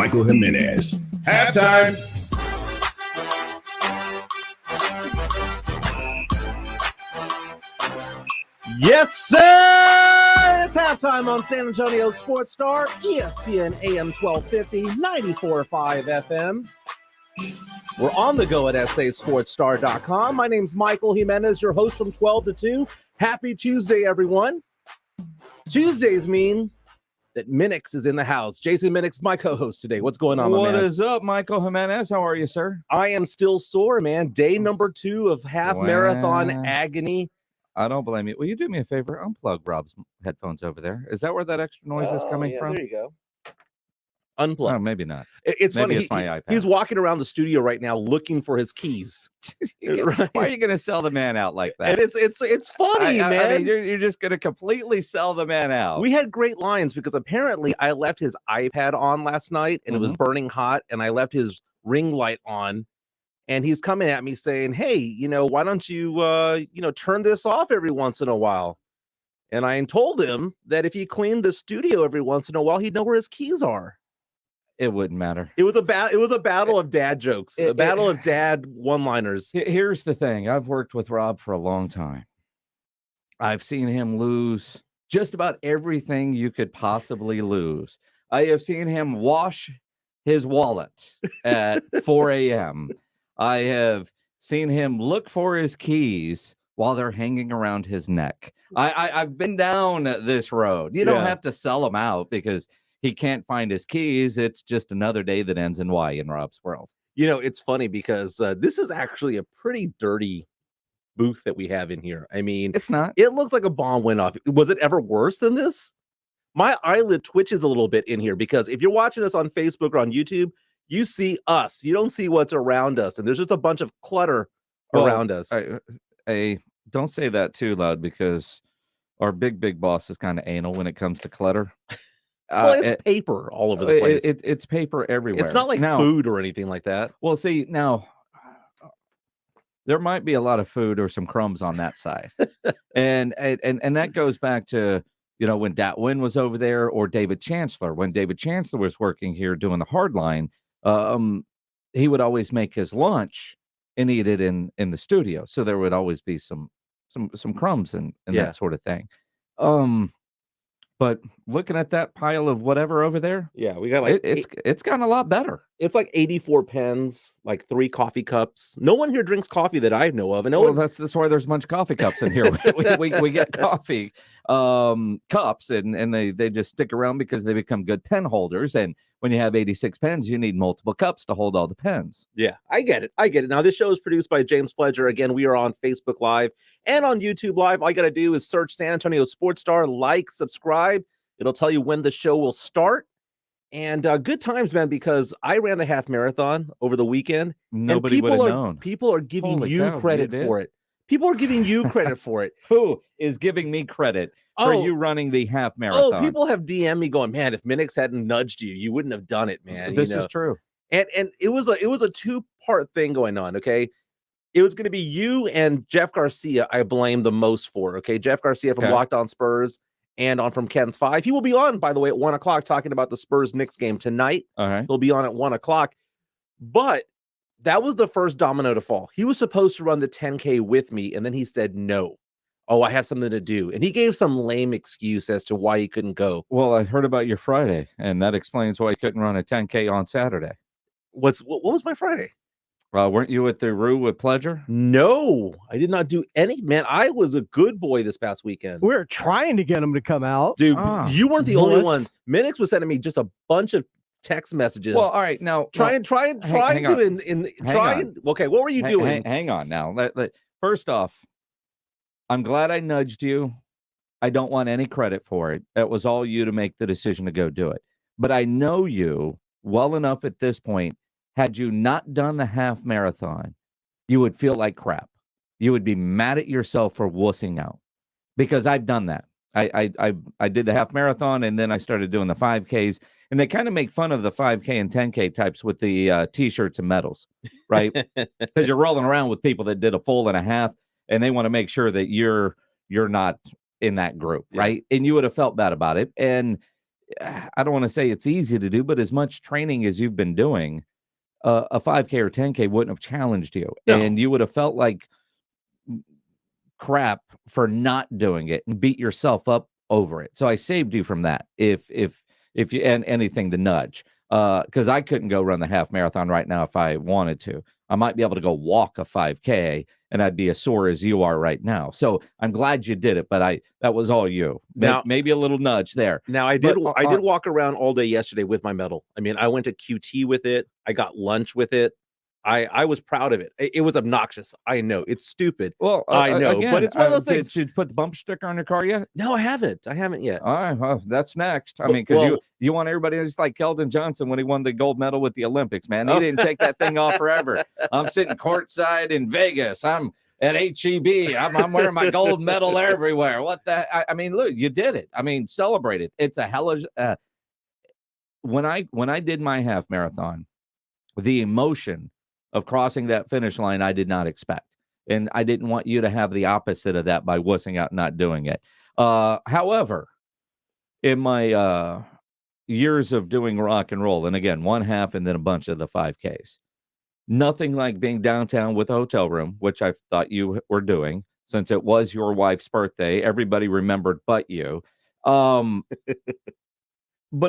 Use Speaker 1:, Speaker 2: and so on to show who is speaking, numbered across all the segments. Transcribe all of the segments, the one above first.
Speaker 1: Michael Jimenez. Halftime.
Speaker 2: Yes, sir! It's halftime on San Antonio Sports Star, ESPN AM 1250, 94.5 FM. We're on the go at sasportsstar.com. My name's Michael Jimenez, your host from 12 to 2. Happy Tuesday, everyone. Tuesdays mean that Minix is in the house. Jason Minix, my co-host today. What's going on, my man?
Speaker 3: What is up, Michael Jimenez? How are you, sir?
Speaker 2: I am still sore, man. Day number 2 of half marathon agony.
Speaker 3: I don't blame you. Will you do me a favor? Unplug Rob's headphones over there. Is that where that extra noise is coming from?
Speaker 2: There you go. Unplug.
Speaker 3: Oh, maybe not.
Speaker 2: It's
Speaker 3: maybe
Speaker 2: funny.
Speaker 3: It's my iPad.
Speaker 2: He's walking around the studio right now looking for his keys.
Speaker 3: Right? Why are you going to sell the man out like that?
Speaker 2: And it's funny, man.
Speaker 3: I mean, you're just going to completely sell the man out.
Speaker 2: We had great lines because apparently I left his iPad on last night and it was burning hot, and I left his ring light on. And he's coming at me saying, hey, why don't you, turn this off every once in a while? And I told him that if he cleaned the studio every once in a while, he'd know where his keys are.
Speaker 3: It wouldn't matter.
Speaker 2: It was a battle of dad jokes, a battle of dad one-liners.
Speaker 3: Here's the thing. I've worked with Rob for a long time. I've seen him lose just about everything you could possibly lose. I have seen him wash his wallet at 4 a.m. I have seen him look for his keys while they're hanging around his neck. I've been down this road. You don't have to sell him out because he can't find his keys. It's just another day that ends in Y in Rob's world.
Speaker 2: It's funny because this is actually a pretty dirty booth that we have in here. I mean,
Speaker 3: it's not.
Speaker 2: It looks like a bomb went off. Was it ever worse than this? My eyelid twitches a little bit in here because if you're watching us on Facebook or on YouTube, you see us. You don't see what's around us. And there's just a bunch of clutter around us.
Speaker 3: Don't say that too loud because our big boss is kind of anal when it comes to clutter.
Speaker 2: Well, it's paper all over the place.
Speaker 3: It's paper everywhere.
Speaker 2: It's not like food or anything like that.
Speaker 3: Well, see, now, there might be a lot of food or some crumbs on that side. and that goes back to, when Datwin was over there or David Chancellor. When David Chancellor was working here doing the hard line, he would always make his lunch and eat it in the studio. So there would always be some crumbs and that sort of thing. But looking at that pile of whatever over there,
Speaker 2: we got like
Speaker 3: it's gotten a lot better.
Speaker 2: It's like 84 pens, like 3 coffee cups. No one here drinks coffee that I know of. And
Speaker 3: that's why there's a bunch of coffee cups in here. we get coffee cups, and they just stick around because they become good pen holders. And when you have 86 pens, you need multiple cups to hold all the pens.
Speaker 2: Yeah, I get it. Now, this show is produced by James Pledger. Again, we are on Facebook Live and on YouTube Live. All you got to do is search San Antonio Sports Star, like, subscribe. It'll tell you when the show will start. And good times, man, because I ran the half marathon over the weekend.
Speaker 3: Nobody would have known.
Speaker 2: People are giving you credit for it. People are giving you credit for it.
Speaker 3: Who is giving me credit for you running the half marathon?
Speaker 2: Oh, people have DM'd me going, man, if Minix hadn't nudged you, you wouldn't have done it, man.
Speaker 3: This is true.
Speaker 2: And it was a 2-part thing going on, okay? It was going to be you and Jeff Garcia I blame the most for, okay? Jeff Garcia from Locked On Spurs and on from Ken's 5. He will be on, by the way, at 1 o'clock talking about the Spurs-Knicks game tonight.
Speaker 3: All right.
Speaker 2: He'll be on at 1 o'clock. But that was the first domino to fall. He was supposed to run the 10K with me, and then he said no. Oh, I have something to do. And he gave some lame excuse as to why he couldn't go.
Speaker 3: Well, I heard about your Friday, and that explains why he couldn't run a 10K on Saturday.
Speaker 2: What was my Friday?
Speaker 3: Weren't you at the Rue with Pledger?
Speaker 2: No, I did not do any. Man, I was a good boy this past weekend.
Speaker 4: We're trying to get him to come out.
Speaker 2: Dude, you weren't the only one. Minix was sending me just a bunch of text messages.
Speaker 3: Well, all right, now
Speaker 2: Okay, what were you doing?
Speaker 3: Hang on now. First off, I'm glad I nudged you. I don't want any credit for it. It was all you to make the decision to go do it. But I know you well enough at this point. Had you not done the half marathon, you would feel like crap. You would be mad at yourself for wussing out, because I've done that. I did the half marathon, and then I started doing the 5Ks, and they kind of make fun of the 5K and 10K types with the T-shirts and medals, right? Because you're rolling around with people that did a full and a half, and they want to make sure that you're not in that group, right? And you would have felt bad about it. And I don't want to say it's easy to do, but as much training as you've been doing, a 5K or 10K wouldn't have challenged you,
Speaker 2: No.
Speaker 3: and you would have felt like crap for not doing it and beat yourself up over it. So I saved you from that. If you and anything to nudge, because I couldn't go run the half marathon right now if I wanted to. I might be able to go walk a 5K, and I'd be as sore as you are right now. So I'm glad you did it, but that was all you.
Speaker 2: Now-
Speaker 3: Maybe a little nudge there.
Speaker 2: Now I did
Speaker 3: But,
Speaker 2: I did walk around all day yesterday with my medal. I mean, I went to QT with it. I got lunch with it. I was proud of it. It was obnoxious. I know. It's stupid.
Speaker 3: Well,
Speaker 2: I know,
Speaker 3: again,
Speaker 2: but it's one of those things.
Speaker 3: Did you put the bump sticker on your car yet?
Speaker 2: No, I haven't. I haven't yet.
Speaker 3: All right, well, that's next. I
Speaker 2: Well-
Speaker 3: mean, because
Speaker 2: well-
Speaker 3: you want everybody just like Keldon Johnson when he won the gold medal with the Olympics, man. He
Speaker 2: Oh.
Speaker 3: didn't take that thing off forever. I'm sitting courtside in Vegas. I'm at HEB. I'm wearing my gold medal everywhere. What the? I mean, look, you did it. I mean, celebrate it. It's a hell of. When I did my half marathon, the emotion of crossing that finish line, I did not expect. And I didn't want you to have the opposite of that by wussing out not doing it. However, in my years of doing rock and roll, and again, one half and then a bunch of the 5Ks, nothing like being downtown with a hotel room, which I thought you were doing since it was your wife's birthday. Everybody remembered but you. But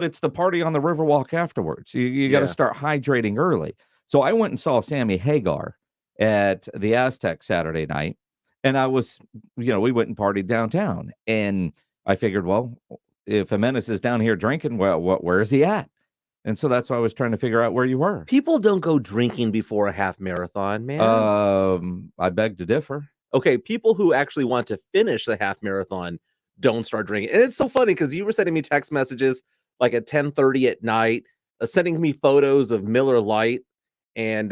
Speaker 3: it's the party on the Riverwalk afterwards. You got to start hydrating early. So I went and saw Sammy Hagar at the Aztec Saturday night, and I was, we went and partied downtown, and I figured, well, if Jimenez is down here drinking, well, where is he at? And so that's why I was trying to figure out where you were.
Speaker 2: People don't go drinking before a half marathon, man.
Speaker 3: I beg to differ.
Speaker 2: Okay, people who actually want to finish the half marathon don't start drinking. And it's so funny because you were sending me text messages like at 10:30 at night, sending me photos of Miller Lite and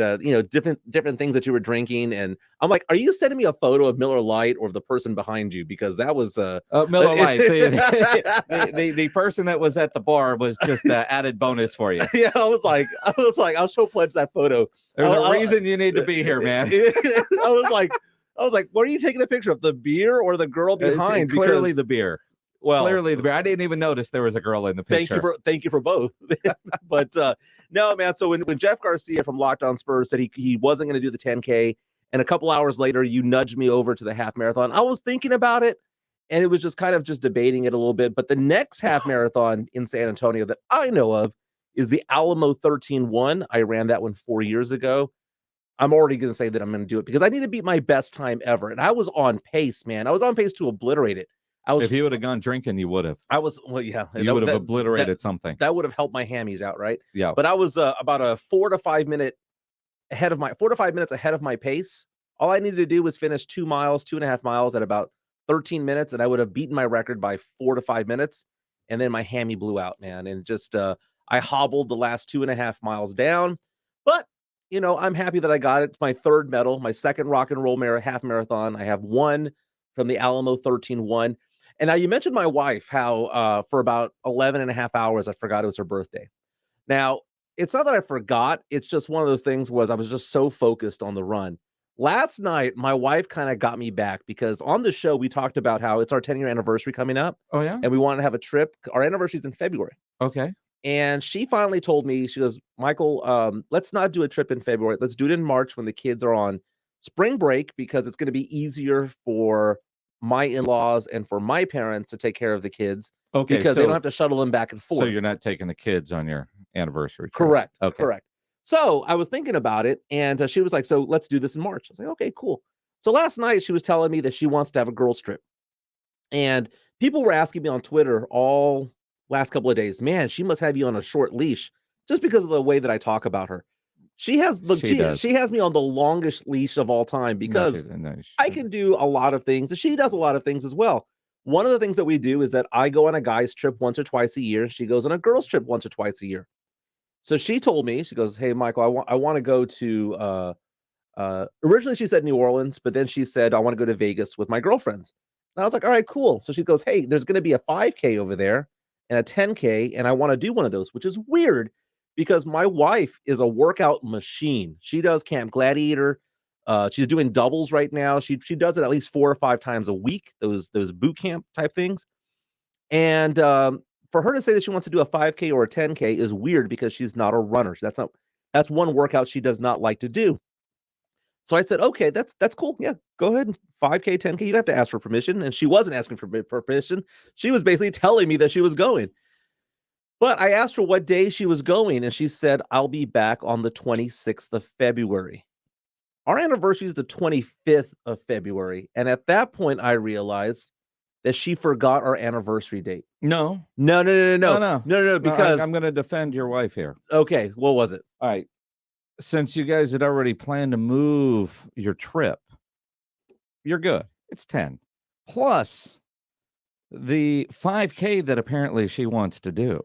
Speaker 2: different things that you were drinking. And I'm like, are you sending me a photo of Miller Lite or of the person behind you? Because that was
Speaker 3: Miller Lite. The person that was at the bar was just added bonus for you.
Speaker 2: Yeah, I was so pledged that photo.
Speaker 3: There's a reason you need to be here, man.
Speaker 2: I was like, what are you taking a picture of? The beer or the girl behind?
Speaker 3: Clearly the beer.
Speaker 2: Well,
Speaker 3: clearly the beer. I didn't even notice there was a girl in the picture.
Speaker 2: Thank you for both. But no, man. So when Jeff Garcia from Locked On Spurs said he wasn't going to do the 10K, and a couple hours later you nudged me over to the half marathon, I was thinking about it, and it was just kind of just debating it a little bit. But the next half marathon in San Antonio that I know of is the Alamo 13-1. I ran that one 4 years ago. I'm already going to say that I'm going to do it because I need to beat my best time ever, and I was on pace, man. I was on pace to obliterate it.
Speaker 3: If you would have gone drinking, you would have. You would have obliterated something.
Speaker 2: That would have helped my hammies out, right?
Speaker 3: Yeah.
Speaker 2: But I was about a 4 to 5 minutes ahead of my pace. All I needed to do was finish 2.5 miles at about 13 minutes, and I would have beaten my record by 4 to 5 minutes. And then my hammy blew out, man. And just I hobbled the last 2.5 miles down. But I'm happy that I got it. It's my third medal, my second rock and roll half marathon. I have one from the Alamo 13-1. And now you mentioned my wife, how for about 11.5 hours, I forgot it was her birthday. Now, it's not that I forgot. It's just one of those things I was just so focused on the run. Last night, my wife kind of got me back because on the show, we talked about how it's our 10-year anniversary coming up.
Speaker 3: Oh, yeah?
Speaker 2: And we wanted to have a trip. Our anniversary is in February.
Speaker 3: Okay.
Speaker 2: And she finally told me, she goes, Michael, let's not do a trip in February. Let's do it in March when the kids are on spring break because it's going to be easier for my in-laws and for my parents to take care of the kids.
Speaker 3: Okay.
Speaker 2: Because they don't have to shuttle them back and forth.
Speaker 3: So you're not taking the kids on your anniversary trip.
Speaker 2: Correct.
Speaker 3: Okay.
Speaker 2: Correct. So I was thinking about it, and she was like, so let's do this in March. I was like, okay, cool. So last night she was telling me that she wants to have a girls trip. And people were asking me on Twitter all last couple of days, man, she must have you on a short leash just because of the way that I talk about her. She has me on the longest leash of all time because I can do a lot of things. She does a lot of things as well. One of the things that we do is that I go on a guy's trip once or twice a year. She goes on a girl's trip once or twice a year. So she told me, she goes, hey, Michael, I want to go to, originally she said New Orleans, but then she said, I want to go to Vegas with my girlfriends. And I was like, all right, cool. So she goes, hey, there's going to be a 5K over there and a 10K. And I want to do one of those, which is weird because my wife is a workout machine. She does Camp Gladiator. She's doing doubles right now. She does it at least 4 or 5 times a week, those boot camp type things. And for her to say that she wants to do a 5K or a 10K is weird because she's not a runner. That's one workout she does not like to do. So I said, okay, that's cool. Yeah, go ahead. 5K, 10K. You don't have to ask for permission. And she wasn't asking for permission. She was basically telling me that she was going. But I asked her what day she was going, and she said, I'll be back on the 26th of February. Our anniversary is the 25th of February. And at that point, I realized that she forgot our anniversary date.
Speaker 3: No,
Speaker 2: because
Speaker 3: I'm going to defend your wife here.
Speaker 2: Okay, what was it?
Speaker 3: All right. Since you guys had already planned to move your trip, you're good. It's 10. Plus, the 5K that apparently she wants to do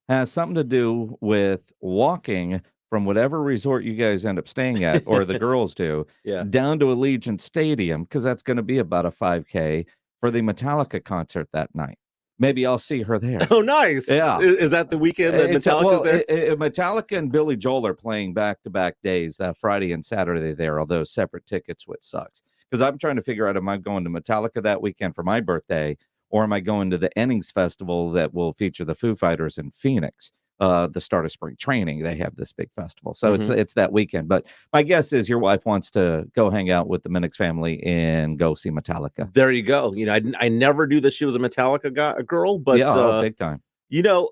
Speaker 3: has something to do with walking from whatever resort you guys end up staying at, or the girls do, down to Allegiant Stadium, because that's going to be about a 5K for the Metallica concert that night. Maybe I'll see her there.
Speaker 2: Oh, nice.
Speaker 3: Yeah.
Speaker 2: Is that the weekend that Metallica's there?
Speaker 3: Metallica and Billy Joel are playing back-to-back days, Friday and Saturday there, although separate tickets, which sucks. Because I'm trying to figure out, am I going to Metallica that weekend for my birthday, or am I going to the Ennings Festival that will feature the Foo Fighters in Phoenix? The start of spring training, they have this big festival. So it's that weekend. But my guess is your wife wants to go hang out with the Minix family and go see Metallica.
Speaker 2: There you go. You know, I never knew that she was a Metallica girl, but
Speaker 3: big time.
Speaker 2: You know,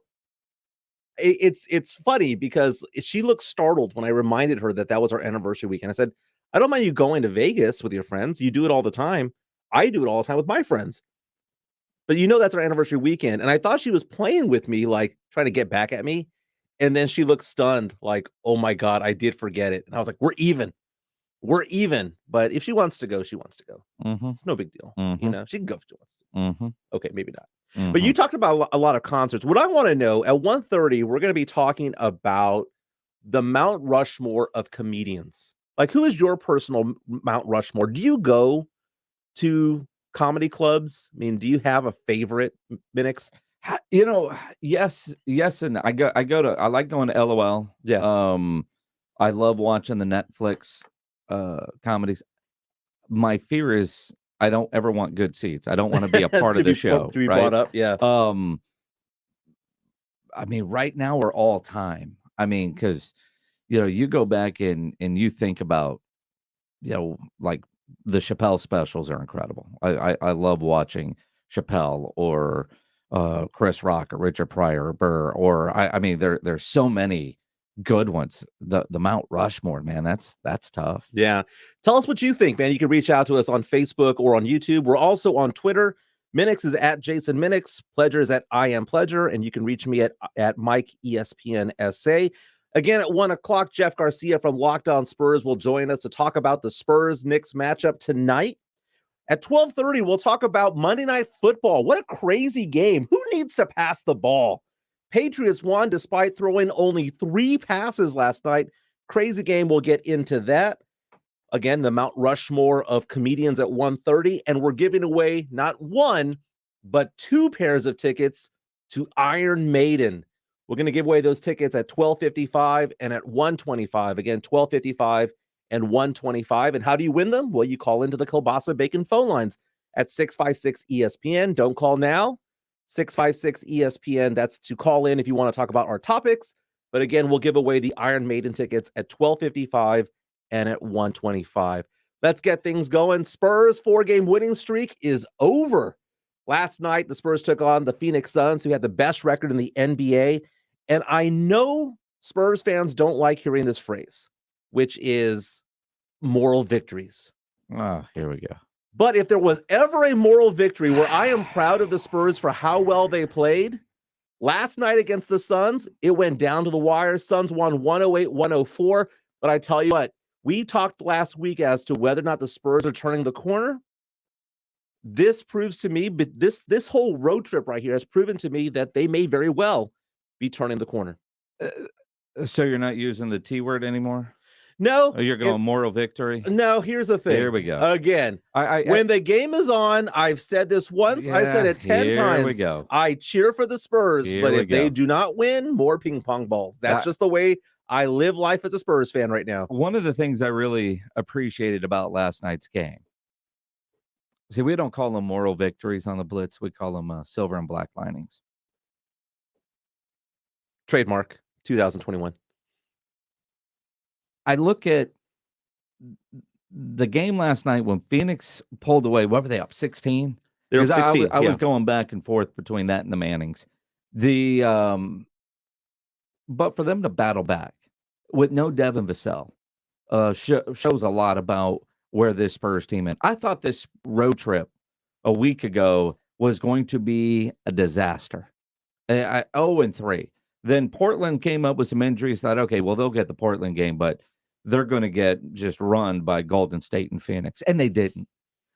Speaker 2: it's funny because she looked startled when I reminded her that was our anniversary weekend. I said, I don't mind you going to Vegas with your friends. You do it all the time. I do it all the time with my friends. But that's our anniversary weekend. And I thought she was playing with me, like trying to get back at me. And then she looked stunned, like, oh my God, I did forget it. And I was like, we're even. But if she wants to go, she wants to go. It's no big deal. She can go if she wants to. Okay, maybe not. But you talked about a lot of concerts. What I want to know, at 1:30, we're going to be talking about the Mount Rushmore of comedians. Like, who is your personal Mount Rushmore? Do you go to comedy clubs? I mean, do you have a favorite, Minix?
Speaker 3: Yes, and I like going to LOL.
Speaker 2: Yeah.
Speaker 3: I love watching the Netflix comedies. My fear is I don't ever want good seats. I don't want to be a part of the show.
Speaker 2: To be brought up, yeah.
Speaker 3: I mean, right now we're all time. I mean, because you go back and you think about, like the Chappelle specials are incredible. I love watching Chappelle or Chris Rock or Richard Pryor or Burr, or I mean there's so many good ones. The Mount Rushmore, man, that's tough.
Speaker 2: Yeah. Tell us what you think, man. You can reach out to us on Facebook or on YouTube. We're also on Twitter. Minix is at Jason Minix. Pledger is at I Am Pledger, and you can reach me at Mike ESPN SA. Again, at 1:00, Jeff Garcia from Locked On Spurs will join us to talk about the Spurs-Knicks matchup tonight. At 12:30, we'll talk about Monday Night Football. What a crazy game. Who needs to pass the ball? Patriots won despite throwing only 3 passes last night. Crazy game. We'll get into that. Again, the Mount Rushmore of comedians at 1:30, and we're giving away not 1, but 2 pairs of tickets to Iron Maiden. We're going to give away those tickets at 12:55 and at 1:25. Again, 12:55 and 1:25. And how do you win them? Well, you call into the Kielbasa Bacon phone lines at 656 ESPN. Don't call now. 656 ESPN. That's to call in if you want to talk about our topics. But again, we'll give away the Iron Maiden tickets at 12:55 and at 1:25. Let's get things going. Spurs 4-game winning streak is over. Last night, the Spurs took on the Phoenix Suns, who had the best record in the NBA. And I know Spurs fans don't like hearing this phrase, which is moral victories.
Speaker 3: Oh, here we go.
Speaker 2: But if there was ever a moral victory where I am proud of the Spurs for how well they played, last night against the Suns, it went down to the wire. Suns won 108-104. But I tell you what, we talked last week as to whether or not the Spurs are turning the corner. This proves to me, but this whole road trip right here has proven to me that they may very well be turning the corner.
Speaker 3: So you're not using the T word anymore?
Speaker 2: No.
Speaker 3: Oh, you're going moral victory?
Speaker 2: No, here's the thing.
Speaker 3: Here we go.
Speaker 2: Again, when the game is on, I've said this once, I've said it 10 times.
Speaker 3: Here we go.
Speaker 2: I cheer for the Spurs, but if they do not win, more ping pong balls. That's just the way I live life as a Spurs fan right now.
Speaker 3: One of the things I really appreciated about last night's game, see, we don't call them moral victories on the Blitz. We call them silver and black linings.
Speaker 2: Trademark 2021.
Speaker 3: I look at the game last night when Phoenix pulled away. What were they up 16?
Speaker 2: They were up 16.
Speaker 3: I was going back and forth between that and the Mannings. But for them to battle back with no Devin Vassell shows a lot about where this Spurs team is. I thought this road trip a week ago was going to be a disaster. 0-3. Then Portland came up with some injuries. Thought, okay, well, they'll get the Portland game, but they're going to get just run by Golden State and Phoenix, and they didn't.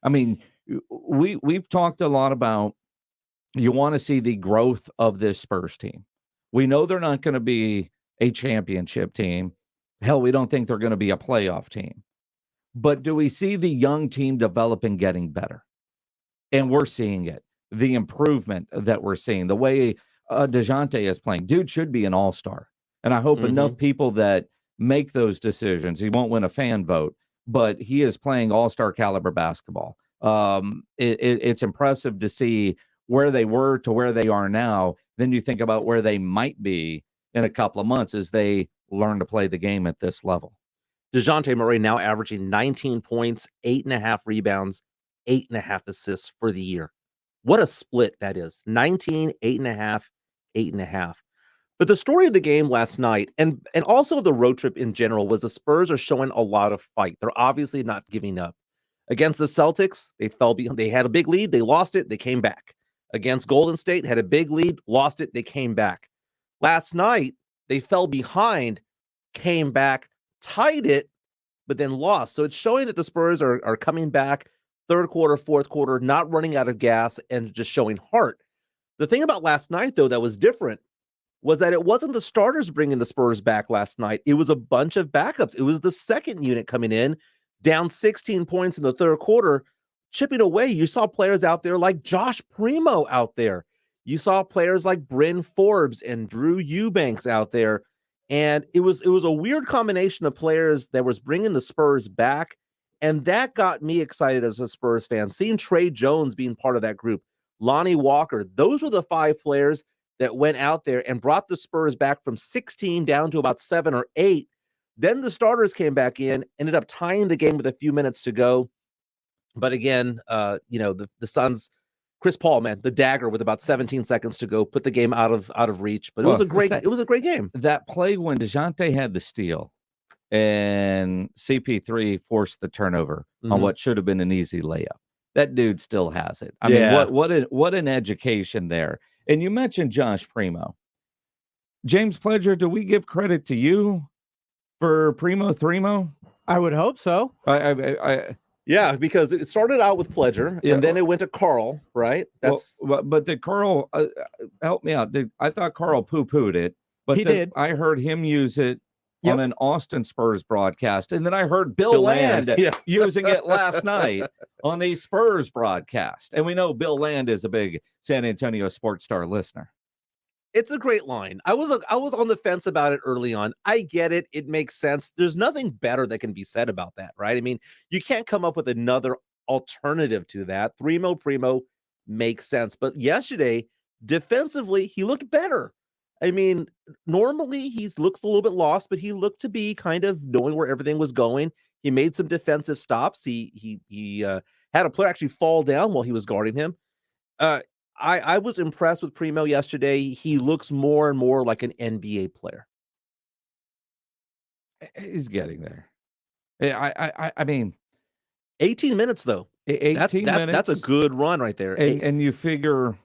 Speaker 3: I mean, we've talked a lot about you want to see the growth of this Spurs team. We know they're not going to be a championship team. Hell, we don't think they're going to be a playoff team. But do we see the young team develop and getting better? And we're seeing it. The improvement that we're seeing, the way DeJounte is playing. Dude should be an all-star. And I hope enough people that make those decisions, he won't win a fan vote, but he is playing all-star caliber basketball. It's impressive to see where they were to where they are now. Then you think about where they might be in a couple of months as they learn to play the game at this level.
Speaker 2: DeJounte Murray now averaging 19 points, 8.5 rebounds, 8.5 assists for the year. What a split that is. 19, 8.5, 8.5. But the story of the game last night and also the road trip in general was the Spurs are showing a lot of fight. They're obviously not giving up. Against the Celtics, they fell behind. They had a big lead. They lost it. They came back. Against Golden State, had a big lead, lost it. They came back. Last night, they fell behind, came back, tied it, but then lost. So it's showing that the Spurs are coming back third quarter, fourth quarter, not running out of gas and just showing heart. The thing about last night, though, that was different was that it wasn't the starters bringing the Spurs back last night. It was a bunch of backups. It was the second unit coming in, down 16 points in the third quarter, chipping away. You saw players out there like Josh Primo out there. You saw players like Bryn Forbes and Drew Eubanks out there. And it was a weird combination of players that was bringing the Spurs back. And that got me excited as a Spurs fan. Seeing Trey Jones being part of that group, Lonnie Walker, those were the 5 players that went out there and brought the Spurs back from 16 down to about 7 or 8. Then the starters came back in, ended up tying the game with a few minutes to go. But again, the Suns, Chris Paul, man, the dagger with about 17 seconds to go, put the game out of reach. But it was a great game.
Speaker 3: That play when DeJounte had the steal and CP3 forced the turnover on what should have been an easy layup. That dude still has it. I mean, what an education there. And you mentioned Josh Primo. James Pledger, do we give credit to you for Primo Thrimo?
Speaker 4: I would hope so.
Speaker 2: Yeah, because it started out with Pledger, and then it went to Carl, right?
Speaker 3: But did Carl help me out? I thought Carl poo-pooed it, but
Speaker 4: he did.
Speaker 3: I heard him use it on an Austin Spurs broadcast, and then I heard Bill Land using it last night on the Spurs broadcast. And we know Bill Land is a big San Antonio Sports Star listener.
Speaker 2: It's a great line. I was on the fence about it early on. I get it. It makes sense. There's nothing better that can be said about that, right? I mean, you can't come up with another alternative to that. Primo makes sense. But yesterday, defensively, he looked better. I mean, normally he looks a little bit lost, but he looked to be kind of knowing where everything was going. He made some defensive stops. He had a player actually fall down while he was guarding him. I was impressed with Primo yesterday. He looks more and more like an NBA player.
Speaker 3: He's getting there. I mean,
Speaker 2: 18 minutes though.
Speaker 3: 18 minutes.
Speaker 2: That's a good run right there.
Speaker 3: And you figure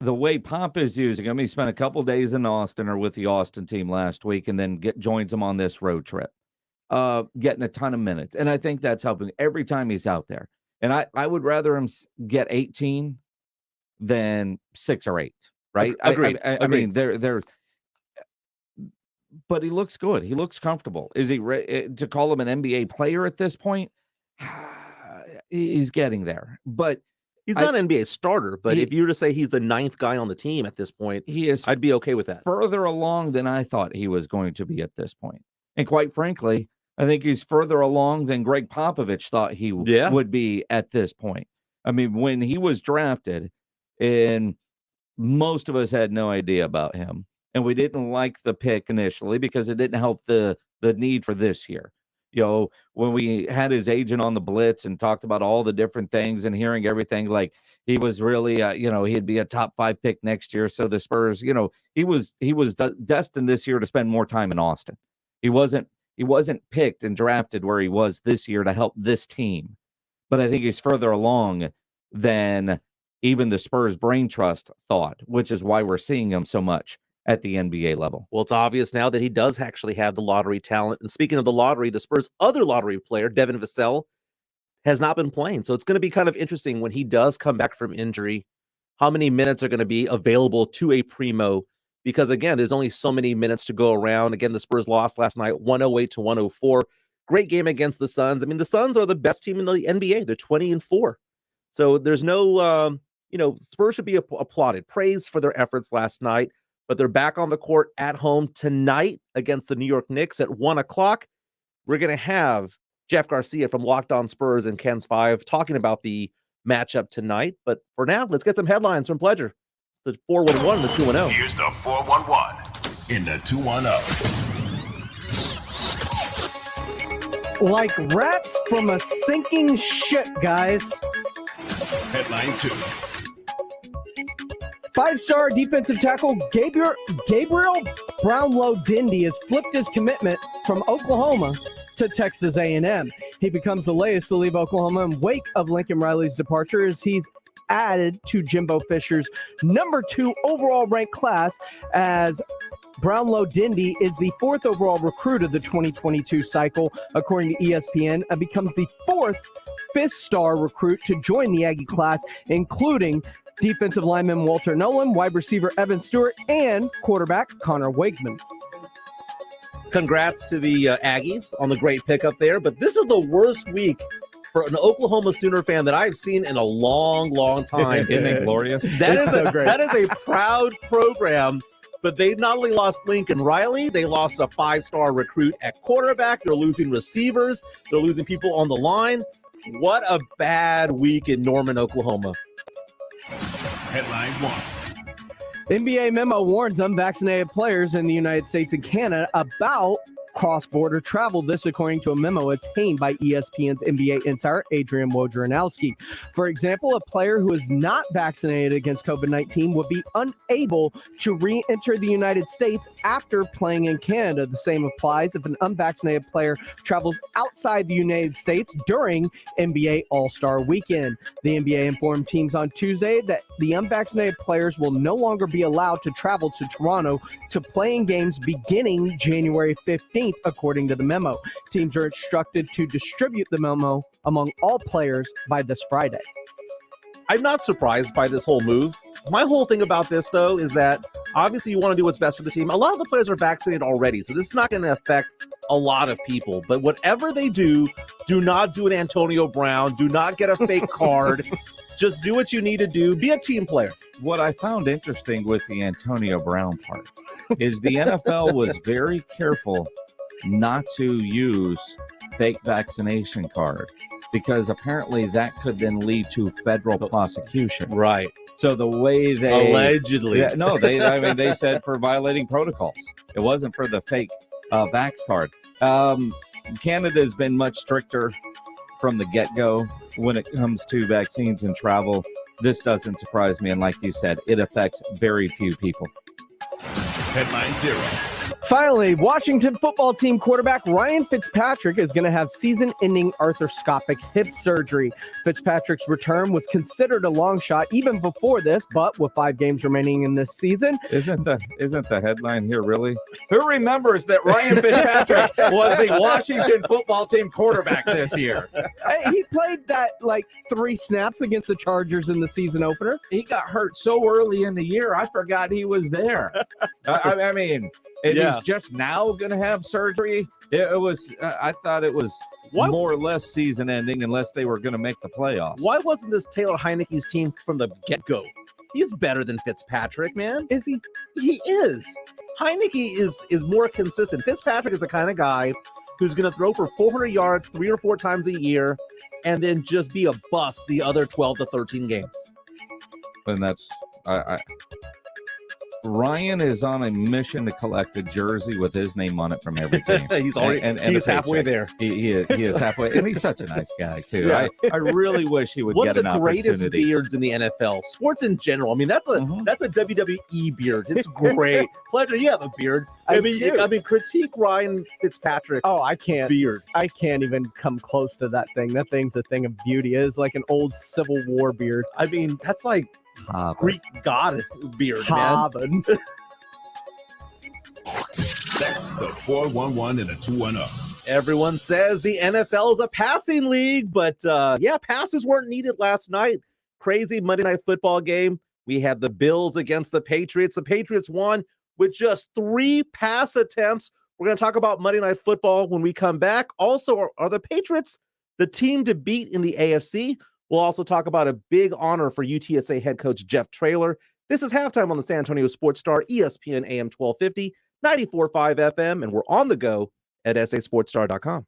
Speaker 3: the way Pop is using him, he spent a couple days in Austin or with the Austin team last week, and then joins them on this road trip, getting a ton of minutes. And I think that's helping every time he's out there. And I would rather him get 18 than 6 or 8, right?
Speaker 2: Agreed.
Speaker 3: I mean, they're, but he looks good. He looks comfortable. Is he to call him an NBA player at this point? He's getting there, but
Speaker 2: he's not an NBA starter. But if you were to say he's the 9th guy on the team at this point, I'd be okay with that.
Speaker 3: Further along than I thought he was going to be at this point. And quite frankly, I think he's further along than Greg Popovich thought he would be at this point. I mean, when he was drafted, and most of us had no idea about him. and we didn't like the pick initially because it didn't help the need for this year. When we had his agent on the blitz and talked about all the different things and hearing everything, like he was really, he'd be a top 5 pick next year. So the Spurs, he was destined this year to spend more time in Austin. He wasn't picked and drafted where he was this year to help this team. But I think he's further along than even the Spurs brain trust thought, which is why we're seeing him so much at the NBA level.
Speaker 2: Well, it's obvious now that he does actually have the lottery talent. And speaking of the lottery, the Spurs' other lottery player, Devin Vassell, has not been playing. So it's going to be kind of interesting when he does come back from injury, how many minutes are going to be available to a primo. Because, again, there's only so many minutes to go around. Again, the Spurs lost last night, 108-104. Great game against the Suns. I mean, the Suns are the best team in the NBA. They're 20-4. So there's no, Spurs should be applauded. Praise for their efforts last night. But they're back on the court at home tonight against the New York Knicks at 1 o'clock. We're going to have Jeff Garcia from Locked On Spurs and Ken's 5 talking about the matchup tonight. But for now, let's get some headlines from Pledger. The 411 and the 210.
Speaker 1: Here's the 411 in the 210.
Speaker 4: Like rats from a sinking ship, guys.
Speaker 1: Headline 2.
Speaker 4: 5-star defensive tackle Gabriel Brownlow-Dindy has flipped his commitment from Oklahoma to Texas A&M. He becomes the latest to leave Oklahoma in wake of Lincoln Riley's departure, as he's added to Jimbo Fisher's number 2 overall ranked class, as Brownlow-Dindy is the 4th overall recruit of the 2022 cycle, according to ESPN, and becomes the 4th 5th-star recruit to join the Aggie class, including defensive lineman Walter Nolan, wide receiver Evan Stewart, and quarterback Connor Wakeman.
Speaker 2: Congrats to the Aggies on the great pickup there, but this is the worst week for an Oklahoma Sooner fan that I've seen in a long, long time.
Speaker 3: Isn't it glorious?
Speaker 2: That is a proud program, but they not only lost Lincoln Riley, they lost a 5-star recruit at quarterback. They're losing receivers. They're losing people on the line. What a bad week in Norman, Oklahoma.
Speaker 1: Headline 1.
Speaker 4: NBA memo warns unvaccinated players in the United States and Canada about cross-border travel. This according to a memo obtained by ESPN's NBA insider Adrian Wojnarowski. For example, a player who is not vaccinated against COVID-19 would be unable to re-enter the United States after playing in Canada. The same applies if an unvaccinated player travels outside the United States during NBA All-Star Weekend. The NBA informed teams on Tuesday that the unvaccinated players will no longer be allowed to travel to Toronto to play in games beginning January 15th, according to the memo. Teams are instructed to distribute the memo among all players by this Friday.
Speaker 2: I'm not surprised by this whole move. My whole thing about this, though, is that obviously you want to do what's best for the team. A lot of the players are vaccinated already, so this is not going to affect a lot of people. But whatever they do not do an Antonio Brown. Do not get a fake card. Just do what you need to do. Be a team player.
Speaker 3: What I found interesting with the Antonio Brown part is the NFL was very careful not to use fake vaccination card, because apparently that could then lead to federal prosecution.
Speaker 2: Right.
Speaker 3: So the way they
Speaker 2: allegedly,
Speaker 3: they said for violating protocols. It wasn't for the fake vax card. Canada has been much stricter from the get-go when it comes to vaccines and travel. This doesn't surprise me, and like you said, it affects very few people.
Speaker 1: Headline 0.
Speaker 4: Finally, Washington football team quarterback Ryan Fitzpatrick is going to have season-ending arthroscopic hip surgery. Fitzpatrick's return was considered a long shot even before this, but with 5 games remaining in this season,
Speaker 3: isn't the headline here really? Who remembers that Ryan Fitzpatrick was the Washington football team quarterback this year?
Speaker 4: He played that 3 snaps against the Chargers in the season opener.
Speaker 3: He got hurt so early in the year, I forgot he was there. I mean, he's just now going to have surgery. It was. I thought it was more or less season ending, unless they were going to make the playoffs.
Speaker 2: Why wasn't this Taylor Heineke's team from the get-go? He's better than Fitzpatrick, man.
Speaker 4: Is he?
Speaker 2: He is. Heineke is more consistent. Fitzpatrick is the kind of guy who's going to throw for 400 yards 3 or 4 times a year and then just be a bust the other 12 to 13 games.
Speaker 3: And that's Ryan is on a mission to collect a jersey with his name on it from every team.
Speaker 2: He's already he's halfway there.
Speaker 3: He is halfway, and he's such a nice guy too.
Speaker 2: Yeah.
Speaker 3: I really wish he would
Speaker 2: One
Speaker 3: get
Speaker 2: of
Speaker 3: an
Speaker 2: the greatest
Speaker 3: opportunity.
Speaker 2: beards in the NFL, sports in general. I mean, that's a WWE beard. It's great. Pleasure, you have a beard. I mean, critique Ryan Fitzpatrick's
Speaker 4: I can't.
Speaker 2: beard.
Speaker 4: I can't even come close to that thing. That thing's a thing of beauty. It is like an old Civil War beard.
Speaker 2: I mean, that's like Greek god beard, man.
Speaker 1: That's the 411 and a 210.
Speaker 2: Everyone says the NFL is a passing league, but passes weren't needed last night. Crazy Monday Night Football game. We had the Bills against the Patriots. The Patriots won with just 3 pass attempts. We're going to talk about Monday Night Football when we come back. Also, are the Patriots the team to beat in the AFC? We'll also talk about a big honor for UTSA head coach Jeff Traylor. This is Halftime on the San Antonio Sports Star, ESPN AM 1250, 94.5 FM, and we're on the go at sasportstar.com.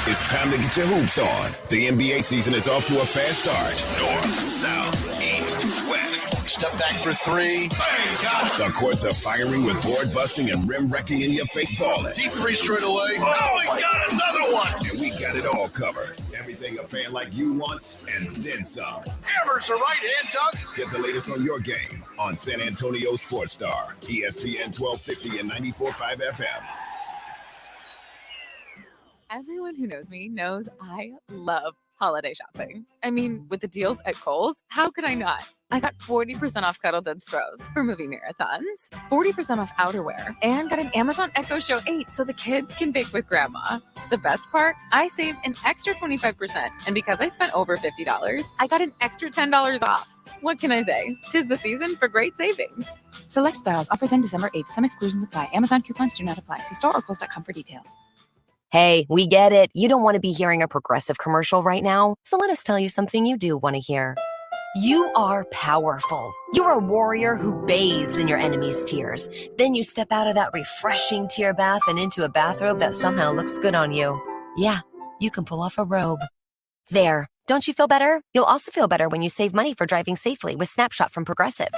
Speaker 1: It's time to get your hoops on. The NBA season is off to a fast start. North, south, east, west.
Speaker 5: Step back for 3. Bang, got it.
Speaker 1: The courts are firing with board busting and rim wrecking in your face balling.
Speaker 5: Deep 3 straight away. Oh, we got another one.
Speaker 1: And we got it all covered. Everything a fan like you wants, and then some.
Speaker 5: Hammers a right-hand dunk.
Speaker 1: Get the latest on your game on San Antonio Sports Star, ESPN 1250 and 94.5 FM.
Speaker 6: Everyone who knows me knows I love holiday shopping. I mean, with the deals at Kohl's, how could I not? I got 40% off Cuddle Duds throws for movie marathons, 40% off outerwear, and got an Amazon Echo Show 8 so the kids can bake with grandma. The best part? I saved an extra 25%, and because I spent over $50, I got an extra $10 off. What can I say? 'Tis the season for great savings. Select styles. Offers end December 8th. Some exclusions apply. Amazon coupons do not apply. See store or Kohl's.com for details.
Speaker 7: Hey, we get it. You don't want to be hearing a Progressive commercial right now, so let us tell you something you do want to hear. You are powerful. You're a warrior who bathes in your enemy's tears. Then you step out of that refreshing tear bath and into a bathrobe that somehow looks good on you. Yeah, you can pull off a robe. There. Don't you feel better? You'll also feel better when you save money for driving safely with Snapshot from Progressive.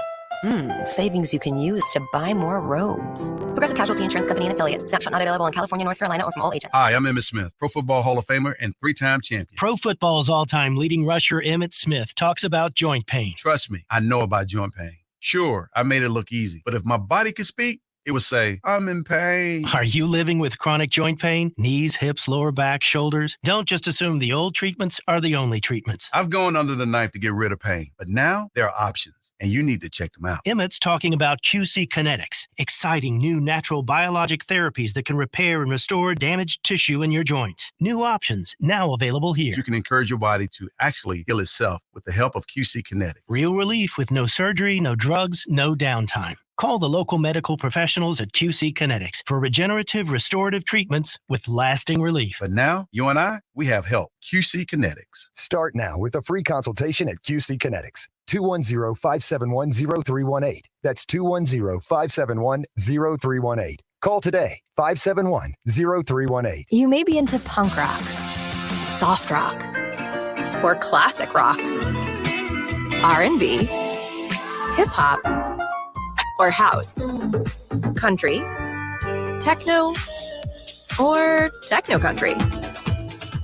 Speaker 7: Savings you can use to buy more robes. Progressive Casualty Insurance Company and affiliates. Snapshot not available in California, North Carolina, or from all agents.
Speaker 8: Hi, I'm Emmitt Smith, Pro Football Hall of Famer and 3-time champion.
Speaker 9: Pro Football's all-time leading rusher Emmitt Smith talks about joint pain.
Speaker 8: Trust me, I know about joint pain. Sure, I made it look easy, but if my body could speak, it would say, I'm in pain.
Speaker 9: Are you living with chronic joint pain? Knees, hips, lower back, shoulders? Don't just assume the old treatments are the only treatments.
Speaker 8: I've gone under the knife to get rid of pain, but now there are options, and you need to check them out.
Speaker 9: Emmitt's talking about QC Kinetics, exciting new natural biologic therapies that can repair and restore damaged tissue in your joints. New options now available here.
Speaker 8: You can encourage your body to actually heal itself with the help of QC Kinetics.
Speaker 9: Real relief with no surgery, no drugs, no downtime. Call the local medical professionals at QC Kinetics for regenerative restorative treatments with lasting relief.
Speaker 8: But now, you and I, we have help. QC Kinetics.
Speaker 10: Start now with a free consultation at QC Kinetics. 210-571-0318. That's 210-571-0318. Call today. 571-0318.
Speaker 11: You may be into punk rock, soft rock, or classic rock, R&B, hip-hop, or house, country, techno, or techno country.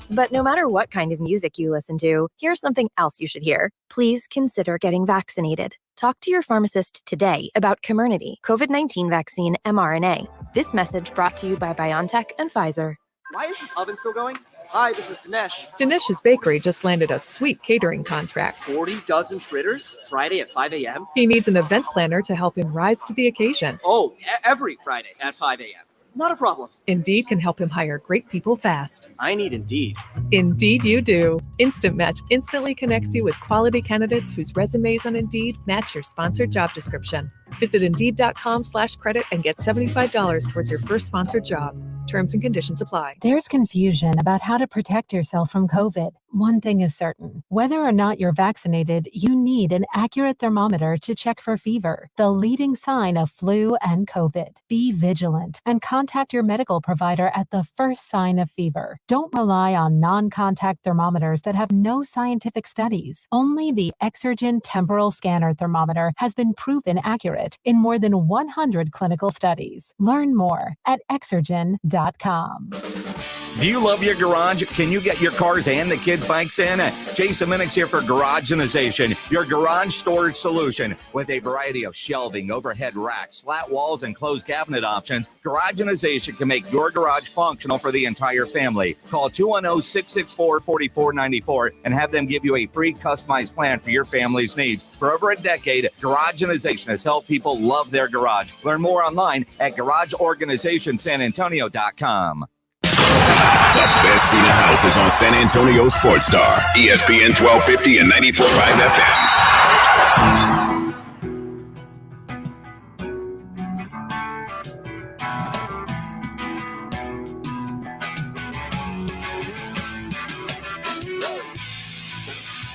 Speaker 11: But no matter what kind of music you listen to, here's something else you should hear. Please consider getting vaccinated. Talk to your pharmacist today about Comirnaty, COVID-19 vaccine mRNA. This message brought to you by BioNTech and Pfizer.
Speaker 12: Why is this oven still going? Hi, this is Dinesh.
Speaker 13: Dinesh's Bakery just landed a sweet catering contract.
Speaker 12: 40 dozen fritters, Friday at 5 a.m.?
Speaker 13: He needs an event planner to help him rise to the occasion.
Speaker 12: Oh, every Friday at 5 a.m. Not a problem.
Speaker 13: Indeed can help him hire great people fast.
Speaker 12: I need Indeed.
Speaker 13: Indeed you do. Instant Match instantly connects you with quality candidates whose resumes on Indeed match your sponsored job description. Visit Indeed.com/credit and get $75 towards your first sponsored job. Terms and conditions apply.
Speaker 14: There's confusion about how to protect yourself from COVID. One thing is certain. Whether or not you're vaccinated, you need an accurate thermometer to check for fever, the leading sign of flu and COVID. Be vigilant and contact your medical provider at the first sign of fever. Don't rely on non-contact thermometers that have no scientific studies. Only the Exergen temporal scanner thermometer has been proven accurate in more than 100 clinical studies. Learn more at Exergen.com.
Speaker 15: Do you love your garage? Can you get your cars and the kids' bikes in? Jason Minix here for Garageization, your garage storage solution. With a variety of shelving, overhead racks, slat walls, and closed cabinet options, Garageization can make your garage functional for the entire family. Call 210-664-4494 and have them give you a free customized plan for your family's needs. For over a decade, Garageization has helped people love their garage. Learn more online at GarageOrganizationSanAntonio.com.
Speaker 1: The best seat of house is on San Antonio Sports Star, ESPN 1250 and 94.5
Speaker 2: FM.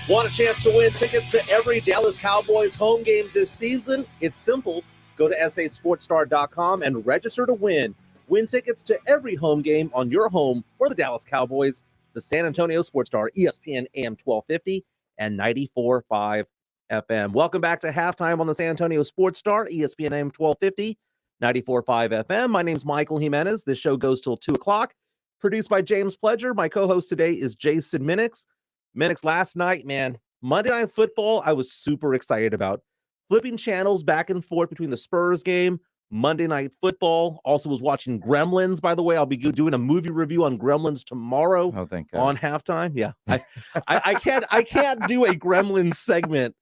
Speaker 2: Want a chance to win tickets to every Dallas Cowboys home game this season? It's simple. Go to sasportstar.com and register to win. Win tickets to every home game on your home for the Dallas Cowboys, the San Antonio Sports Star, ESPN AM 1250 and 94.5 FM. Welcome back to halftime on the San Antonio Sports Star, ESPN AM 1250, 94.5 FM. My name's Michael Jimenez. This show goes till 2 o'clock. Produced by James Pledger. My co-host today is Jason Minix. Minix, last night, man, Monday Night Football, I was super excited about. Flipping channels back and forth between the Spurs game, Monday Night Football. Also was watching Gremlins, by the way. I'll be doing a movie review on Gremlins tomorrow on halftime. Yeah. I can't do a Gremlins segment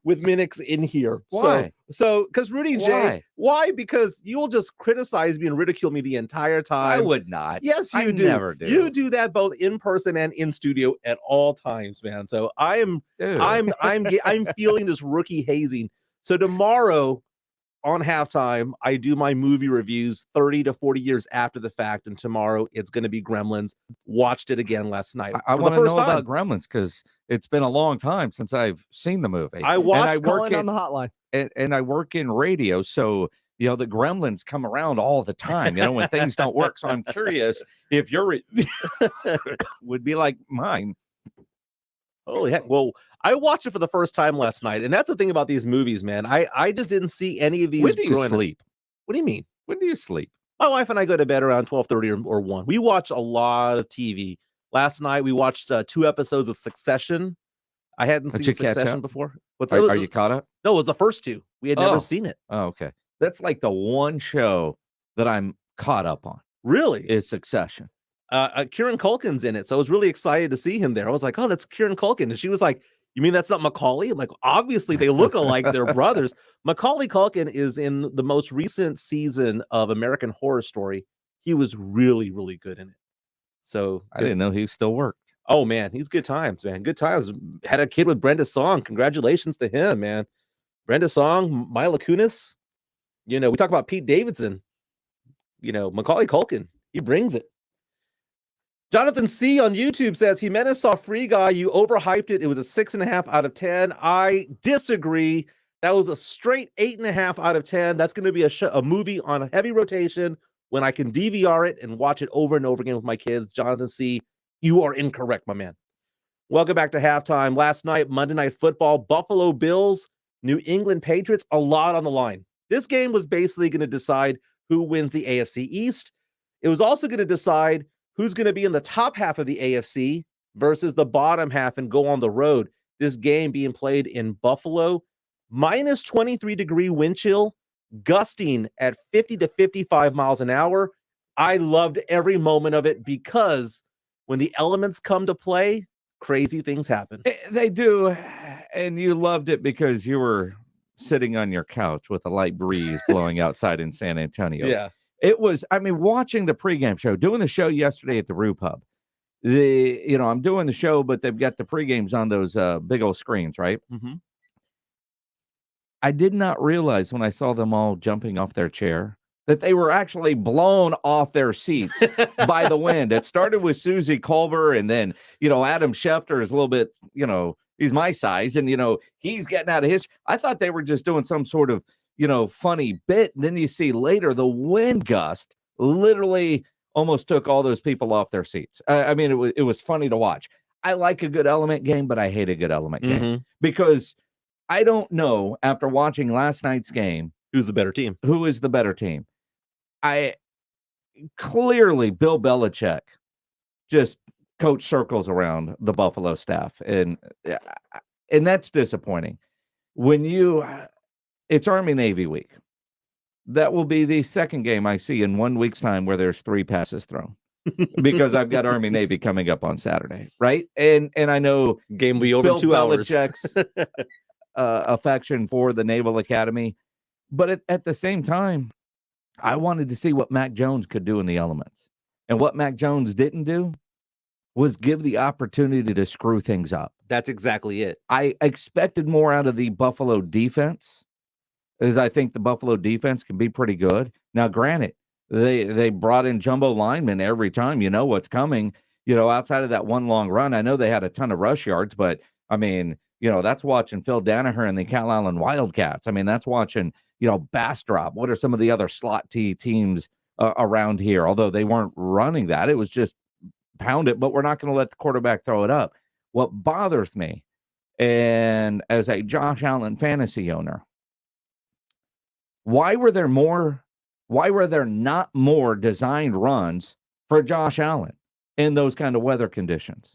Speaker 2: with Minix in here.
Speaker 3: Why?
Speaker 2: So because Rudy J, why? Because you'll just criticize me and ridicule me the entire time.
Speaker 3: I would not.
Speaker 2: Yes, you do.
Speaker 3: Never do.
Speaker 2: You do that both in person and in studio at all times, man. So I'm feeling this rookie hazing. So tomorrow on halftime, I do my movie reviews 30 to 40 years after the fact, and tomorrow it's going to be Gremlins. Watched it again last night.
Speaker 3: I want to know about Gremlins because it's been a long time since I've seen the movie.
Speaker 4: I work on the hotline.
Speaker 3: And I work in radio, so the Gremlins come around all the time, when things don't work. So I'm curious if your would be like mine.
Speaker 2: Holy heck. Well, I watched it for the first time last night, and that's the thing about these movies, man. I just didn't see any of these.
Speaker 3: When do you sleep?
Speaker 2: What do you mean?
Speaker 3: When do you sleep?
Speaker 2: My wife and I go to bed around 12:30 or 1. We watch a lot of TV. Last night, we watched 2 episodes of Succession. I hadn't seen Succession before.
Speaker 3: Are you caught up?
Speaker 2: No, it was the first 2. We had never seen it.
Speaker 3: Oh, okay. That's like the one show that I'm caught up on.
Speaker 2: Really?
Speaker 3: Is Succession.
Speaker 2: Kieran Culkin's in it, so I was really excited to see him there. I was like, oh, that's Kieran Culkin. And she was like, you mean that's not Macaulay? I'm like, obviously they look alike. They're brothers. Macaulay Culkin is in the most recent season of American Horror Story. He was really, really good in it. So
Speaker 3: I didn't know he still worked.
Speaker 2: Oh, man, he's good times, man. Good times. Had a kid with Brenda Song. Congratulations to him, man. Brenda Song, Mila Kunis. We talk about Pete Davidson. Macaulay Culkin, he brings it. Jonathan C. on YouTube says, Jimenez saw Free Guy. You overhyped it. It was a 6.5 out of 10. I disagree. That was a straight 8.5 out of 10. That's going to be a movie on a heavy rotation when I can DVR it and watch it over and over again with my kids. Jonathan C., you are incorrect, my man. Welcome back to halftime. Last night, Monday Night Football, Buffalo Bills, New England Patriots, a lot on the line. This game was basically going to decide who wins the AFC East. It was also going to decide who's going to be in the top half of the AFC versus the bottom half and go on the road. This game being played in Buffalo, minus 23-degree wind chill, gusting at 50 to 55 miles an hour. I loved every moment of it because when the elements come to play, crazy things happen.
Speaker 3: They do. And you loved it because you were sitting on your couch with a light breeze blowing outside in San Antonio.
Speaker 2: Yeah.
Speaker 3: It was, watching the pregame show, doing the show yesterday at the Roo Pub. I'm doing the show, but they've got the pregames on those big old screens, right?
Speaker 2: Mm-hmm.
Speaker 3: I did not realize when I saw them all jumping off their chair that they were actually blown off their seats by the wind. It started with Susie Colbert, and then, Adam Schefter is a little bit, he's my size, and, he's getting out of his. I thought they were just doing some sort of, funny bit. And then you see later the wind gust literally almost took all those people off their seats. I mean, it was funny to watch. I like a good element game, but I hate a good element game because I don't know, after watching last night's game,
Speaker 2: who's the better team.
Speaker 3: Who is the better team? Clearly Bill Belichick just coach circles around the Buffalo staff, and that's disappointing. When it's Army Navy week, that will be the second game I see in 1 week's time where there's 3 passes thrown, because I've got Army Navy coming up on Saturday, right? And I know
Speaker 2: game will be over
Speaker 3: Bill
Speaker 2: in 2 hours.
Speaker 3: Belichick's affection for the Naval Academy, but at the same time, I wanted to see what Mac Jones could do in the elements. And what Mac Jones didn't do was give the opportunity to screw things up.
Speaker 2: That's exactly it.
Speaker 3: I expected more out of the Buffalo defense, as I think the Buffalo defense can be pretty good. Now, granted, they brought in jumbo linemen every time. You know what's coming. Outside of that one long run, I know they had a ton of rush yards, but, I mean, that's watching Phil Danaher and the Cal Allen Wildcats. I mean, that's watching, Bastrop. What are some of the other slot T teams around here? Although they weren't running that. It was just pound it, but we're not going to let the quarterback throw it up. What bothers me, and as a Josh Allen fantasy owner, why were there not more designed runs for Josh Allen in those kind of weather conditions?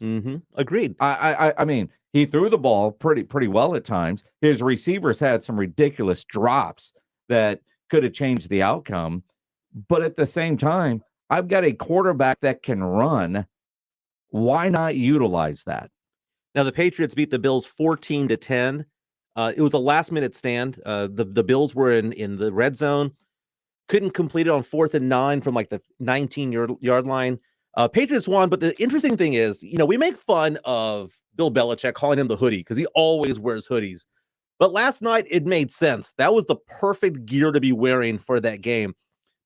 Speaker 2: Agreed.
Speaker 3: I mean, he threw the ball pretty well at times. His receivers had some ridiculous drops that could have changed the outcome. But at the same time, I've got a quarterback that can run. Why not utilize that?
Speaker 2: Now, the Patriots beat the Bills 14-10. It was a last-minute stand. The Bills were in the red zone. Couldn't complete it on 4th and 9 from like the 19-yard line. Patriots won, but the interesting thing is, we make fun of Bill Belichick calling him the hoodie because he always wears hoodies. But last night, it made sense. That was the perfect gear to be wearing for that game.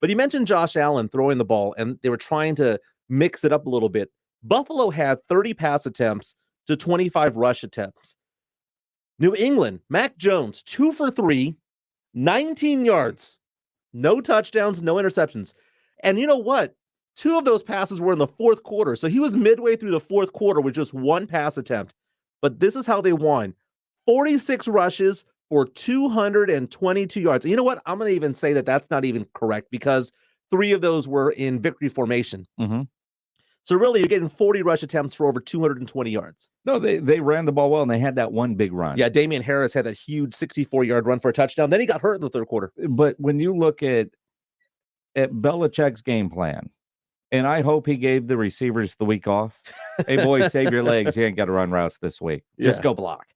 Speaker 2: But he mentioned Josh Allen throwing the ball, and they were trying to mix it up a little bit. Buffalo had 30 pass attempts to 25 rush attempts. New England, Mac Jones, 2 for 3, 19 yards, no touchdowns, no interceptions. And you know what? 2 of those passes were in the fourth quarter. So he was midway through the fourth quarter with just 1 pass attempt. But this is how they won. 46 rushes for 222 yards. And you know what? I'm going to even say that that's not even correct because 3 of those were in victory formation. So really, you're getting 40 rush attempts for over 220 yards.
Speaker 3: No, they ran the ball well, and they had that one big run.
Speaker 2: Yeah, Damian Harris had that huge 64-yard run for a touchdown. Then he got hurt in the third quarter.
Speaker 3: But when you look at Belichick's game plan, and I hope he gave the receivers the week off. Hey, boys, save your legs. You ain't got to run routes this week. Just go block.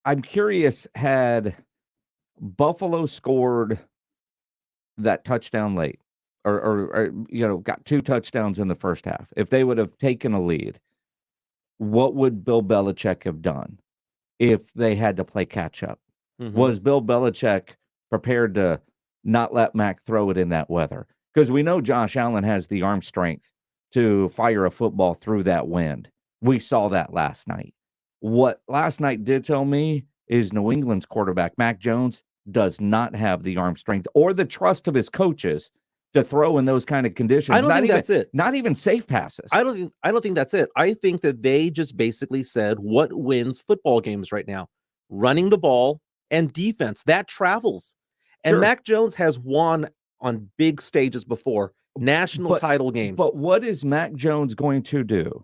Speaker 3: I'm curious, had Buffalo scored that touchdown late, or got 2 touchdowns in the first half, if they would have taken a lead, what would Bill Belichick have done if they had to play catch up? Was Bill Belichick prepared to not let Mac throw it in that weather? Because we know Josh Allen has the arm strength to fire a football through that wind. We saw that last night. What last night did tell me is New England's quarterback, Mac Jones, does not have the arm strength or the trust of his coaches to throw in those kind of conditions.
Speaker 2: I don't think that's it.
Speaker 3: Not even safe passes.
Speaker 2: I don't think that's it. I think that they just basically said what wins football games right now: running the ball and defense. That travels. And Mac Jones has won on big stages before, national title games.
Speaker 3: But what is Mac Jones going to do?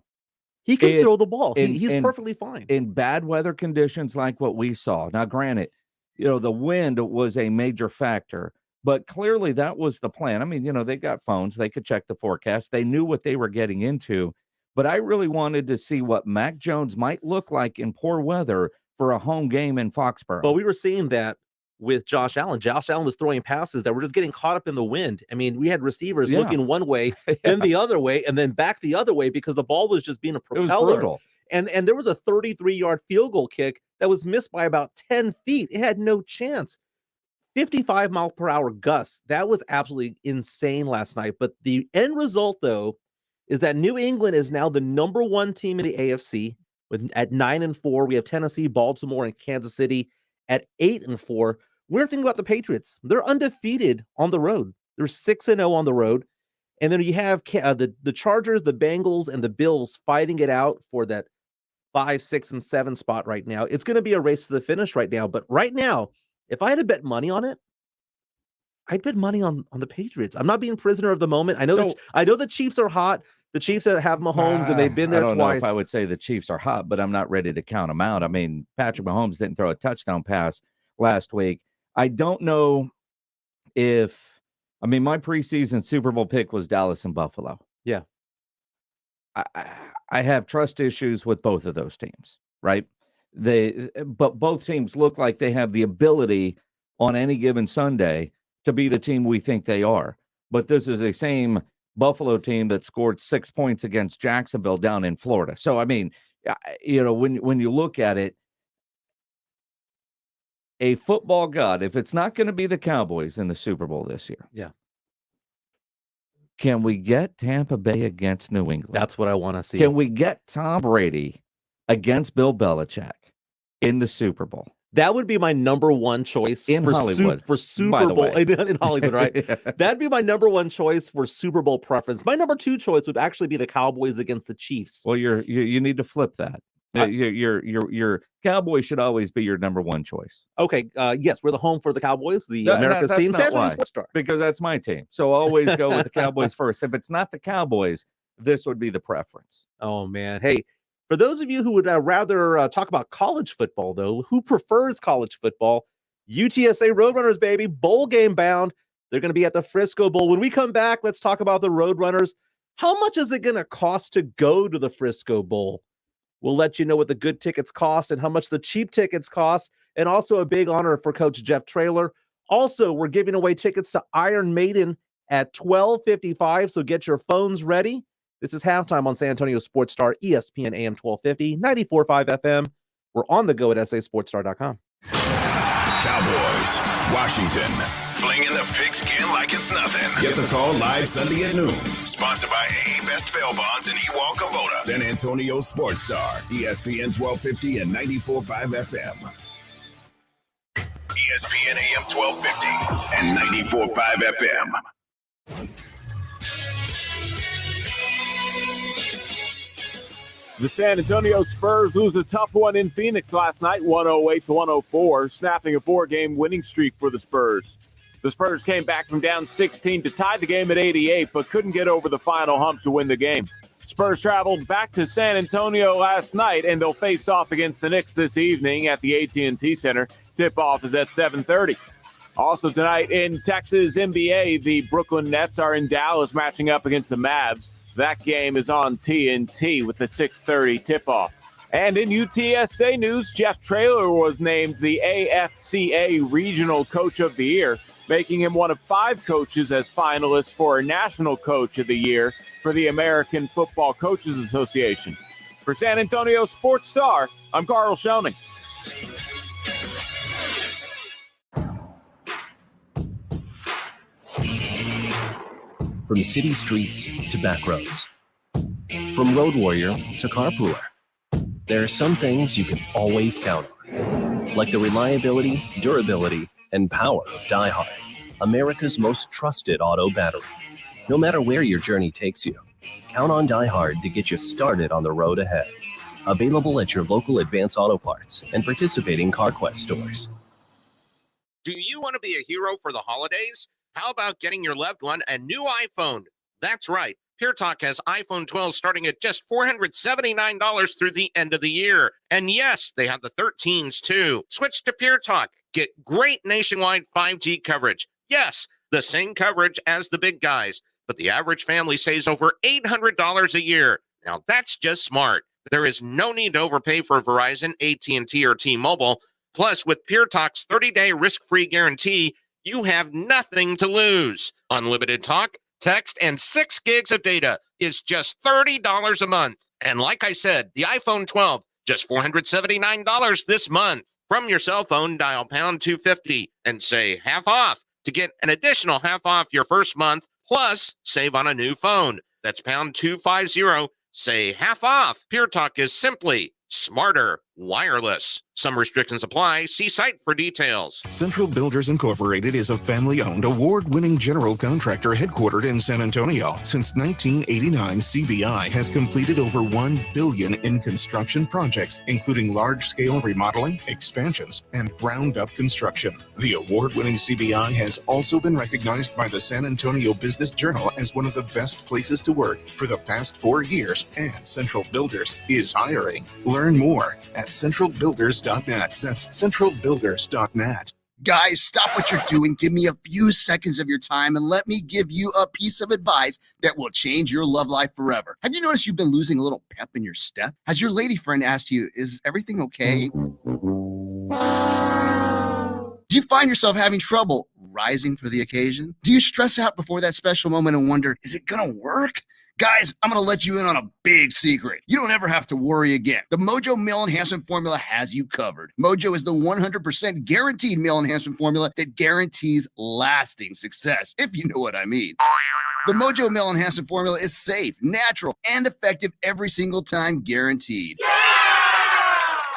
Speaker 2: He can throw the ball. He's perfectly fine.
Speaker 3: In bad weather conditions like what we saw. Now, granted, the wind was a major factor, but clearly that was the plan. I mean, they got phones. They could check the forecast. They knew what they were getting into. But I really wanted to see what Mac Jones might look like in poor weather for a home game in Foxborough.
Speaker 2: But we were seeing that with Josh Allen. Josh Allen was throwing passes that were just getting caught up in the wind. I mean, we had receivers looking one way, then the other way, and then back the other way because the ball was just being a propeller.
Speaker 3: It was brutal.
Speaker 2: And there was a 33-yard field goal kick that was missed by about 10 feet. It had no chance. 55-mile-per-hour gusts. That was absolutely insane last night. But the end result, though, is that New England is now the number one team in the AFC at 9-4. We have Tennessee, Baltimore, and Kansas City at 8-4. Weird thing about the Patriots, they're undefeated on the road. They're 6-0 on the road. And then you have the Chargers, the Bengals, and the Bills fighting it out for that 5, 6, and 7 spot right now. It's going to be a race to the finish right now. But right now, if I had to bet money on it, I'd bet money on the Patriots. I'm not being prisoner of the moment. I know the Chiefs are hot. The Chiefs that have Mahomes, and they've been there
Speaker 3: I don't
Speaker 2: twice.
Speaker 3: know if I would say the Chiefs are hot, but I'm not ready to count them out. I mean, Patrick Mahomes didn't throw a touchdown pass last week. I don't know my preseason Super Bowl pick was Dallas and Buffalo.
Speaker 2: Yeah.
Speaker 3: I have trust issues with both of those teams, right? But both teams look like they have the ability on any given Sunday to be the team we think they are. But this is the same Buffalo team that scored 6 points against Jacksonville down in Florida. So, I mean, when you look at it, a football god, if it's not going to be the Cowboys in the Super Bowl this year.
Speaker 2: Yeah.
Speaker 3: Can we get Tampa Bay against New England?
Speaker 2: That's what I want to see.
Speaker 3: Can we get Tom Brady against Bill Belichick in the Super Bowl?
Speaker 2: That would be my number one choice
Speaker 3: in Hollywood
Speaker 2: for Super Bowl in Hollywood, right?
Speaker 3: Yeah.
Speaker 2: That'd be my number one choice for Super Bowl preference. My number two choice would actually be the Cowboys against the Chiefs.
Speaker 3: Well, you need to flip that. Your Cowboys should always be your number one choice.
Speaker 2: Okay, yes, we're the home for the Cowboys, the America's team.
Speaker 3: That's not why, because that's my team. So always go with the Cowboys first. If it's not the Cowboys, this would be the preference.
Speaker 2: Oh man, hey. For those of you who would rather talk about college football, though, who prefers college football, UTSA Roadrunners, baby, bowl game bound. They're going to be at the Frisco Bowl. When we come back, let's talk about the Roadrunners. How much is it going to cost to go to the Frisco Bowl? We'll let you know what the good tickets cost and how much the cheap tickets cost, and also a big honor for Coach Jeff Traylor. Also, we're giving away tickets to Iron Maiden at 12:55, so get your phones ready. This is Halftime on San Antonio Sports Star, ESPN AM 1250, 94.5 FM. We're on the go at sasportstar.com.
Speaker 1: Cowboys, Washington, flinging the pigskin like it's nothing. Get the call live Sunday at noon. Sponsored by AA Best Bail Bonds and Ewald Kubota. San Antonio Sports Star, ESPN 1250 and 94.5 FM. ESPN AM 1250 and 94.5 FM.
Speaker 16: The San Antonio Spurs lose a tough one in Phoenix last night, 108-104, snapping a 4-game winning streak for the Spurs. The Spurs came back from down 16 to tie the game at 88, but couldn't get over the final hump to win the game. Spurs traveled back to San Antonio last night, and they'll face off against the Knicks this evening at the AT&T Center. Tip-off is at 7:30. Also tonight in Texas NBA, the Brooklyn Nets are in Dallas matching up against the Mavs. That game is on TNT with the 6:30 tip-off. And in UTSA news, Jeff Traylor was named the AFCA Regional Coach of the Year, making him one of 5 coaches as finalists for National Coach of the Year for the American Football Coaches Association. For San Antonio Sports Star, I'm Carl Schoening.
Speaker 17: From city streets to back roads. From road warrior to carpooler. There are some things you can always count on. Like the reliability, durability, and power of DieHard, America's most trusted auto battery. No matter where your journey takes you, count on DieHard to get you started on the road ahead. Available at your local Advance Auto Parts and participating CarQuest stores.
Speaker 18: Do you want to be a hero for the holidays? How about getting your loved one a new iPhone? That's right. Pure Talk has iPhone 12 starting at just $479 through the end of the year. And yes, they have the 13s too. Switch to Pure Talk. Get great nationwide 5G coverage. Yes, the same coverage as the big guys, but the average family saves over $800 a year. Now that's just smart. There is no need to overpay for Verizon, AT&T, or T-Mobile. Plus, with Pure Talk's 30-day risk-free guarantee, you have nothing to lose. Unlimited talk, text, and 6 gigs of data is just $30 a month. And like I said, the iPhone 12, just $479 this month. From your cell phone, dial pound 250 and say half off to get an additional half off your first month, plus save on a new phone. That's pound 250, say half off. Pure Talk is simply smarter wireless. Some restrictions apply. See site for details.
Speaker 1: Central Builders Incorporated is a family-owned, award-winning general contractor headquartered in San Antonio. Since 1989, CBI has completed over $1 billion in construction projects, including large-scale remodeling, expansions, and ground-up construction. The award-winning CBI has also been recognized by the San Antonio Business Journal as one of the best places to work for the past 4 years, and Central Builders is hiring. Learn more at centralbuilders.net. That's centralbuilders.net.
Speaker 19: Guys, stop what you're doing. Give me a few seconds of your time and let me give you a piece of advice that will change your love life forever. Have you noticed you've been losing a little pep in your step? Has your lady friend asked you, is everything okay? Do you find yourself having trouble rising for the occasion? Do you stress out before that special moment and wonder, is it gonna work? Guys, I'm going to let you in on a big secret. You don't ever have to worry again. The Mojo Male Enhancement Formula has you covered. Mojo is the 100% guaranteed male enhancement formula that guarantees lasting success, if you know what I mean. The Mojo Male Enhancement Formula is safe, natural, and effective every single time, guaranteed.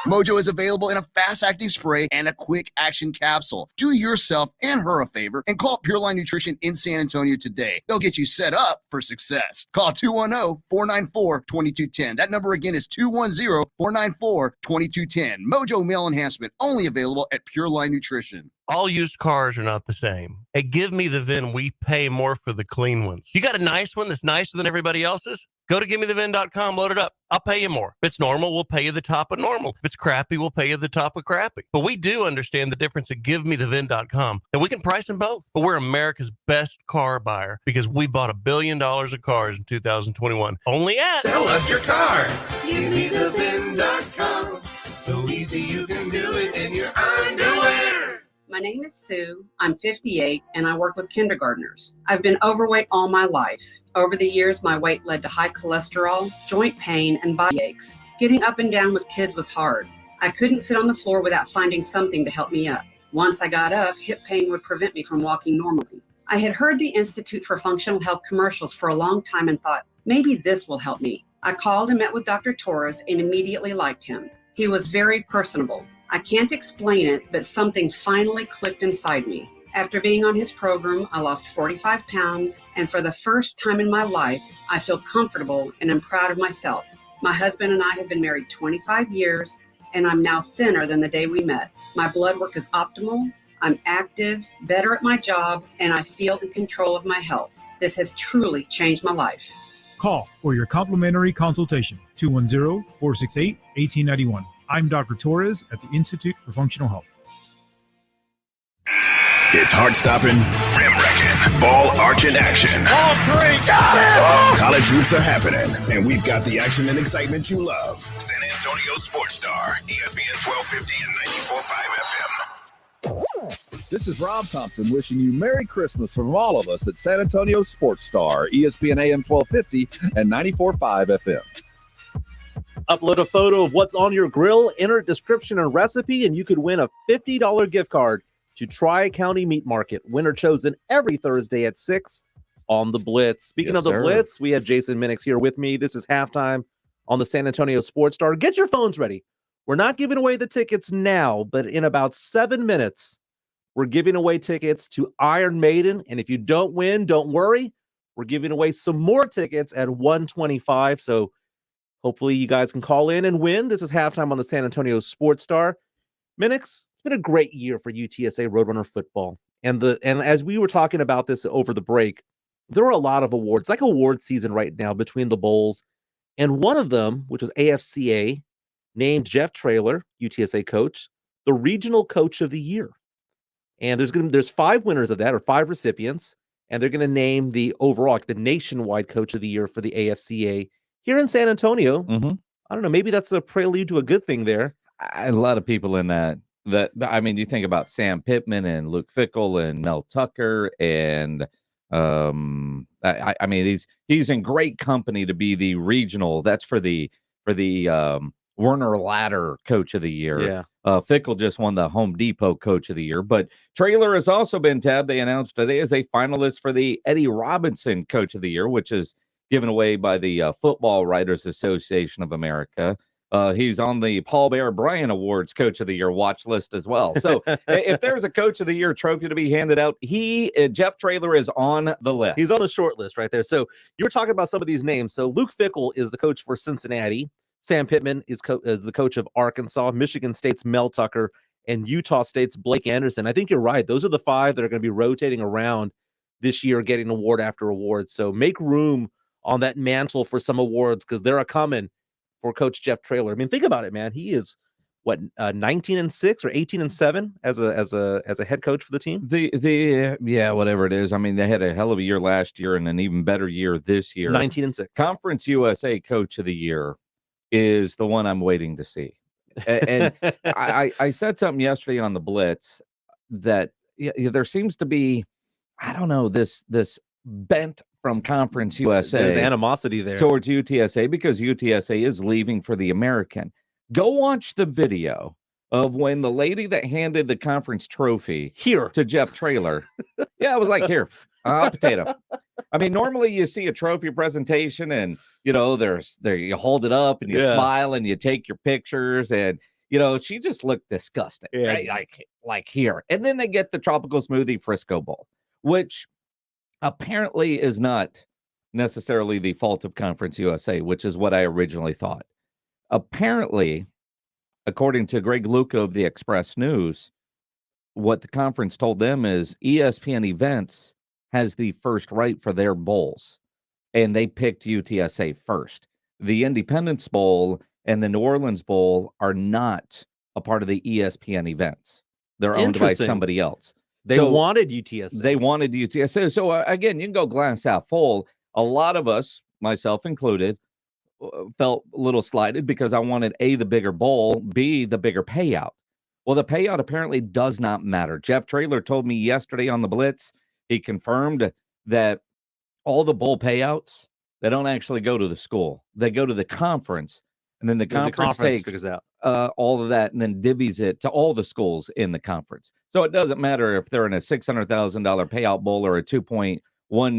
Speaker 19: Mojo is available in a fast-acting spray and a quick-action capsule. Do yourself and her a favor and call Pure Line Nutrition in San Antonio today. They'll get you set up for success. Call 210-494-2210. That number again is 210-494-2210. Mojo Male Enhancement, only available at Pure Line Nutrition.
Speaker 20: All used cars are not the same. At Give Me the VIN, we pay more for the clean ones. You got a nice one that's nicer than everybody else's? Go to GiveMeTheVIN.com, load it up. I'll pay you more. If it's normal, we'll pay you the top of normal. If it's crappy, we'll pay you the top of crappy. But we do understand the difference at GiveMeTheVIN.com, and we can price them both. But we're America's best car buyer because we bought $1 billion of cars in 2021. Only at
Speaker 1: Sell us your car. GiveMeTheVIN.com. So easy you can do it in your underwear.
Speaker 21: My name is Sue. I'm 58 and I work with kindergartners. I've been overweight all my life. Over the years, my weight led to high cholesterol, joint pain, and body aches. Getting up and down with kids was hard. I couldn't sit on the floor without finding something to help me up. Once I got up, hip pain would prevent me from walking normally. I had heard the Institute for Functional Health commercials for a long time and thought, maybe this will help me. I called and met with Dr. Torres and immediately liked him. He was very personable. I can't explain it, but something finally clicked inside me. After being on his program, I lost 45 pounds, and for the first time in my life, I feel comfortable and am proud of myself. My husband and I have been married 25 years, and I'm now thinner than the day we met. My blood work is optimal, I'm active, better at my job, and I feel in control of my health. This has truly changed my life.
Speaker 22: Call for your complimentary consultation, 210-468-1891. I'm Dr. Torres at the Institute for Functional Health.
Speaker 1: It's heart-stopping, rim-wrecking, ball-arching action.
Speaker 5: All three, got it!
Speaker 1: College hoops are happening, and we've got the action and excitement you love. San Antonio Sports Star, ESPN 1250 and 94.5 FM.
Speaker 23: This is Rob Thompson wishing you Merry Christmas from all of us at San Antonio Sports Star, ESPN AM 1250 and 94.5 FM.
Speaker 2: Upload a photo of what's on your grill, enter description and recipe, and you could win a $50 gift card to Tri-County Meat Market. Winner chosen every Thursday at 6 on the Blitz. Speaking of the Blitz, we have Jason Minix here with me. This is halftime on the San Antonio Sports Star. Get your phones ready. We're not giving away the tickets now, but in about 7 minutes, we're giving away tickets to Iron Maiden. And if you don't win, don't worry. We're giving away some more tickets at 125. So hopefully you guys can call in and win. This is halftime on the San Antonio Sports Star. Minix, it's been a great year for UTSA Roadrunner football. And as we were talking about this over the break, there are a lot of awards, like award season right now between the bowls. And one of them, which was AFCA, named Jeff Traylor, UTSA coach, the regional coach of the year. And there's 5 winners of that, or 5 recipients, and they're going to name the overall, like the nationwide coach of the year for the AFCA here in San Antonio.
Speaker 3: Mm-hmm.
Speaker 2: I don't know, maybe that's a prelude to a good thing there.
Speaker 3: A lot of people in that, I mean, you think about Sam Pittman and Luke Fickell and Mel Tucker, and I mean, he's in great company to be the regional. That's for the Werner Ladder Coach of the Year.
Speaker 2: Yeah.
Speaker 3: Fickle just won the Home Depot Coach of the Year. But Traylor has also been tabbed, they announced today, as a finalist for the Eddie Robinson Coach of the Year, which is given away by the Football Writers Association of America. He's on the Paul Bear Bryant Awards Coach of the Year watch list as well. So if there's a Coach of the Year trophy to be handed out, Jeff Traylor is on the list.
Speaker 2: He's on the short list right there. So you were talking about some of these names. So Luke Fickell is the coach for Cincinnati. Sam Pittman is the coach of Arkansas, Michigan State's Mel Tucker, and Utah State's Blake Anderson. I think you're right. Those are the 5 that are going to be rotating around this year, getting award after award. So make room on that mantle for some awards, because they're coming for Coach Jeff Traylor. I mean, think about it, man. He is 19-6 or 18-7 as a head coach for the team.
Speaker 3: Yeah, whatever it is. I mean, they had a hell of a year last year and an even better year this year.
Speaker 2: 19-6.
Speaker 3: Conference USA Coach of the Year is the one I'm waiting to see. And I said something yesterday on the Blitz that there seems to be, I don't know, this bent from Conference USA.
Speaker 2: There's animosity there
Speaker 3: towards UTSA, because UTSA is leaving for the American. Go watch the video of when the lady that handed the conference trophy to Jeff Traylor. Yeah, it was like, here, hot potato. I mean, normally you see a trophy presentation and, you hold it up and you smile and you take your pictures, and, she just looked disgusting.
Speaker 2: Yeah.
Speaker 3: Right? Like here. And then they get the Tropical Smoothie Frisco Bowl, which apparently is not necessarily the fault of Conference USA, which is what I originally thought. Apparently, according to Greg Luca of the Express News, what the conference told them is ESPN Events has the first right for their bowls, and they picked UTSA first. The Independence Bowl and the New Orleans Bowl are not a part of the ESPN Events. They're owned by somebody else.
Speaker 2: They wanted UTSA.
Speaker 3: They wanted UTSA. So, again, you can go glass half full. A lot of us, myself included, felt a little slighted because I wanted A, the bigger bowl, B, the bigger payout. Well, the payout apparently does not matter. Jeff Traylor told me yesterday on the Blitz, he confirmed that all the bowl payouts, they don't actually go to the school. They go to the conference, and then the conference takes
Speaker 2: figures out
Speaker 3: all of that and then divvies it to all the schools in the conference. So it doesn't matter if they're in a $600,000 payout bowl or a $2.1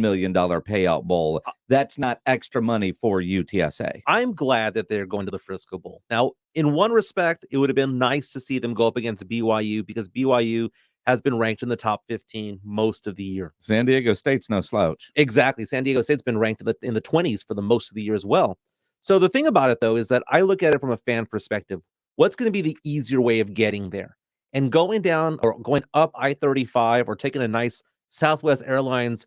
Speaker 3: million payout bowl. That's not extra money for UTSA.
Speaker 2: I'm glad that they're going to the Frisco Bowl. Now, in one respect, it would have been nice to see them go up against BYU, because BYU has been ranked in the top 15 most of the year.
Speaker 3: San Diego State's no slouch.
Speaker 2: Exactly. San Diego State's been ranked in the 20s for the most of the year as well. So the thing about it, though, is that I look at it from a fan perspective. What's going to be the easier way of getting there? And going down or going up I-35 or taking a nice Southwest Airlines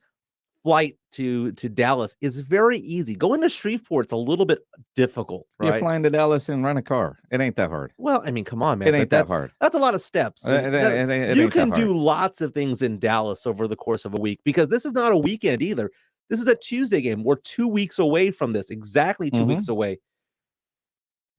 Speaker 2: flight to Dallas is very easy. Going to Shreveport's a little bit difficult, right?
Speaker 3: You're flying to Dallas and rent a car. It ain't that hard.
Speaker 2: Well, I mean, come on, man.
Speaker 3: It ain't that hard.
Speaker 2: That's a lot of steps. You can
Speaker 3: do
Speaker 2: do lots of things in Dallas over the course of a week, because this is not a weekend either. This is a Tuesday game. We're 2 weeks away from this, exactly 2 weeks away.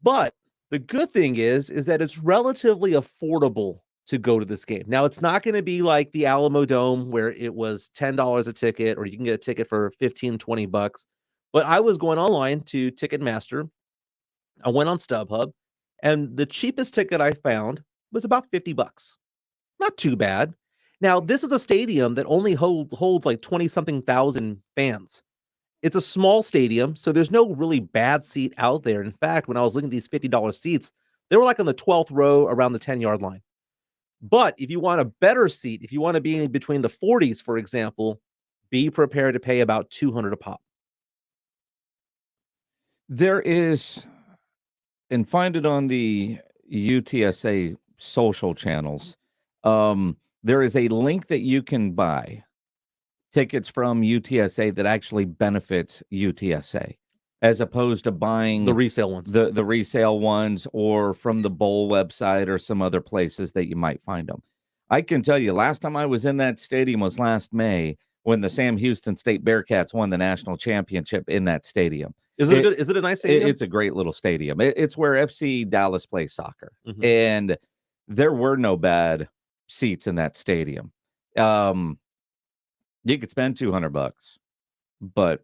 Speaker 2: But the good thing is that it's relatively affordable to go to this game. Now, it's not going to be like the Alamo Dome where it was $10 a ticket, or you can get a ticket for $15-20. But I was going online to Ticketmaster. I went on StubHub, and the cheapest ticket I found was about $50. Not too bad. Now, this is a stadium that only holds like 20-something thousand fans. It's a small stadium, so there's no really bad seat out there. In fact, when I was looking at these $50 seats, they were like on the 12th row around the 10-yard line. But if you want a better seat, if you want to be in between the 40s, for example, be prepared to pay about $200 a pop.
Speaker 3: There is, and find it on the UTSA social channels, there is a link that you can buy tickets from UTSA that actually benefits UTSA, as opposed to buying
Speaker 2: the resale ones,
Speaker 3: the resale ones, or from the bowl website or some other places that you might find them. I can tell you, last time I was in that stadium was last May, when the Sam Houston State Bearcats won the national championship in that stadium.
Speaker 2: Is it a nice stadium?
Speaker 3: It's a great little stadium. It's where FC Dallas plays soccer. And there were no bad seats in that stadium. You could spend $200, but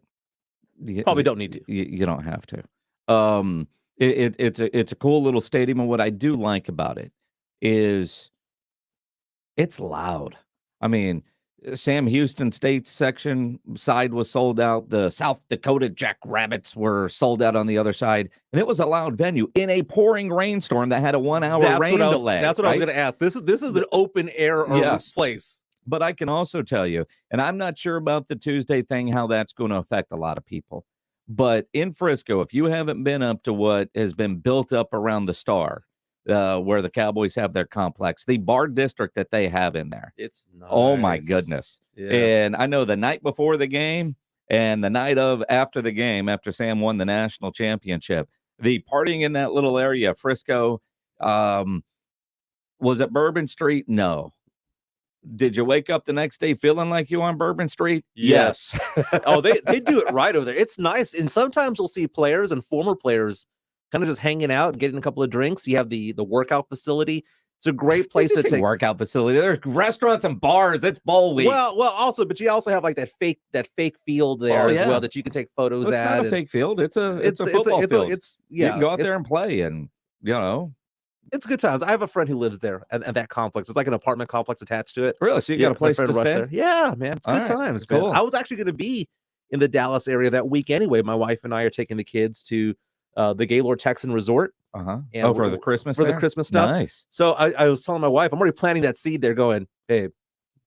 Speaker 2: you probably don't need to.
Speaker 3: You don't have to. It's a cool little stadium, and what I do like about it is it's loud. I mean, Sam Houston State section side was sold out. The South Dakota Jackrabbits were sold out on the other side, and it was a loud venue in a pouring rainstorm that had a 1-hour rain delay.
Speaker 2: That's what I was going to ask. This is an open air place.
Speaker 3: But I can also tell you, and I'm not sure about the Tuesday thing, how that's going to affect a lot of people. But in Frisco, if you haven't been up to what has been built up around the Star, where the Cowboys have their complex, the bar district that they have in there.
Speaker 2: It's nice.
Speaker 3: Oh, my goodness.
Speaker 2: Yes.
Speaker 3: And I know the night before the game and the night of after the game, after Sam won the national championship, the partying in that little area, Frisco, was it Bourbon Street? No. Did you wake up the next day feeling like you on Bourbon Street?
Speaker 2: Yes. Oh, they do it right over there. It's nice. And sometimes we'll see players and former players kind of just hanging out, getting a couple of drinks. You have the workout facility. It's a great place to take
Speaker 3: workout facility. There's restaurants and bars. It's bowl week.
Speaker 2: Well, but you also have like that fake field there as well that you can take photos at.
Speaker 3: It's not a fake field. It's a football field. You can go out there and play, and
Speaker 2: it's good times. I have a friend who lives there at that complex. It's like an apartment complex attached to it.
Speaker 3: Really? So you got a place to stay?
Speaker 2: There. Yeah, man. It's good times.
Speaker 3: Cool.
Speaker 2: Man. I was actually going to be in the Dallas area that week anyway. My wife and I are taking the kids to the Gaylord Texan Resort.
Speaker 3: And for the Christmas
Speaker 2: the Christmas stuff.
Speaker 3: Nice.
Speaker 2: So I was telling my wife, I'm already planting that seed there going, babe,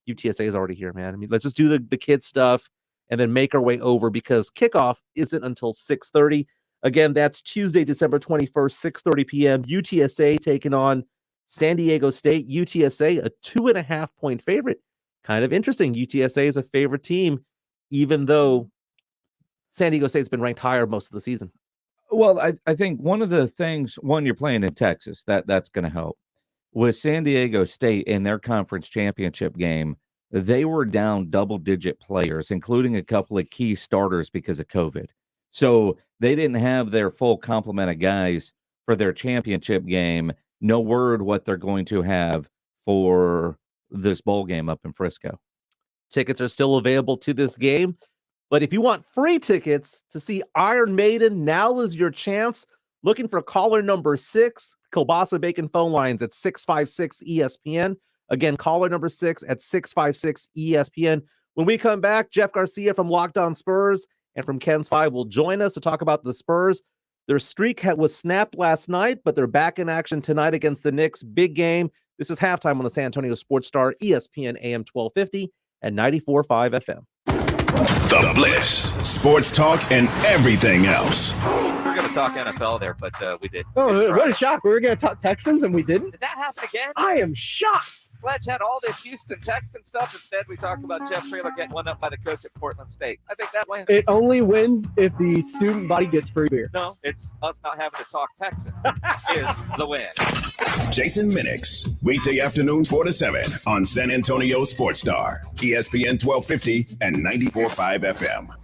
Speaker 2: UTSA is already here, man. I mean, let's just do the kids stuff and then make our way over because kickoff isn't until 6:30. Again, that's Tuesday, December 21st, 6:30 p.m. UTSA taking on San Diego State. UTSA, a 2.5-point favorite. Kind of interesting. UTSA is a favorite team, even though San Diego State's been ranked higher most of the season.
Speaker 3: Well, I think one of the things, you're playing in Texas, that's going to help. With San Diego State in their conference championship game, they were down double-digit players, including a couple of key starters because of COVID. So they didn't have their full complement of guys for their championship game. No word what they're going to have for this bowl game up in Frisco.
Speaker 2: Tickets are still available to this game. But if you want free tickets to see Iron Maiden, now is your chance. Looking for caller number 6, Kielbasa Bacon phone lines at 656-ESPN. Again, caller number 6 at 656-ESPN. When we come back, Jeff Garcia from Locked On Spurs and from Ken's 5 will join us to talk about the Spurs. Their streak was snapped last night, but they're back in action tonight against the Knicks. Big game. This is halftime on the San Antonio Sports Star, ESPN AM 1250 and 94.5 FM.
Speaker 1: The Blitz, sports talk, and everything else.
Speaker 3: We're going to talk NFL there, but we did.
Speaker 4: Oh, what a shock. We were going to talk Texans, and we didn't?
Speaker 3: Did that happen again?
Speaker 4: I am shocked.
Speaker 3: Fletch had all this Houston Texan stuff. Instead, we talked about Jeff Traylor getting one up by the coach at Portland State. I think that wins.
Speaker 4: It only wins if the student body gets free beer.
Speaker 3: No, it's us not having to talk Texans is the win.
Speaker 1: Jason Minix, weekday afternoons 4 to 7 on San Antonio Sports Star, ESPN 1250 and 94.5 FM.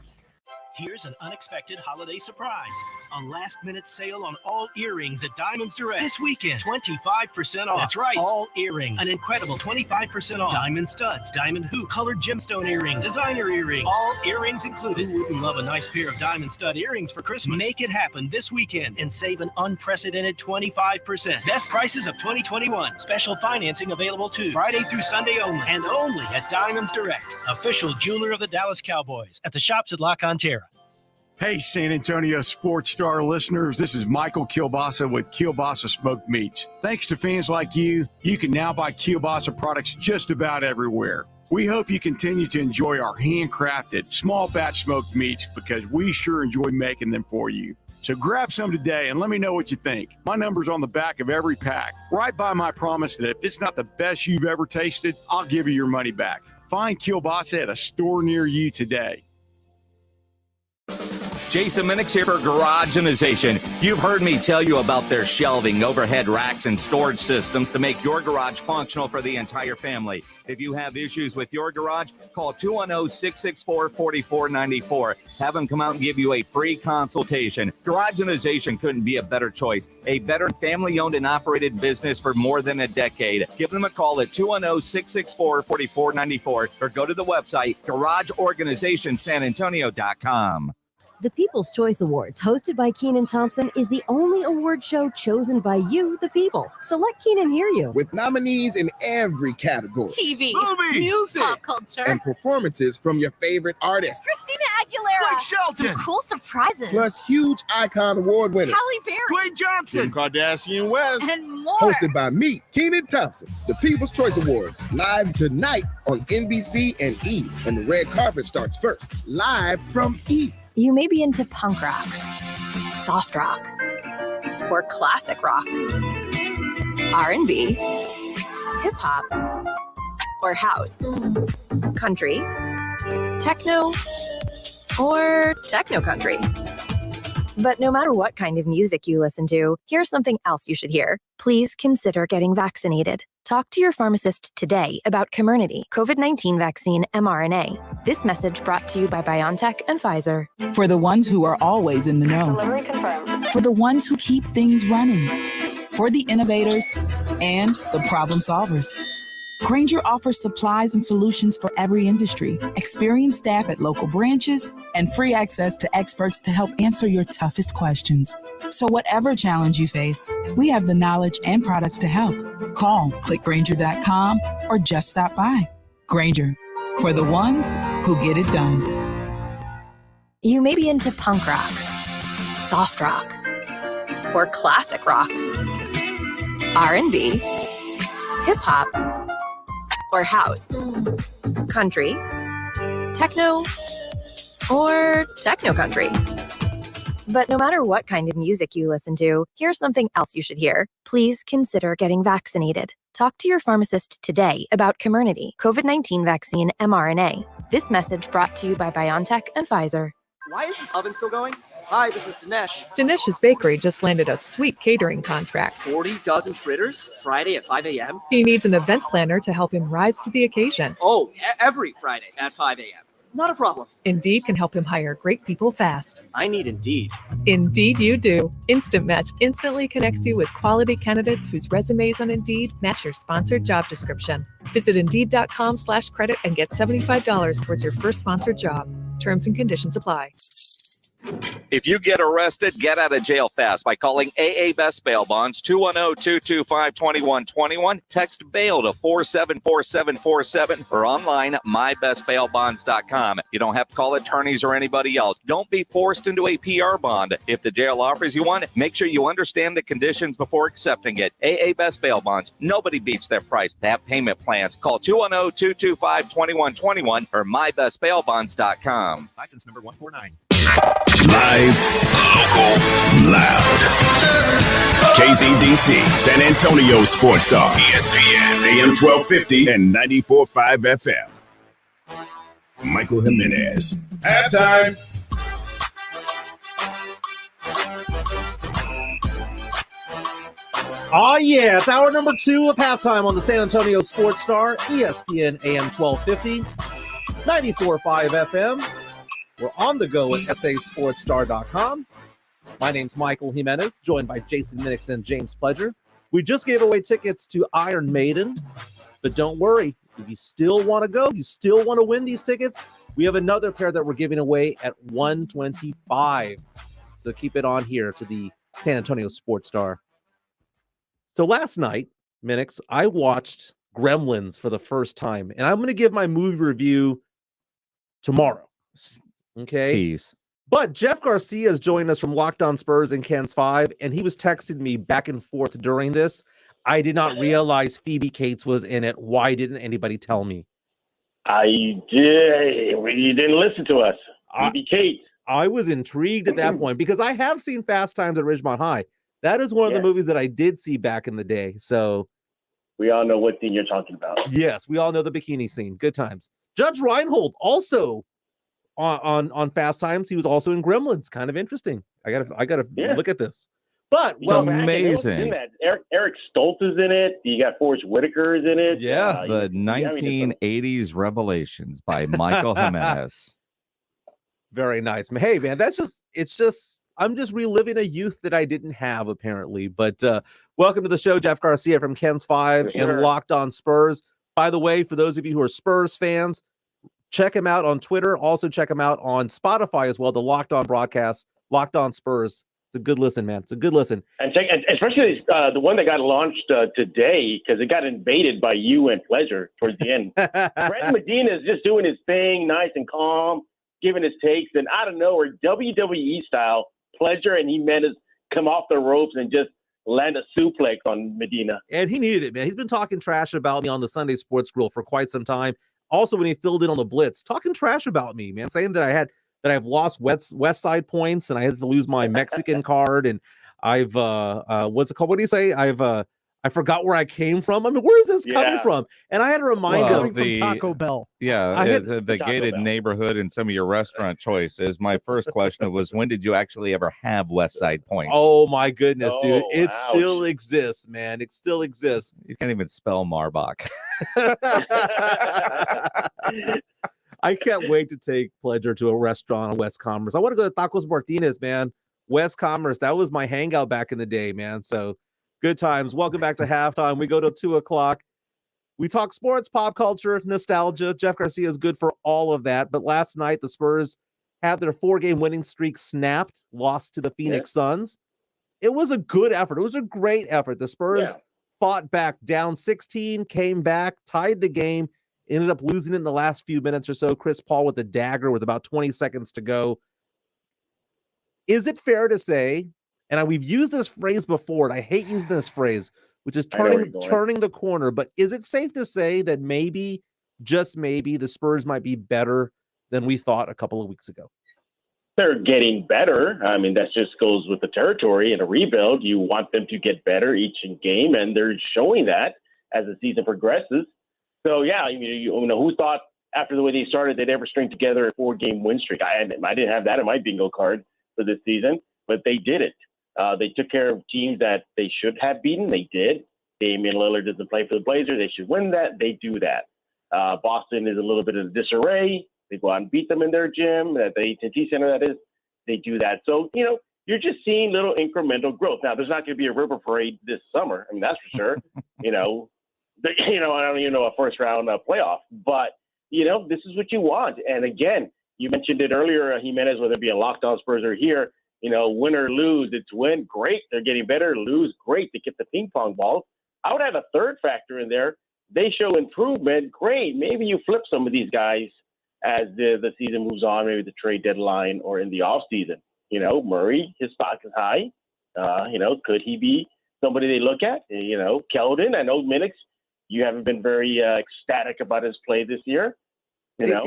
Speaker 6: Here's an unexpected holiday surprise. A last-minute sale on all earrings at Diamonds Direct. This weekend, 25% off. That's right, all earrings. An incredible 25% off. Diamond studs, diamond hoop, colored gemstone earrings, designer earrings. All earrings included. Who wouldn't love a nice pair of diamond stud earrings for Christmas? Make it happen this weekend and save an unprecedented 25%. Best prices of 2021. Special financing available too. Friday through Sunday only. And only at Diamonds Direct. Official jeweler of the Dallas Cowboys. At the shops at La Cantera.
Speaker 7: Hey, San Antonio Sports Star listeners, this is Michael Kielbasa with Kielbasa Smoked Meats. Thanks to fans like you, you can now buy Kielbasa products just about everywhere. We hope you continue to enjoy our handcrafted, small batch smoked meats because we sure enjoy making them for you. So grab some today and let me know what you think. My number's on the back of every pack. Right by my promise that if it's not the best you've ever tasted, I'll give you your money back. Find Kielbasa at a store near you today.
Speaker 15: Jason Minix here for Garageization. You've heard me tell you about their shelving, overhead racks, and storage systems to make your garage functional for the entire family. If you have issues with your garage, call 210-664-4494. Have them come out and give you a free consultation. Garageization couldn't be a better choice. A veteran family-owned and operated business for more than a decade. Give them a call at 210-664-4494 or go to the website garageorganizationsanantonio.com.
Speaker 8: The People's Choice Awards, hosted by Keenan Thompson, is the only award show chosen by you, the people. So let Keenan hear you.
Speaker 9: With nominees in every category.
Speaker 10: TV,
Speaker 9: movies,
Speaker 10: music, pop culture,
Speaker 9: and performances from your favorite artists.
Speaker 10: Christina Aguilera,
Speaker 9: Blake Shelton.
Speaker 10: some cool surprises,
Speaker 9: Plus huge icon award winners.
Speaker 10: Halle Berry,
Speaker 9: Dwayne Johnson. Kim Kardashian West.
Speaker 10: and more.
Speaker 9: Hosted by me, Keenan Thompson. The People's Choice Awards, live tonight on NBC and E. And the red carpet starts first, live from E.
Speaker 11: You may be into punk rock, soft rock, or classic rock, R&B, hip hop, or house, country, techno, or techno country. But no matter what kind of music you listen to, here's something else you should hear. Please consider getting vaccinated. Talk to your pharmacist today about Comirnaty, COVID-19 vaccine mRNA. This message brought to you by BioNTech and Pfizer.
Speaker 24: For the ones who are always in the know.
Speaker 11: Delivery confirmed.
Speaker 24: For the ones who keep things running. For the innovators and the problem solvers. Grainger offers supplies and solutions for every industry, experienced staff at local branches, and free access to experts to help answer your toughest questions. So whatever challenge you face, we have the knowledge and products to help. Call, click Grainger.com, or just stop by. Grainger, for the ones who get it done.
Speaker 11: You may be into punk rock, soft rock, or classic rock, R&B, hip hop, or house, country, techno, or techno country. But no matter what kind of music you listen to, here's something else you should hear. Please consider getting vaccinated. Talk to your pharmacist today about Comirnaty, COVID-19 vaccine mRNA. This message brought to you by BioNTech and Pfizer.
Speaker 12: Why is this oven still going? Hi, this is Dinesh.
Speaker 13: Dinesh's Bakery just landed a sweet catering contract.
Speaker 12: 40 dozen fritters, Friday at 5 a.m.?
Speaker 13: He needs an event planner to help him rise to the occasion.
Speaker 12: Oh, every Friday at 5 a.m. Not a problem.
Speaker 13: Indeed can help him hire great people fast.
Speaker 12: I need Indeed.
Speaker 13: Indeed you do. Instant Match instantly connects you with quality candidates whose resumes on Indeed match your sponsored job description. Visit Indeed.com/credit and get $75 towards your first sponsored job. Terms and conditions apply.
Speaker 15: If you get arrested, get out of jail fast by calling AA Best Bail Bonds, 210-225-2121. Text bail to 474747 or online, mybestbailbonds.com. You don't have to call attorneys or anybody else. Don't be forced into a PR bond. If the jail offers you one, make sure you understand the conditions before accepting it. AA Best Bail Bonds. Nobody beats their price. They have payment plans. Call 210-225-2121 or mybestbailbonds.com.
Speaker 25: License number 149.
Speaker 1: Live, local, loud. KZDC, San Antonio Sports Star, ESPN, AM 1250 and 94.5 FM. Michael Jimenez. Halftime.
Speaker 2: Oh, yeah. It's hour number 2 of halftime on the San Antonio Sports Star, ESPN AM 1250, 94.5 FM. We're on the go at sasportstar.com. My name's Michael Jimenez, joined by Jason Minix and James Pledger. We just gave away tickets to Iron Maiden, but don't worry. If you still want to go, you still want to win these tickets, we have another pair that we're giving away at $125. So keep it on here to the San Antonio Sports Star. So last night, Minix, I watched Gremlins for the first time, and I'm going to give my movie review tomorrow. Okay.
Speaker 3: Jeez.
Speaker 2: But Jeff Garcia has joined us from Locked On Spurs and Ken's 5, and he was texting me back and forth during this. I did not realize Phoebe Cates was in it. Why didn't anybody tell me?
Speaker 26: I did. You didn't listen to us. Phoebe Cates.
Speaker 2: I was intrigued at that point because I have seen Fast Times at Ridgemont High. That is one of the movies that I did see back in the day. So
Speaker 26: we all know what thing you're talking about.
Speaker 2: Yes, we all know the bikini scene. Good times. Judge Reinhold also on Fast Times. He was also in Gremlins. Kind of interesting. I gotta look at this. But
Speaker 3: amazing.
Speaker 26: Eric Stoltz is in it. You got Forrest Whitaker is in it.
Speaker 3: Yeah, the 1980s Revelations by Michael Jimenez.
Speaker 2: Very nice. Hey, man, I'm just reliving a youth that I didn't have, apparently. But welcome to the show, Jeff Garcia from Ken's 5 and Locked On Spurs. By the way, for those of you who are Spurs fans, Check him out on Twitter. Also check him out on Spotify as well. The Locked On broadcast, Locked On Spurs. It's a good listen, man. It's a good listen.
Speaker 26: And especially the one that got launched today, because it got invaded by you and Pleasure towards the end. Brett Medina is just doing his thing, nice and calm, giving his takes. And out of nowhere, WWE style, Pleasure and Jimenez come off the ropes and just land a suplex on Medina.
Speaker 2: And he needed it, man. He's been talking trash about me on the Sunday Sports Grill for quite some time. Also, when he filled in on the Blitz, talking trash about me, man, saying that I've lost West Side points and I had to lose my Mexican card, and I've what's it called? What do you say? I forgot where I came from. I mean, where is this coming from? And I had to remind him
Speaker 4: from Taco Bell.
Speaker 3: Yeah, the gated neighborhood and some of your restaurant choices. My first question was, when did you actually ever have West Side points?
Speaker 2: Oh my goodness, dude! It still exists, man. It still exists.
Speaker 3: You can't even spell Marbach.
Speaker 2: I can't wait to take Pleasure to a restaurant on West Commerce. I want to go to Tacos Martinez, man. West Commerce. That was my hangout back in the day, man. So good times. Welcome back to halftime. We go to 2:00. We talk sports, pop culture, nostalgia. Jeff Garcia is good for all of that. But last night, the Spurs had their 4-game winning streak snapped, lost to the Phoenix Suns. It was a good effort. It was a great effort. The Spurs fought back, down 16, came back, tied the game, ended up losing it in the last few minutes or so. Chris Paul with a dagger with about 20 seconds to go. Is it fair to say, and we've used this phrase before, and I hate using this phrase, which is turning the corner, but is it safe to say that maybe, just maybe, the Spurs might be better than we thought a couple of weeks ago?
Speaker 26: They're getting better. I mean, that just goes with the territory. In a rebuild, you want them to get better each game, and they're showing that as the season progresses. So, yeah, you know, who thought after the way they started they'd ever string together a 4-game win streak? I didn't have that in my bingo card for this season, but they did it. They took care of teams that they should have beaten. They did. Damian Lillard doesn't play for the Blazers. They should win that. They do that. Boston is a little bit of disarray. They go out and beat them in their gym, at the AT&T Center, that is. They do that. So, you know, you're just seeing little incremental growth. Now, there's not going to be a river parade this summer. I mean, that's for sure. I don't even know a first-round playoff. But, you know, this is what you want. And, again, you mentioned it earlier, Jimenez, whether it be a lockdown Spurs or here, you know, win or lose, it's win, great. They're getting better. Lose, great. They get the ping pong balls. I would have a third factor in there. They show improvement, great. Maybe you flip some of these guys as the season moves on, maybe the trade deadline or in the offseason. You know, Murray, his stock is high. You know, could he be somebody they look at? You know, Keldon, I know Minix, you haven't been very ecstatic about his play this year. You know,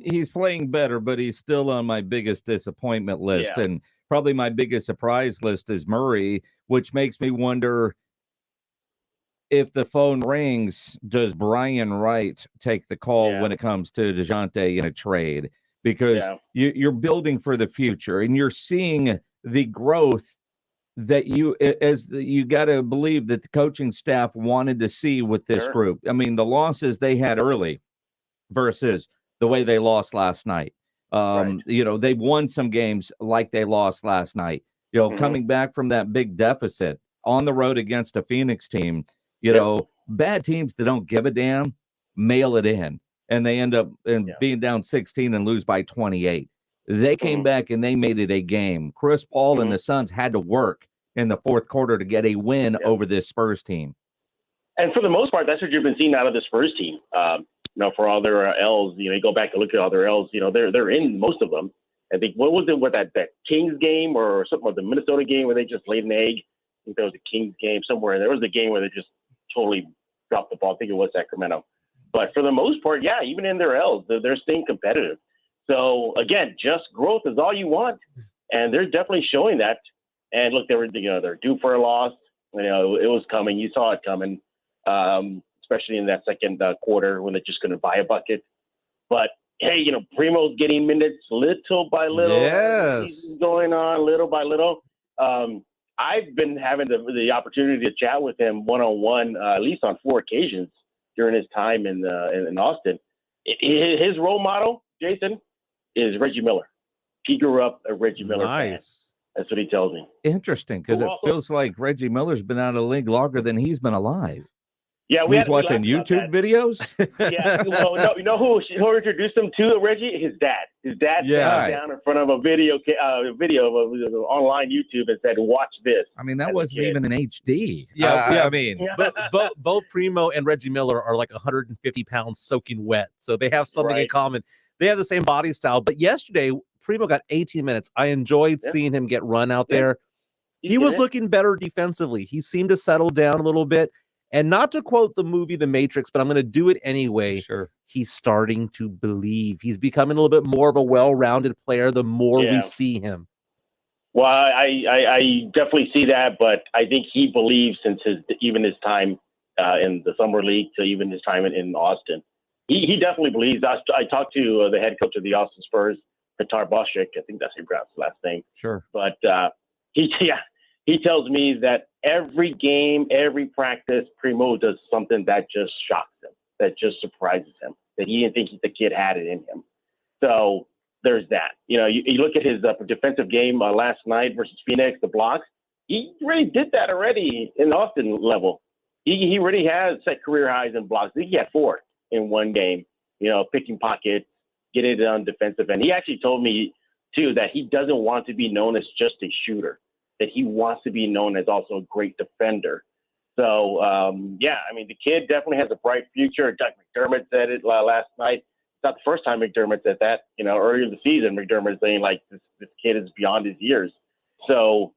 Speaker 3: he's playing better, but he's still on my biggest disappointment list.
Speaker 26: Yeah.
Speaker 3: And probably my biggest surprise list is Murray, which makes me wonder, if the phone rings, does Brian Wright take the call when it comes to DeJounte in a trade? Because you're building for the future, and you're seeing the growth that you got to believe that the coaching staff wanted to see with this group. I mean, the losses they had early versus the way they lost last night. You know, they've won some games like they lost last night. You know, coming back from that big deficit on the road against a Phoenix team, you know, bad teams that don't give a damn mail it in, and they end up being down 16 and lose by 28. They came back and they made it a game. Chris Paul and the Suns had to work in the fourth quarter to get a win over this Spurs team.
Speaker 26: And for the most part, that's what you've been seeing out of the Spurs team. You know, for all their L's, you know, you go back and look at all their L's, you know, they're in most of them. I think, what was it with that Kings game or something with the Minnesota game where they just laid an egg? I think there was a Kings game somewhere. There was a game where they just totally dropped the ball. I think it was Sacramento. But for the most part, yeah, even in their L's, they're staying competitive. So, again, just growth is all you want. And they're definitely showing that. And, look, they're due for a loss. You know, it was coming. You saw it coming, especially in that second quarter when they're just going to buy a bucket. But, hey, you know, Primo's getting minutes little by little.
Speaker 2: Yes.
Speaker 26: Going on little by little. I've been having the opportunity to chat with him one-on-one, at least on 4 occasions during his time in Austin. His role model, Jason, is Reggie Miller. He grew up a Reggie Miller fan. That's what he tells me.
Speaker 3: Interesting, because it feels like Reggie Miller's been out of the league longer than he's been alive.
Speaker 26: Yeah,
Speaker 3: He's watching YouTube videos.
Speaker 26: Yeah, well, no, you know who introduced him to Reggie? His dad. His dad sat down in front of a video of online YouTube and said, "Watch this."
Speaker 3: I mean, that wasn't even in HD.
Speaker 2: Yeah,
Speaker 3: I mean,
Speaker 2: both Primo and Reggie Miller are like 150 pounds soaking wet, so they have something in common. They have the same body style. But yesterday, Primo got 18 minutes. I enjoyed seeing him get run out there. He was looking better defensively. He seemed to settle down a little bit. And not to quote the movie The Matrix, but I'm going to do it anyway.
Speaker 3: Sure.
Speaker 2: He's starting to believe. He's becoming a little bit more of a well-rounded player the more we see him.
Speaker 26: Well, I definitely see that, but I think he believes since his time in the summer league to even his time in Austin. He definitely believes. I talked to the head coach of the Austin Spurs, Petar Boschik. I think that's how you pronounce his last name.
Speaker 3: Sure.
Speaker 26: But he tells me that every game, every practice, Primo does something that just shocks him, that just surprises him, that he didn't think the kid had it in him. So there's that. You know, you look at his defensive game last night versus Phoenix, the blocks. He really did that already in Austin level. He really has set career highs in blocks. I think he had 4 in one game, you know, picking pockets, getting it on defensive end. He actually told me, too, that he doesn't want to be known as just a shooter, that he wants to be known as also a great defender. So, I mean, the kid definitely has a bright future. Doug McDermott said it last night. It's not the first time McDermott said that. You know, earlier in the season, McDermott saying, like, this kid is beyond his years. So,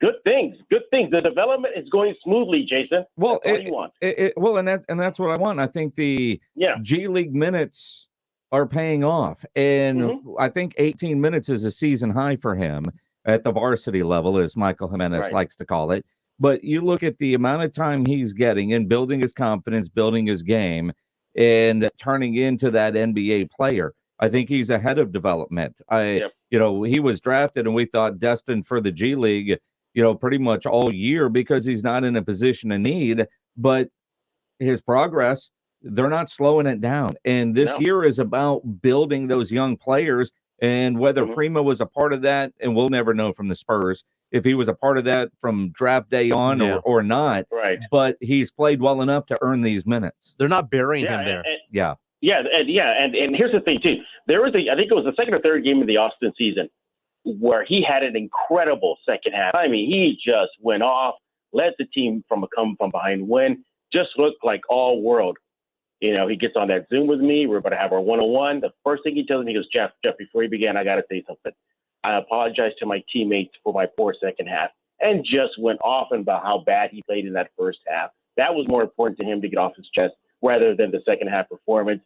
Speaker 26: good things. The development is going smoothly, Jason.
Speaker 3: Well,
Speaker 26: that's what you want.
Speaker 3: And that's what I want. I think the G League minutes are paying off. And I think 18 minutes is a season high for him at the varsity level, as Michael Jimenez likes to call it. But you look at the amount of time he's getting and building his confidence, building his game, and turning into that NBA player. I think he's ahead of development. You know, he was drafted and we thought destined for the G League, you know, pretty much all year because he's not in a position of need. But his progress, they're not slowing it down. And this year is about building those young players. And whether Primo was a part of that, and we'll never know from the Spurs, if he was a part of that from draft day on or not.
Speaker 26: Right.
Speaker 3: But he's played well enough to earn these minutes.
Speaker 2: They're not burying him there.
Speaker 26: And here's the thing, too. There was I think it was the second or third game of the Austin season where he had an incredible second half. I mean, he just went off, led the team from a come from behind win, just looked like all world. You know, he gets on that Zoom with me. We're about to have our one-on-one. The first thing he tells me, he goes, Jeff, before he began, I got to say something. I apologize to my teammates for my poor second half, and just went off about how bad he played in that first half. That was more important to him to get off his chest rather than the second half performance.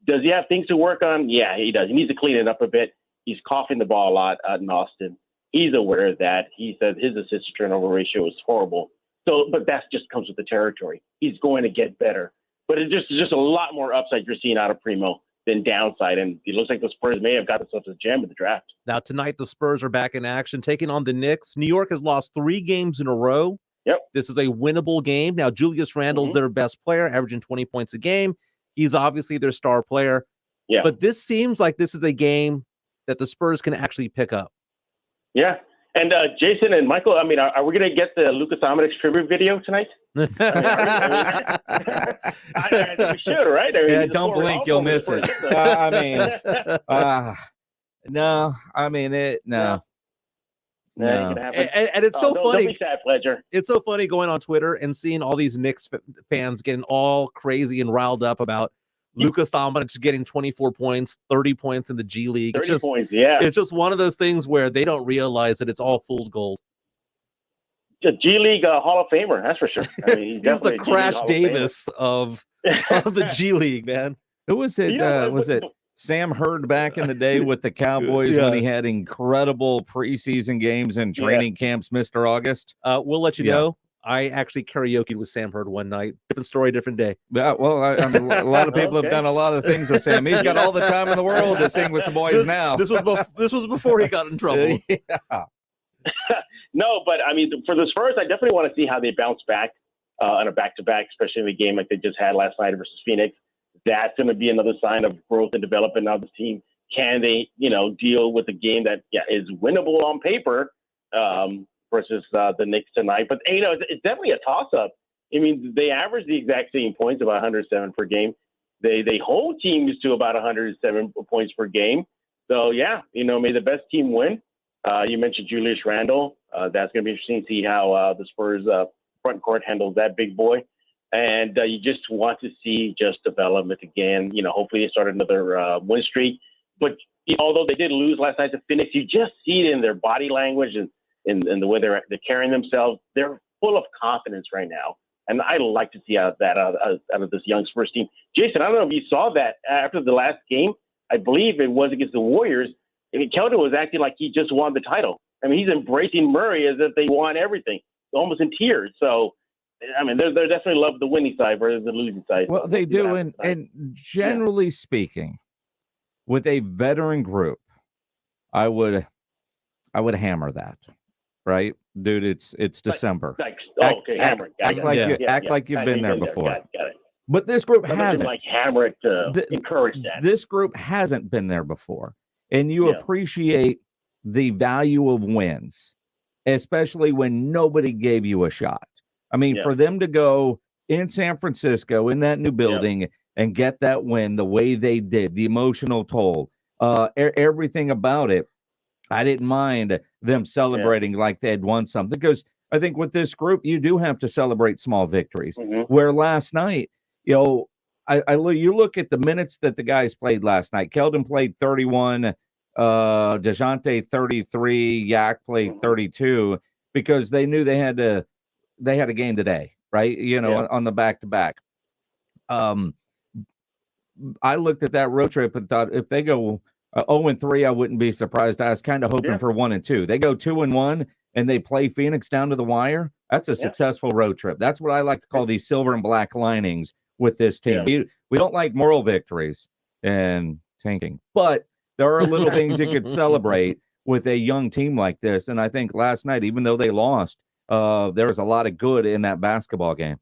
Speaker 26: Does he have things to work on? Yeah, he does. He needs to clean it up a bit. He's coughing the ball a lot out in Austin. He's aware of that. He says his assist to turnover ratio is horrible. So, but that just comes with the territory. He's going to get better. But it's just a lot more upside you're seeing out of Primo than downside. And it looks like the Spurs may have got themselves a gem in the draft.
Speaker 2: Now, tonight, the Spurs are back in action, taking on the Knicks. New York has lost 3 games in a row.
Speaker 26: Yep.
Speaker 2: This is a winnable game. Now, Julius Randle's their best player, averaging 20 points a game. He's obviously their star player.
Speaker 26: Yeah.
Speaker 2: But this seems like this is a game that the Spurs can actually pick up.
Speaker 26: Yeah. And Jason and Michael, I mean, are we going to get the Lucas Dominic's tribute video tonight? I think we should, right? I mean,
Speaker 3: don't blink, you'll miss it. No.
Speaker 2: And it's so funny.
Speaker 26: Don't be sad, Pledger.
Speaker 2: It's so funny going on Twitter and seeing all these Knicks fans getting all crazy and riled up about Lucas Dominic's getting 24 points, 30 points in the G League.
Speaker 26: 30 points, yeah.
Speaker 2: It's just one of those things where they don't realize that it's all fool's gold.
Speaker 26: The G League Hall of Famer, that's for sure. I mean,
Speaker 2: he's the Crash Davis of the G League, man.
Speaker 3: Who was it? Was it Sam Hurd back in the day with the Cowboys when he had incredible preseason games and training camps, Mr. August?
Speaker 2: We'll let you know. I actually karaoke with Sam Hurd one night. Different story, different day.
Speaker 3: Yeah, well, I mean, a lot of people have done a lot of things with Sam. He's got all the time in the world to sing with some boys now.
Speaker 2: This was before he got in trouble.
Speaker 26: No, but I mean, for the Spurs, I definitely want to see how they bounce back on a back-to-back, especially in the game like they just had last night versus Phoenix. That's going to be another sign of growth and development of the team. Can they, deal with a game that is winnable on paper versus the Knicks tonight? But it's definitely a toss-up I mean, they average the exact same points, about 107 per game. They hold teams to about 107 points per game. So, yeah, may the best team win. You mentioned Julius Randle. That's going to be interesting to see how the Spurs front court handles that big boy. And you just want to see just development again. Hopefully they start another win streak. But although they did lose last night to Phoenix, you just see it in their body language and the way they're carrying themselves. They're full of confidence right now. And I like to see out of this young Spurs team. Jason, I don't know if you saw that after the last game. I believe it was against the Warriors. I mean, Keldon was acting like he just won the title. I mean, he's embracing Murray as if they won everything, almost in tears. So, I mean, they're definitely love the winning side versus the losing side.
Speaker 3: Well, they do, and generally speaking, with a veteran group, I would hammer that, right, dude? It's December.
Speaker 26: Hammer.
Speaker 3: Act like you've been there before.
Speaker 26: Got it.
Speaker 3: But this group hasn't.
Speaker 26: Like hammer it to encourage that.
Speaker 3: This group hasn't been there before, and you appreciate the value of wins, especially when nobody gave you a shot. I mean, for them to go in San Francisco in that new building and get that win the way they did, the emotional toll, everything about it, I didn't mind them celebrating like they had won something, because I think with this group, you do have to celebrate small victories. Where last night, you look at the minutes that the guys played last night. Keldon played 31, DeJounte 33, Yak played 32, because they knew they had a game today, right? On the back-to-back. I looked at that road trip and thought, if they go 0-3, I wouldn't be surprised. I was kind of hoping for 1-2. They go 2-1 and they play Phoenix down to the wire. That's a successful road trip. That's what I like to call these silver and black linings with this team. We don't like moral victories and tanking, but there are little things you could celebrate with a young team like this. And I think last night, even though they lost, there was a lot of good in that basketball game.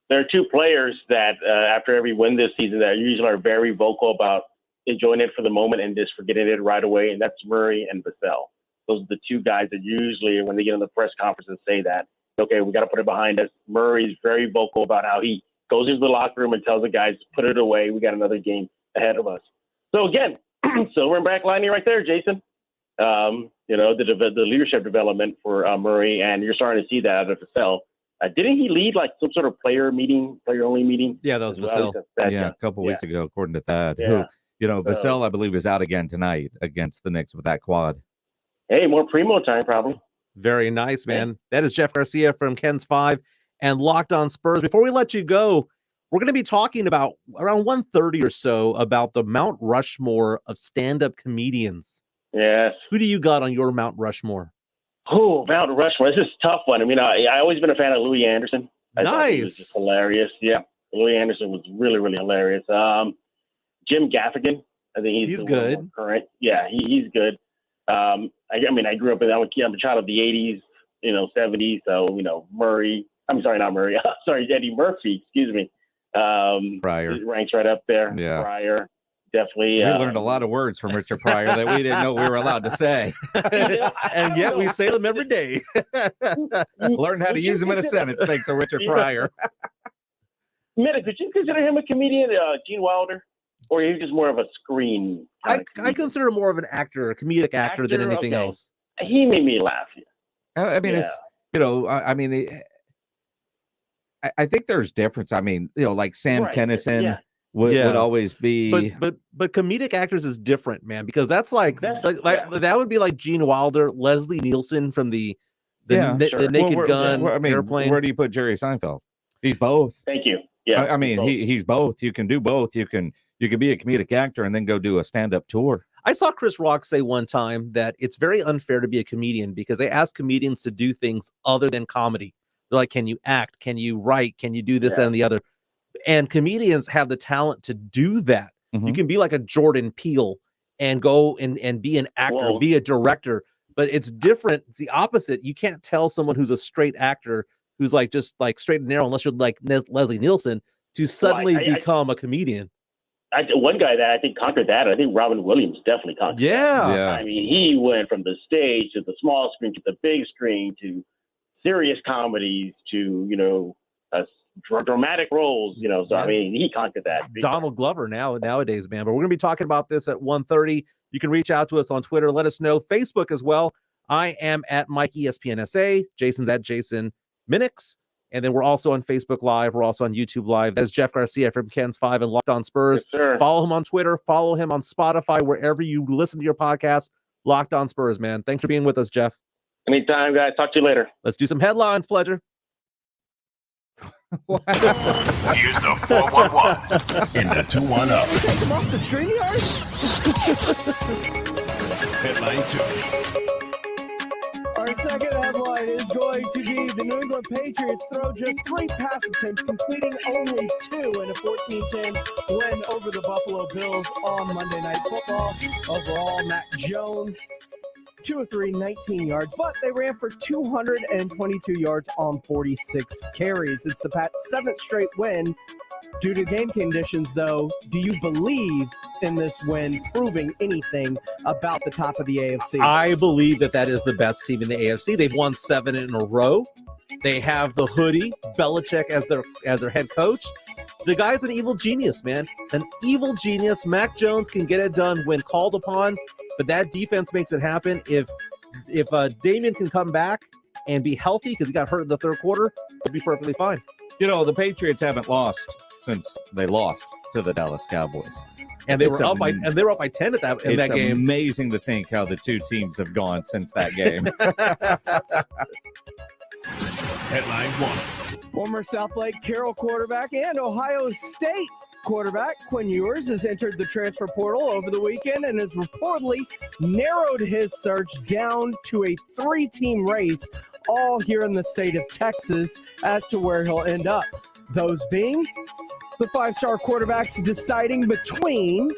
Speaker 26: There are two players that after every win this season that usually are very vocal about enjoying it for the moment and just forgetting it right away, and that's Murray and Vassell. Those are the two guys that usually, when they get in the press conference and say that, okay, we got to put it behind us. Murray's very vocal about how he goes into the locker room and tells the guys, put it away. We got another game ahead of us. So again, silver and black lining right there, Jason. The leadership development for Murray, and you're starting to see that out of Vassell. Didn't he lead like some sort of player-only meeting?
Speaker 2: Yeah, that was Vassell.
Speaker 3: A couple weeks ago, according to Thad. Vassell, I believe, is out again tonight against the Knicks with that quad.
Speaker 26: Hey, more Primo time, probably.
Speaker 2: Very nice, man. That is Jeff Garcia from Ken's 5 and Locked On Spurs. Before we let you go, we're going to be talking about around 1:30 or so about the Mount Rushmore of stand-up comedians.
Speaker 26: Yes.
Speaker 2: Who do you got on your Mount Rushmore?
Speaker 26: Oh, Mount Rushmore. This is a tough one. I mean, I always been a fan of Louis Anderson. I thought he was just hilarious. Yeah, Louis Anderson was really, really hilarious. Jim Gaffigan. I think he's
Speaker 2: good.
Speaker 26: Current. Yeah, he's good. I grew up I'm a child of the 80s, 70s. So, Murray. I'm sorry, not Murray. Sorry, Eddie Murphy. Excuse me.
Speaker 3: Pryor
Speaker 26: ranks right up there.
Speaker 3: Yeah.
Speaker 26: Pryor. Definitely.
Speaker 3: We learned a lot of words from Richard Pryor that we didn't know we were allowed to say.
Speaker 2: And yet we say them every day.
Speaker 3: Learn how to use them in a sentence, thanks to Richard Pryor.
Speaker 26: Meta, could you consider him a comedian, Gene Wilder? Or are you just more of a screen?
Speaker 2: I consider him more of an actor, a comedic actor than anything else.
Speaker 26: He made me laugh.
Speaker 3: I mean, it's, I think there's difference. I mean, like Sam Kinison would always be.
Speaker 2: But comedic actors is different, man, because that's like that would be like Gene Wilder, Leslie Nielsen from the Naked Gun, Airplane.
Speaker 3: Where do you put Jerry Seinfeld? He's both.
Speaker 26: Thank you. Yeah,
Speaker 3: I mean, he's both. You can do both. You can be a comedic actor and then go do a stand-up tour.
Speaker 2: I saw Chris Rock say one time that it's very unfair to be a comedian because they ask comedians to do things other than comedy. They're like, can you act? Can you write? Can you do this and the other? And comedians have the talent to do that. You can be like a Jordan Peele and go and be an actor, be a director, but it's different. It's the opposite. You can't tell someone who's a straight actor who's like just like straight and narrow, unless you're like Leslie Nielsen, to suddenly become a comedian.
Speaker 26: One guy that I think conquered that, I think Robin Williams definitely conquered that. I mean, he went from the stage to the small screen to the big screen to serious comedies to, dramatic roles, So, I mean, he conquered that.
Speaker 2: Donald Glover nowadays, man. But we're going to be talking about this at 1:30. You can reach out to us on Twitter. Let us know. Facebook as well. I am at Mike ESPNSA. Jason's at Jason Minix. And then we're also on Facebook Live. We're also on YouTube Live. That's Jeff Garcia from Ken's 5 and Locked On Spurs.
Speaker 26: Yes, sir.
Speaker 2: Follow him on Twitter. Follow him on Spotify, wherever you listen to your podcast. Locked On Spurs, man. Thanks for being with us, Jeff.
Speaker 26: Anytime, guys. Talk to you later.
Speaker 2: Let's do some headlines, Pledger.
Speaker 1: Here's the 411 in the 2-1-up.
Speaker 4: Take him off the StreamYard?
Speaker 1: Headline 2.
Speaker 4: Our second headline is going to be the New England Patriots throw just 3 pass attempts, completing only 2 in a 14-10 win over the Buffalo Bills on Monday Night Football. Overall, Mac Jones, 2 of 3, 19 yards, but they ran for 222 yards on 46 carries. It's the Pats' 7th straight win. Due to game conditions, though, do you believe in this win proving anything about the top of the AFC?
Speaker 2: I believe that is the best team in the AFC. They've won 7 in a row. They have the hoodie, Belichick as their head coach. The guy's an evil genius, man. An evil genius. Mac Jones can get it done when called upon, but that defense makes it happen. If Damian can come back and be healthy because he got hurt in the third quarter, it'll be perfectly fine.
Speaker 3: The Patriots haven't lost since they lost to the Dallas Cowboys.
Speaker 2: And they were up by 10 in that game.
Speaker 3: It's amazing to think how the two teams have gone since that game.
Speaker 1: Headline 1.
Speaker 4: Former Southlake Carroll quarterback and Ohio State quarterback Quinn Ewers has entered the transfer portal over the weekend and has reportedly narrowed his search down to a 3-team race, all here in the state of Texas, as to where he'll end up. Those being the 5-star quarterbacks deciding between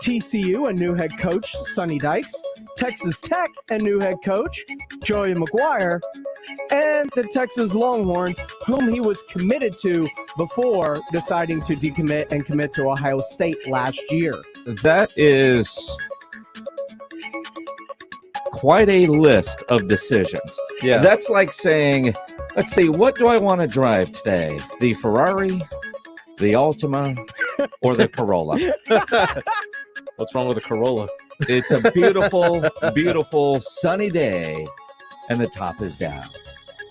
Speaker 4: TCU and new head coach Sonny Dykes, Texas Tech and new head coach Joey McGuire, and the Texas Longhorns, whom he was committed to before deciding to decommit and commit to Ohio State last year.
Speaker 3: That is quite a list of decisions.
Speaker 2: Yeah.
Speaker 3: That's like saying, let's see, what do I want to drive today? The Ferrari, the Altima, or the Corolla?
Speaker 2: What's wrong with a Corolla?
Speaker 3: It's a beautiful, beautiful sunny day, and the top is down.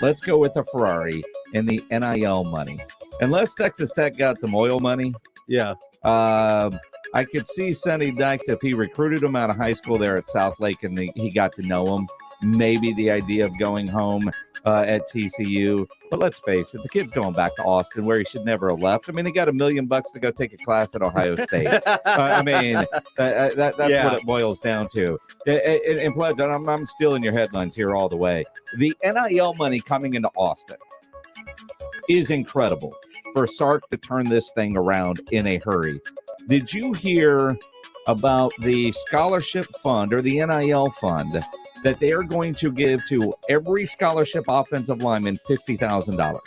Speaker 3: Let's go with the Ferrari and the NIL money. Unless Texas Tech got some oil money,
Speaker 2: yeah.
Speaker 3: I could see Sonny Dykes, if he recruited him out of high school there at Southlake and he got to know him, maybe the idea of going home at TCU. But let's face it, the kid's going back to Austin where he should never have left. I mean, he got $1 million to go take a class at Ohio State. That's what it boils down to. And Pledge, I'm stealing your headlines here all the way. The NIL money coming into Austin is incredible for Sark to turn this thing around in a hurry. Did you hear about the scholarship fund or the NIL fund that they are going to give to every scholarship offensive lineman $50,000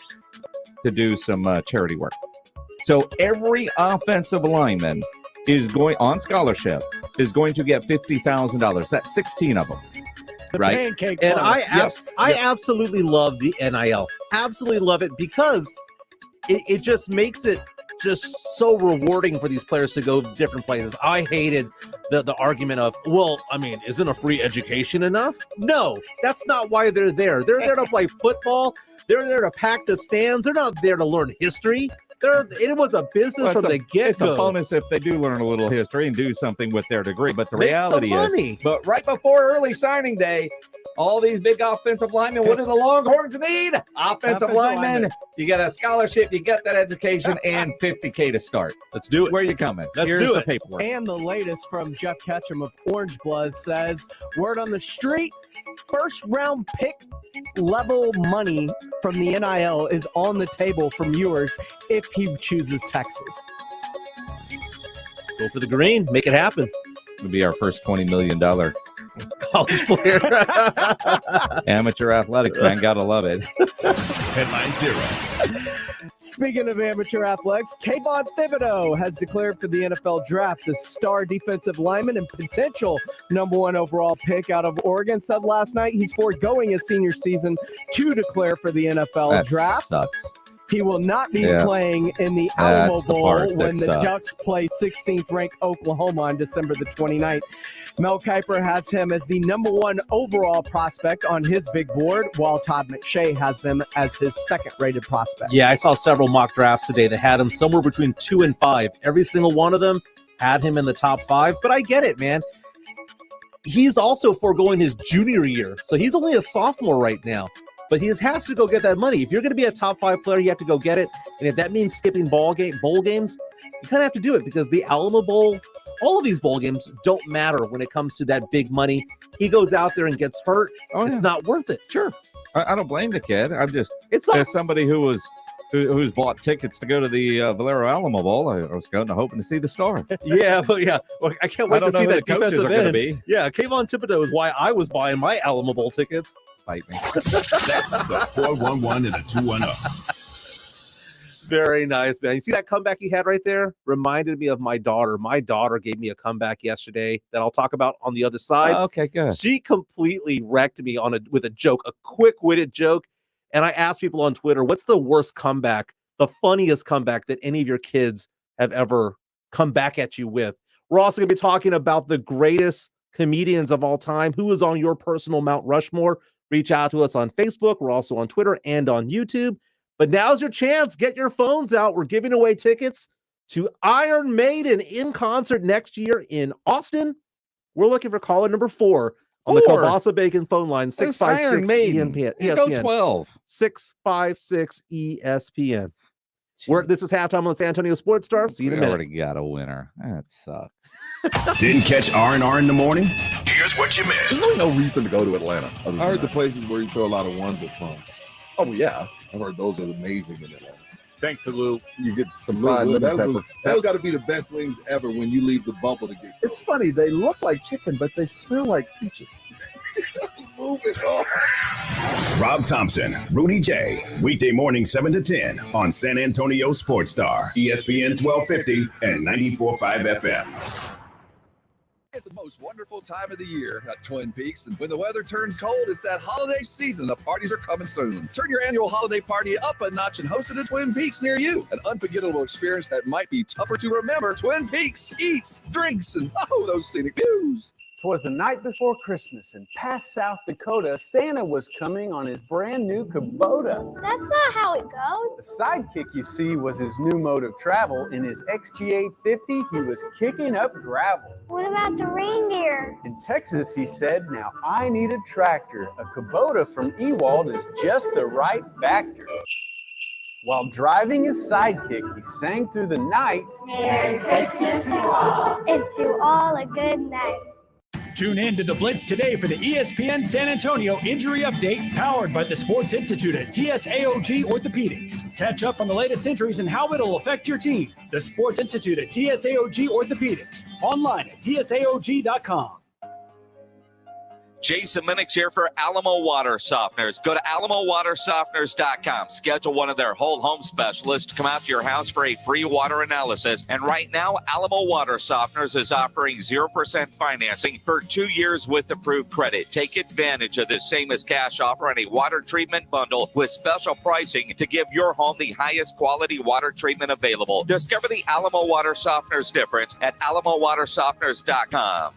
Speaker 3: to do some charity work? So every offensive lineman is going on scholarship is going to get $50,000. That's 16 of them. Right.
Speaker 4: Pancake
Speaker 2: And
Speaker 4: farmers.
Speaker 2: I absolutely love the NIL. Absolutely love it because it just makes it just so rewarding for these players to go different places. I hated the argument of, well, I mean, isn't a free education enough? No, that's not why they're there. They're there to play football. They're there to pack the stands. They're not there to learn history. It was a business from the get-go.
Speaker 3: It's a bonus if they do learn a little history and do something with their degree. But the
Speaker 2: Make
Speaker 3: reality
Speaker 2: some
Speaker 3: is,
Speaker 2: money.
Speaker 3: but right before early signing day, all these big offensive linemen, what do the Longhorns need? Offensive linemen. You get a scholarship, you get that education, and $50K to start.
Speaker 2: Let's do it.
Speaker 3: Where are you coming?
Speaker 2: Let's
Speaker 3: Here's
Speaker 2: do
Speaker 3: the
Speaker 2: it.
Speaker 3: paperwork.
Speaker 4: And the latest from Jeff Ketchum of Orange Blood says, word on the street, first round pick level money from the NIL is on the table from Ewers if he chooses Texas.
Speaker 2: Go for the green. Make it happen.
Speaker 3: It'll be our first $20 million
Speaker 2: college player.
Speaker 3: Amateur athletics, man. Gotta love it.
Speaker 1: Headline 0.
Speaker 4: Speaking of amateur athletics, Kayvon Thibodeau has declared for the NFL draft. The star defensive lineman and potential #1 overall pick out of Oregon said last night he's foregoing his senior season to declare for the NFL
Speaker 3: That
Speaker 4: draft.
Speaker 3: sucks.
Speaker 4: He will not be
Speaker 3: Yeah.
Speaker 4: playing in the Alamo
Speaker 3: That's the
Speaker 4: Bowl
Speaker 3: part that
Speaker 4: when the
Speaker 3: sucks.
Speaker 4: Ducks play 16th-ranked Oklahoma on December the 29th. Mel Kiper has him as the number one overall prospect on his big board, while Todd McShay has them as his second-rated prospect.
Speaker 2: Yeah, I saw several mock drafts today that had him somewhere between 2 and 5. Every single one of them had him in the top 5, but I get it, man. He's also foregoing his junior year, so he's only a sophomore right now. But he has to go get that money. If you're going to be a top 5 player, you have to go get it. And if that means skipping bowl games, you kind of have to do it because the Alamo Bowl, all of these bowl games don't matter when it comes to that big money. He goes out there and gets hurt. It's not worth it.
Speaker 3: Sure. I don't blame the kid. I'm just,
Speaker 2: it's
Speaker 3: as somebody who's bought tickets to go to the Valero Alamo Bowl, I was going to hoping to see the star.
Speaker 2: Yeah, but yeah, well, I can't wait
Speaker 3: I don't
Speaker 2: to see
Speaker 3: know who
Speaker 2: that
Speaker 3: the coaches
Speaker 2: defensive
Speaker 3: are going to
Speaker 2: end.
Speaker 3: be.
Speaker 2: Yeah, Kayvon Thibodeau is why I was buying my Alamo Bowl tickets.
Speaker 3: Fight me.
Speaker 1: That's the 411 and a 210.
Speaker 2: Very nice, man. You see that comeback he had right there? Reminded me of my daughter. My daughter gave me a comeback yesterday that I'll talk about on the other side.
Speaker 3: Oh, okay, good.
Speaker 2: She completely wrecked me with a joke, a quick-witted joke. And I asked people on Twitter, what's the worst comeback, the funniest comeback that any of your kids have ever come back at you with? We're also going to be talking about the greatest comedians of all time. Who is on your personal Mount Rushmore? Reach out to us on Facebook. We're also on Twitter and on YouTube. But now's your chance. Get your phones out. We're giving away tickets to Iron Maiden in concert next year in Austin. We're looking for caller number 4 on the Kielbasa Bacon phone line, 656 ESPN.
Speaker 3: Go 12.
Speaker 2: 656 ESPN. This is halftime on the San Antonio Sports Star. See you in a
Speaker 3: We
Speaker 2: minute.
Speaker 3: already got a winner. That sucks.
Speaker 1: Didn't catch R&R in the morning? Here's what you missed.
Speaker 23: There's really no reason to go to Atlanta.
Speaker 14: I heard the places where you throw a lot of ones are fun.
Speaker 23: Oh, yeah.
Speaker 14: I've heard those are amazing in Atlanta.
Speaker 23: Thanks to Lou. You get some
Speaker 14: Lou,
Speaker 23: fried lemon
Speaker 14: Those
Speaker 23: pepper.
Speaker 14: got to be the best wings ever when you leave the bubble to get.
Speaker 23: It's funny. They look like chicken, but they smell like peaches.
Speaker 14: Move it on.
Speaker 1: Rob Thompson, Rudy J. Weekday morning 7 to 10 on San Antonio Sports Star, ESPN 1250 and 94.5 FM.
Speaker 23: It's the most wonderful time of the year at Twin Peaks, and when the weather turns cold, it's that holiday season. The parties are coming soon. Turn your annual holiday party up a notch and host it at Twin Peaks near you. An unforgettable experience that might be tougher to remember. Twin Peaks eats, drinks, and those scenic views.
Speaker 16: 'Twas the night before Christmas in past South Dakota. Santa was coming on his brand new Kubota.
Speaker 10: That's not how it goes.
Speaker 16: The sidekick, you see, was his new mode of travel. In his XG850, he was kicking up gravel.
Speaker 10: What about the reindeer?
Speaker 16: In Texas, he said, now I need a tractor. A Kubota from Ewald is just the right factor. While driving his sidekick, he sang through the night,
Speaker 10: Merry Christmas to all. And to all a good night.
Speaker 17: Tune in to The Blitz today for the ESPN San Antonio Injury Update, powered by the Sports Institute at TSAOG Orthopedics. Catch up on the latest injuries and how it'll affect your team. The Sports Institute at TSAOG Orthopedics. Online at tsaog.com.
Speaker 15: Jason Minix here for Alamo Water Softeners. Go to alamowatersofteners.com. Schedule one of their whole home specialists to come out to your house for a free water analysis. And right now, Alamo Water Softeners is offering 0% financing for 2 years with approved credit. Take advantage of this same as cash offer on a water treatment bundle with special pricing to give your home the highest quality water treatment available. Discover the Alamo Water Softeners difference at alamowatersofteners.com.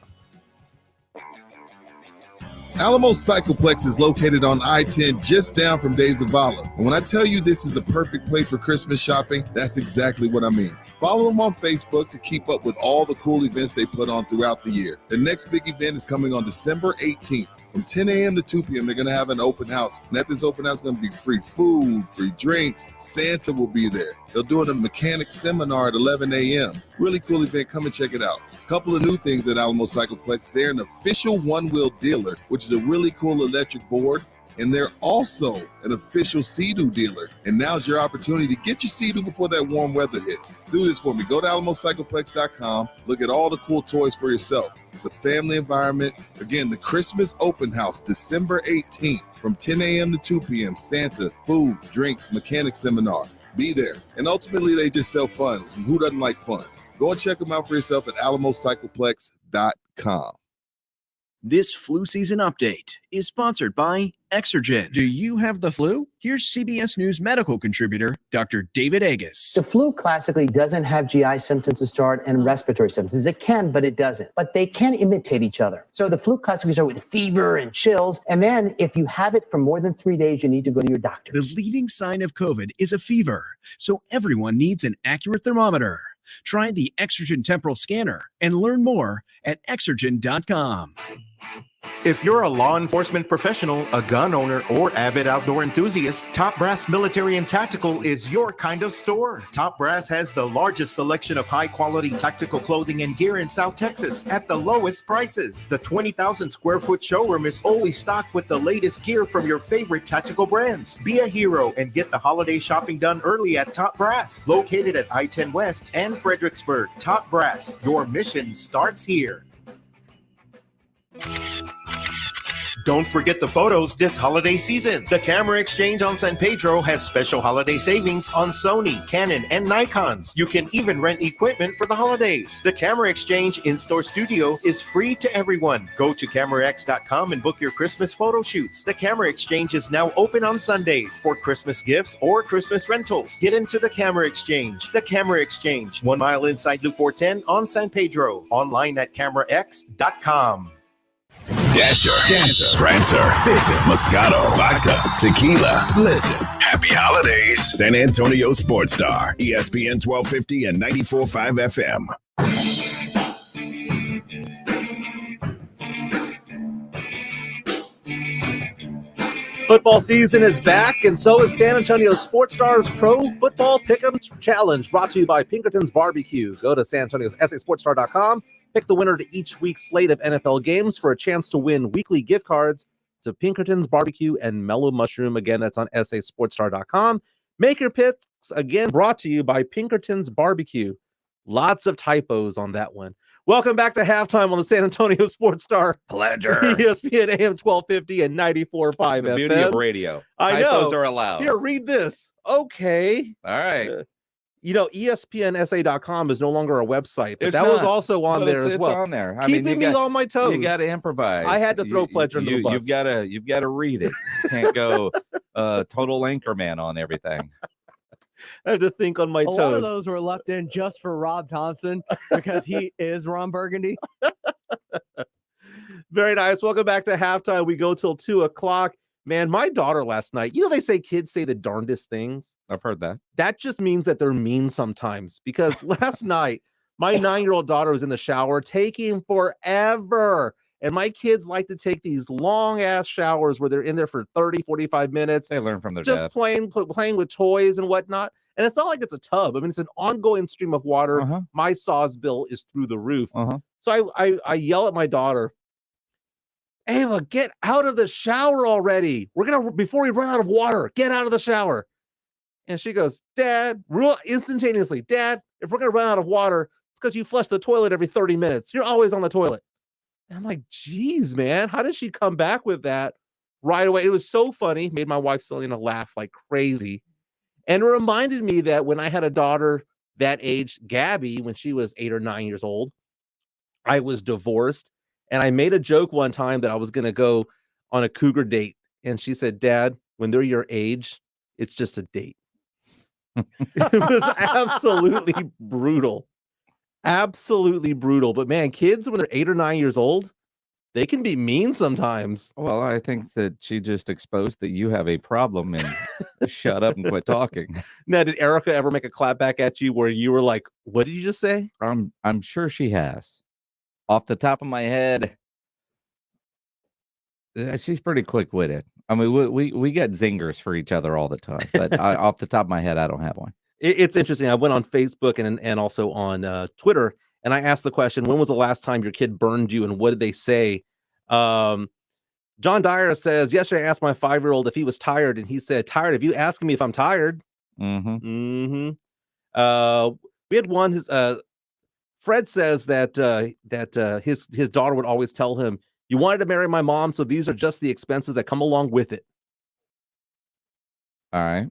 Speaker 14: Alamo Cycleplex is located on I-10 just down from Days of Vala. And when I tell you this is the perfect place for Christmas shopping, that's exactly what I mean. Follow them on Facebook to keep up with all the cool events they put on throughout the year. The next big event is coming on December 18th. From 10 a.m. to 2 p.m., they're going to have an open house. And at this open house, going to be free food, free drinks. Santa will be there. They're doing a mechanic seminar at 11 a.m. Really cool event. Come and check it out. A couple of new things at Alamo Cycleplex. They're an official one-wheel dealer, which is a really cool electric board. And they're also an official Sea-Doo dealer. And now's your opportunity to get your Sea-Doo before that warm weather hits. Do this for me. Go to alamocycleplex.com. Look at all the cool toys for yourself. It's a family environment. Again, the Christmas open house, December 18th from 10 a.m. to 2 p.m. Santa, food, drinks, mechanic seminar. Be there. And ultimately, they just sell fun. And who doesn't like fun? Go and check them out for yourself at alamocycleplex.com.
Speaker 6: This flu season update is sponsored by Exergen. Do you have the flu? Here's CBS News medical contributor, Dr. David Agus.
Speaker 18: The flu classically doesn't have GI symptoms to start and respiratory symptoms. It can, but it doesn't. But they can imitate each other. So the flu classically starts with fever and chills. And then if you have it for more than 3 days, you need to go to your doctor.
Speaker 6: The leading sign of COVID is a fever, so everyone needs an accurate thermometer. Try the Exergen temporal scanner and learn more at exergen.com.
Speaker 19: If you're a law enforcement professional, a gun owner, or avid outdoor enthusiast, Top Brass Military and Tactical is your kind of store. Top Brass has the largest selection of high-quality tactical clothing and gear in South Texas at the lowest prices. The 20,000 square foot showroom is always stocked with the latest gear from your favorite tactical brands. Be a hero and get the holiday shopping done early at Top Brass, located at I-10 West and Fredericksburg. Top Brass, your mission starts here. Don't forget the photos this holiday season. The Camera Exchange on San Pedro has special holiday savings on Sony, Canon, and Nikons. You can even rent equipment for the holidays. The Camera Exchange in-store studio is free to everyone. Go to CameraX.com and book your Christmas photo shoots. The Camera Exchange is now open on Sundays for Christmas gifts or Christmas rentals. Get into the Camera Exchange. The Camera Exchange, 1 mile inside Loop 410 on San Pedro. Online at CameraX.com.
Speaker 1: Dasher, Dancer, Prancer, Vixen, Moscato, Vodka, Tequila. Listen, happy holidays. San Antonio Sports Star, ESPN 1250 and 94.5 FM.
Speaker 2: Football season is back, and so is San Antonio Sports Stars Pro Football Pick'em Challenge, brought to you by Pinkerton's Barbecue. Go to SanAntonioSASportsStar.com. Pick the winner to each week's slate of NFL games for a chance to win weekly gift cards to Pinkerton's Barbecue and Mellow Mushroom. Again, that's on SASportsStar.com. Make your picks, again, brought to you by Pinkerton's Barbecue. Lots of typos on that one. Welcome back to halftime on the San Antonio Sports Star.
Speaker 3: Pleasure.
Speaker 2: ESPN AM 1250 and 94.5 FM.
Speaker 3: The beauty of radio.
Speaker 2: I
Speaker 3: Typos
Speaker 2: know.
Speaker 3: are allowed.
Speaker 2: Here, read this. Okay.
Speaker 3: All right.
Speaker 2: ESPNSA.com is no longer a website, but
Speaker 3: It's
Speaker 2: that was
Speaker 3: not,
Speaker 2: also on
Speaker 3: but
Speaker 2: there as well.
Speaker 3: It's on there.
Speaker 2: Keeping me on my toes.
Speaker 3: You got to improvise.
Speaker 2: I had to throw Pledger under the bus.
Speaker 3: You've got to read it. You can't go total anchorman on everything.
Speaker 2: I have to think on my toes.
Speaker 4: A lot of those were left in just for Rob Thompson because he is Ron Burgundy.
Speaker 2: Very nice. Welcome back to halftime. We go till 2:00. Man, my daughter last night, they say kids say the darndest things.
Speaker 3: I've heard that.
Speaker 2: That just means that they're mean sometimes, because last night, my 9-year-old daughter was in the shower taking forever. And my kids like to take these long ass showers where they're in there for 30, 45 minutes.
Speaker 3: They learn from their
Speaker 2: just
Speaker 3: dad.
Speaker 2: playing with toys and whatnot. And it's not like it's a tub. I mean, it's an ongoing stream of water.
Speaker 3: Uh-huh.
Speaker 2: My Saws bill is through the roof.
Speaker 3: Uh-huh.
Speaker 2: So I yell at my daughter, Ava, get out of the shower already. Before we run out of water, get out of the shower. And she goes, Dad, instantaneously, Dad, if we're going to run out of water, it's because you flush the toilet every 30 minutes. You're always on the toilet. And I'm like, geez, man, how did she come back with that right away? It was so funny. Made my wife Selena laugh like crazy. And it reminded me that when I had a daughter that age, Gabby, when she was 8 or 9 years old, I was divorced. And I made a joke one time that I was going to go on a cougar date. And she said, Dad, when they're your age, it's just a date. It was absolutely brutal. Absolutely brutal. But man, kids, when they're 8 or 9 years old, they can be mean sometimes.
Speaker 3: Well, I think that she just exposed that you have a problem and shut up and quit talking.
Speaker 2: Now, did Erica ever make a clap back at you where you were like, what did you just say?
Speaker 3: I'm sure she has. Off the top of my head, she's pretty quick-witted. I mean, we get zingers for each other all the time, but off the top of my head, I don't have one. It's
Speaker 2: interesting. I went on Facebook and also on Twitter, and I asked the question, when was the last time your kid burned you, and what did they say? John Dyer says, yesterday I asked my 5-year-old if he was tired, and he said, tired of you asking me if I'm tired.
Speaker 3: Mm-hmm.
Speaker 2: We had one, Fred says that his daughter would always tell him, you wanted to marry my mom, so these are just the expenses that come along with it.
Speaker 3: All right.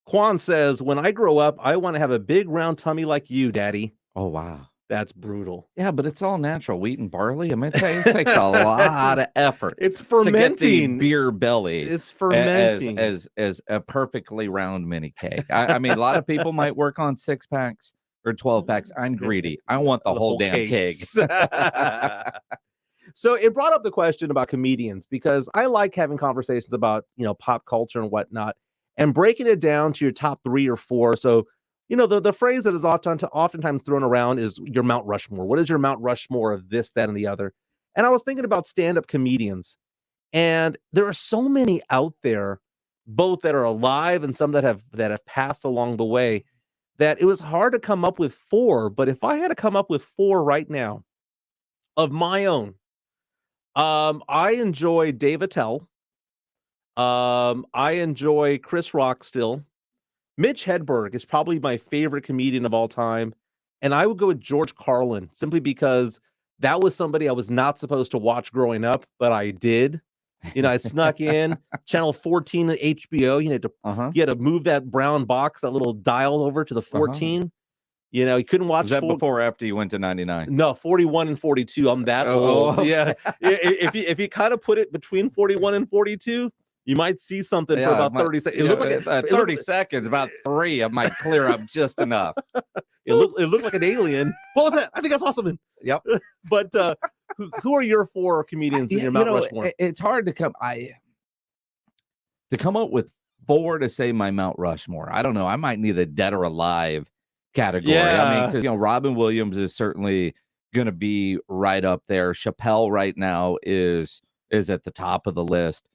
Speaker 2: Quan says, when I grow up, I want to have a big round tummy like you, Daddy.
Speaker 3: Oh, wow.
Speaker 2: That's brutal.
Speaker 3: Yeah, but it's all natural wheat and barley. I mean, it takes a lot of effort.
Speaker 2: It's
Speaker 3: to get the
Speaker 2: fermenting.
Speaker 3: beer belly.
Speaker 2: It's fermenting.
Speaker 3: as a perfectly round mini cake. I mean, a lot of people might work on 6-packs or 12-packs. I'm greedy. I want the whole damn keg.
Speaker 2: So it brought up the question about comedians, because I like having conversations about, pop culture and whatnot, and breaking it down to your top 3 or 4. So, the phrase that is oftentimes thrown around is your Mount Rushmore. What is your Mount Rushmore of this, that, and the other? And I was thinking about stand-up comedians, and there are so many out there, both that are alive and some that have passed along the way, that it was hard to come up with 4. But if I had to come up with 4 right now of my own, I enjoy Dave Attell. I enjoy Chris Rock still. Mitch Hedberg is probably my favorite comedian of all time. And I would go with George Carlin, simply because that was somebody I was not supposed to watch growing up, but I did. I snuck in Channel 14 at HBO. You had to move that brown box, that little dial over to the 14. You couldn't watch.
Speaker 3: Was that before or after you went to 99?
Speaker 2: No, 41 and 42. I'm that old.
Speaker 3: Okay.
Speaker 2: Yeah. If you kind of put it between 41 and 42, you might see something for about 30 seconds. It looked like
Speaker 3: 30 seconds, about 3 I might clear up just enough.
Speaker 2: It looked like an alien. What was that? I think I saw something.
Speaker 3: Yep.
Speaker 2: But who are your 4 comedians in your Mount Rushmore?
Speaker 3: It's hard to come up with 4 to say my Mount Rushmore. I don't know. I might need a dead or alive category.
Speaker 2: Yeah.
Speaker 3: I mean, because Robin Williams is certainly going to be right up there. Chappelle right now is at the top of the list.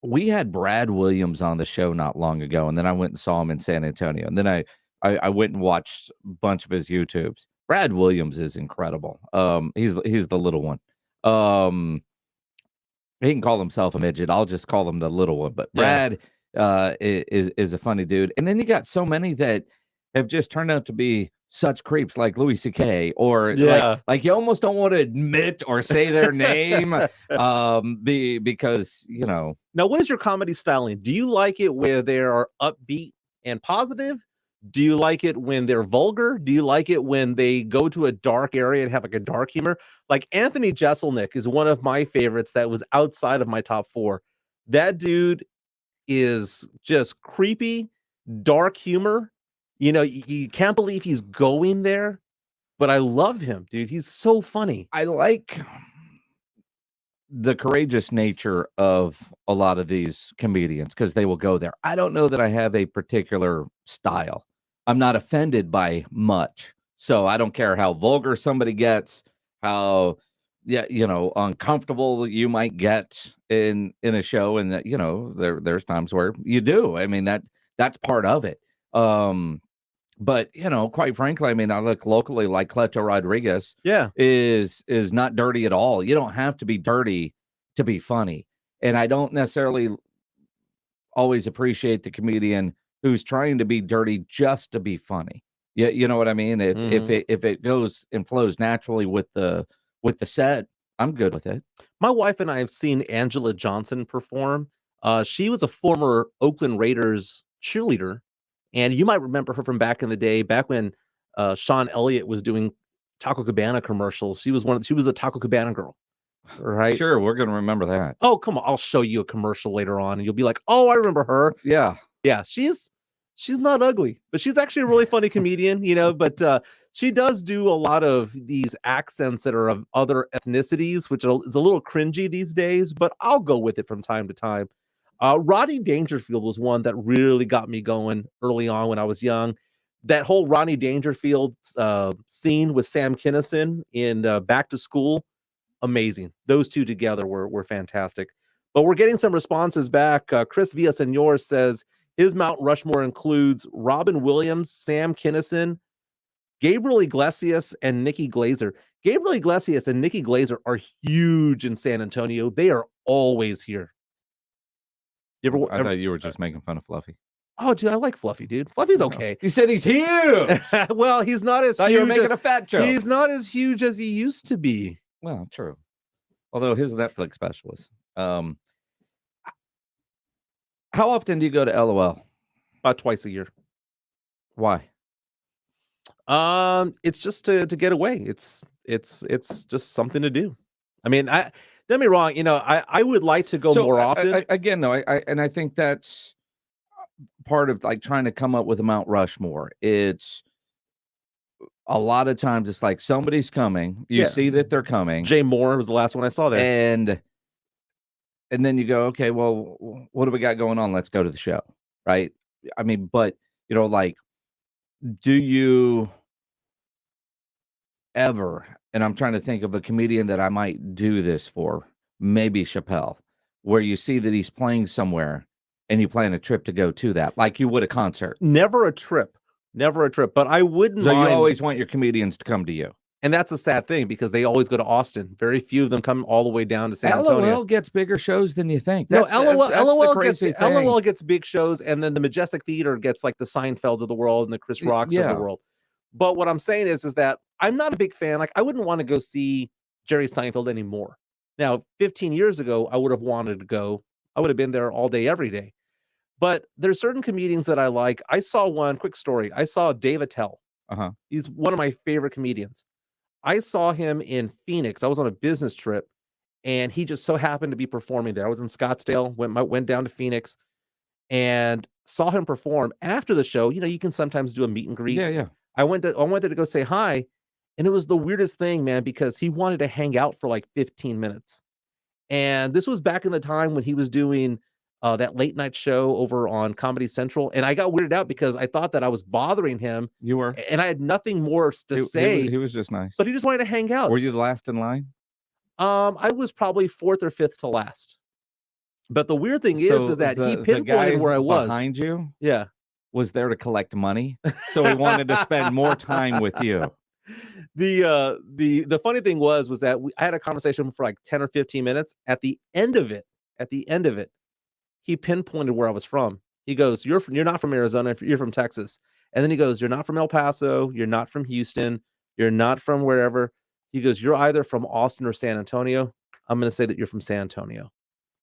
Speaker 3: We had Brad Williams on the show not long ago, and then I went and saw him in San Antonio, and then I went and watched a bunch of his YouTubes. Brad Williams is incredible. He's the little one. He can call himself a midget. I'll just call him the little one. But Brad is a funny dude. And then you got so many that have just turned out to be such creeps, like Louis C.K. or like you almost don't want to admit or say their name because
Speaker 2: Now, what is your comedy styling? Do you like it where they are upbeat and positive? Do you like it when they're vulgar? Do you like it when they go to a dark area and have like a dark humor? Like Anthony Jeselnik is one of my favorites that was outside of my top 4. That dude is just creepy, dark humor. You can't believe he's going there, but I love him, dude. He's so funny.
Speaker 3: I like the courageous nature of a lot of these comedians because they will go there. I don't know that I have a particular style. I'm not offended by much. So I don't care how vulgar somebody gets, how uncomfortable you might get in a show, and that there's times where you do. I mean, that's part of it. But quite frankly, I mean, I look locally, like Cleto Rodriguez is not dirty at all. You don't have to be dirty to be funny. And I don't necessarily always appreciate the comedian who's trying to be dirty just to be funny. You know what I mean? If it goes and flows naturally with the set, I'm good with it.
Speaker 2: My wife and I have seen Angela Johnson perform. She was a former Oakland Raiders cheerleader, and you might remember her from back in the day, back when Sean Elliott was doing Taco Cabana commercials. She was the Taco Cabana girl, right?
Speaker 3: Sure, we're gonna remember that.
Speaker 2: Oh, come on! I'll show you a commercial later on, and you'll be like, "Oh, I remember her."
Speaker 3: Yeah.
Speaker 2: She's not ugly, but she's actually a really funny comedian, But she does do a lot of these accents that are of other ethnicities, which is a little cringy these days. But I'll go with it from time to time. Rodney Dangerfield was one that really got me going early on when I was young. That whole Rodney Dangerfield scene with Sam Kinison in Back to School, amazing. Those two together were fantastic. But we're getting some responses back. Chris Villasenor says his Mount Rushmore includes Robin Williams, Sam Kinison, Gabriel Iglesias, and Nikki Glaser. Gabriel Iglesias and Nikki Glaser are huge in San Antonio. They are always here.
Speaker 3: I thought you were just making fun of Fluffy.
Speaker 2: Oh, dude, I like Fluffy, dude. Fluffy's okay.
Speaker 3: You said he's huge.
Speaker 2: Well, he's not as huge.
Speaker 3: You were making a fat joke.
Speaker 2: He's not as huge as he used to be.
Speaker 3: Well, true. Although his Netflix special was. How often do you go to LOL?
Speaker 2: About twice a year.
Speaker 3: Why?
Speaker 2: It's just to get away. It's just something to do. I mean, don't get me wrong. I would like to go more often.
Speaker 3: Again, though, I think that's part of like trying to come up with a Mount Rushmore. It's a lot of times it's like somebody's coming. You see that they're coming.
Speaker 2: Jay Moore was the last one I saw there,
Speaker 3: and then you go, okay, well, what do we got going on? Let's go to the show, right? I mean, but like, do you ever? And I'm trying to think of a comedian that I might do this for. Maybe Chappelle, where you see that he's playing somewhere, and you plan a trip to go to that, like you would a concert.
Speaker 2: Never a trip, but I wouldn't.
Speaker 3: So
Speaker 2: mind.
Speaker 3: You always want your comedians to come to you.
Speaker 2: And that's a sad thing because they always go to Austin. Very few of them come all the way down to San Antonio.
Speaker 3: LOL gets bigger shows than you think.
Speaker 2: LOL gets big shows, and then the Majestic Theater gets like the Seinfelds of the world and the Chris Rocks of the world. But what I'm saying is that I'm not a big fan. Like, I wouldn't want to go see Jerry Seinfeld anymore. Now, 15 years ago, I would have wanted to go. I would have been there all day, every day. But there's certain comedians that I like. I saw one quick story. I saw Dave Attell. He's one of my favorite comedians. I saw him in Phoenix. I was on a business trip, and he just so happened to be performing there. I was in Scottsdale, went down to Phoenix, and saw him perform. After the show, you can sometimes do a meet and greet.
Speaker 3: Yeah.
Speaker 2: I wanted to go say hi, and it was the weirdest thing, man, because he wanted to hang out for like 15 minutes. And this was back in the time when he was doing that late night show over on Comedy Central. And I got weirded out because I thought that I was bothering him.
Speaker 3: You were.
Speaker 2: And I had nothing more to say.
Speaker 3: He was just nice.
Speaker 2: But he just wanted to hang out.
Speaker 3: Were you the last in line?
Speaker 2: I was probably fourth or fifth to last. But the weird thing is that he pinpointed where I was.
Speaker 3: Behind you?
Speaker 2: Yeah.
Speaker 3: Was there to collect money. So he wanted to spend more time with you.
Speaker 2: The funny thing was that I had a conversation for like 10 or 15 minutes. At the end of it, he pinpointed where I was from. He goes, you're not from Arizona, you're from Texas. And then he goes, you're not from El Paso, you're not from Houston, you're not from wherever. He goes, you're either from Austin or San Antonio. I'm going to say that you're from San Antonio.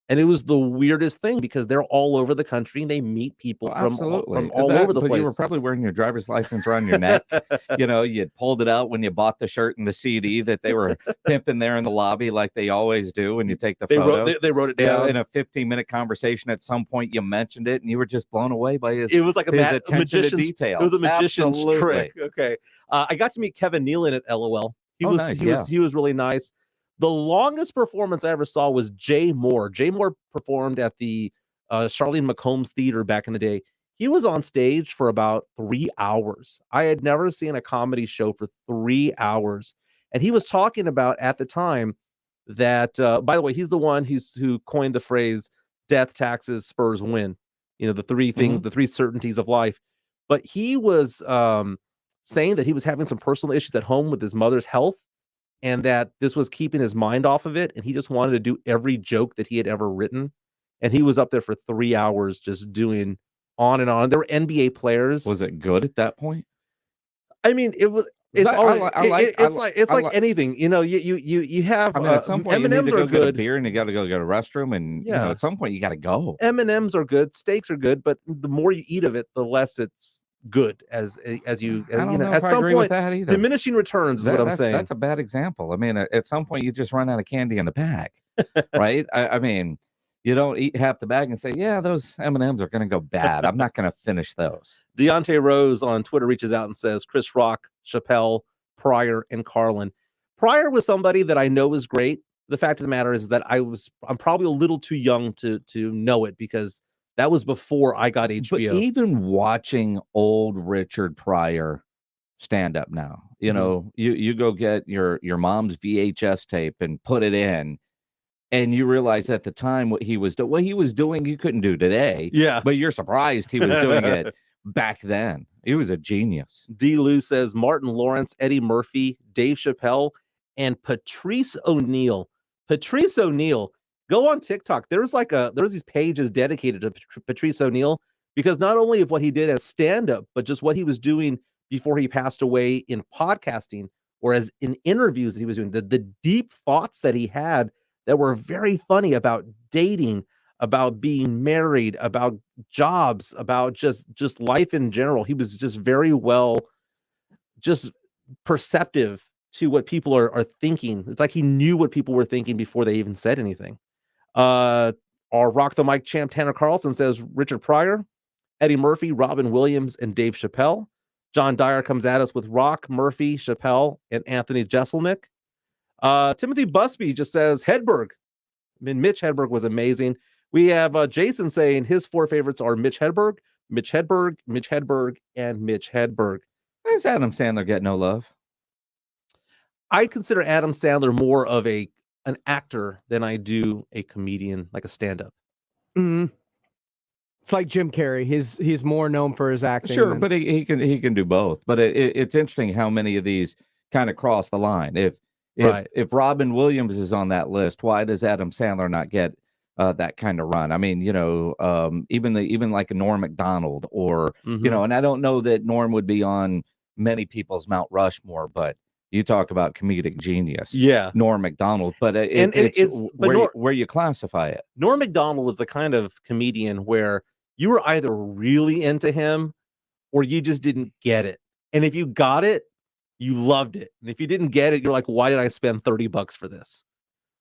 Speaker 2: And it was the weirdest thing because they're all over the country and they meet people from all over the place.
Speaker 3: You were probably wearing your driver's license around your neck. You pulled it out when you bought the shirt and the CD that they were pimping there in the lobby like they always do when you take the photo.
Speaker 2: They wrote it down.
Speaker 3: In a 15-minute conversation at some point you mentioned it and you were just blown away by his
Speaker 2: It was like
Speaker 3: a magician's
Speaker 2: detail. It was a magician's trick. Okay. I got to meet Kevin Nealon at LOL. He was really nice. The longest performance I ever saw was Jay Moore. Jay Moore performed at the Charlene McCombs Theater back in the day. He was on stage for about 3 hours. I had never seen a comedy show for 3 hours. And he was talking about at the time that, by the way, he's the one who coined the phrase death, taxes, Spurs win. The three things, the three certainties of life. But he was saying that he was having some personal issues at home with his mother's health, and that this was keeping his mind off of it. And he just wanted to do every joke that he had ever written. And he was up there for 3 hours just doing on and on. There were NBA players.
Speaker 3: Was it good at that point?
Speaker 2: I mean, it's like anything. You have.
Speaker 3: I mean, at some point
Speaker 2: M&Ms
Speaker 3: you need to go
Speaker 2: are good.
Speaker 3: Get a beer and you got to go get a restroom, and at some point you got to go.
Speaker 2: M&Ms are good. Steaks are good, but the more you eat of it, the less it's good at some point diminishing returns is what I'm saying.
Speaker 3: That's a bad example. I mean, at some point you just run out of candy in the bag, right? I mean, you don't eat half the bag and say, yeah, those M&Ms are going to go bad. I'm not going to finish those.
Speaker 2: Deontay Rose on Twitter reaches out and says, Chris Rock, Chappelle, Pryor, and Carlin. Pryor was somebody that I know is great. The fact of the matter is that I'm probably a little too young to know it because that was before I got HBO.
Speaker 3: But even watching old Richard Pryor stand up now, you go get your mom's VHS tape and put it in, and you realize at the time what he was doing, you couldn't do today.
Speaker 2: Yeah.
Speaker 3: But you're surprised he was doing it back then. He was a genius.
Speaker 2: D. Lou says Martin Lawrence, Eddie Murphy, Dave Chappelle, and Patrice O'Neal. Patrice O'Neal. Go on TikTok. There's these pages dedicated to Patrice O'Neal because not only of what he did as stand-up, but just what he was doing before he passed away in podcasting or as in interviews that he was doing. The deep thoughts that he had that were very funny about dating, about being married, about jobs, about just life in general. He was just very well just perceptive to what people are thinking. It's like he knew what people were thinking before they even said anything. Our Rock the Mic champ Tanner Carlson says Richard Pryor, Eddie Murphy, Robin Williams, and Dave Chappelle. John Dyer comes at us with Rock, Murphy, Chappelle, and Anthony Jeselnik. Timothy Busby just says Hedberg. I mean, Mitch Hedberg was amazing. We have Jason saying his 4 favorites are Mitch Hedberg, Mitch Hedberg, Mitch Hedberg, and Mitch Hedberg.
Speaker 3: Why does Adam Sandler get no love?
Speaker 2: I consider Adam Sandler more of an actor than I do a comedian, like a stand-up.
Speaker 4: Mm-hmm. It's like Jim Carrey. He's more known for his acting.
Speaker 3: Sure, but he can do both. But it's interesting how many of these kind of cross the line. If Robin Williams is on that list, why does Adam Sandler not get that kind of run? I mean, even like a Norm Macdonald or and I don't know that Norm would be on many people's Mount Rushmore, but you talk about comedic genius.
Speaker 2: Yeah.
Speaker 3: Norm Macdonald, but where you classify it.
Speaker 2: Norm Macdonald was the kind of comedian where you were either really into him or you just didn't get it. And if you got it, you loved it. And if you didn't get it, you're like, why did I spend $30 for this?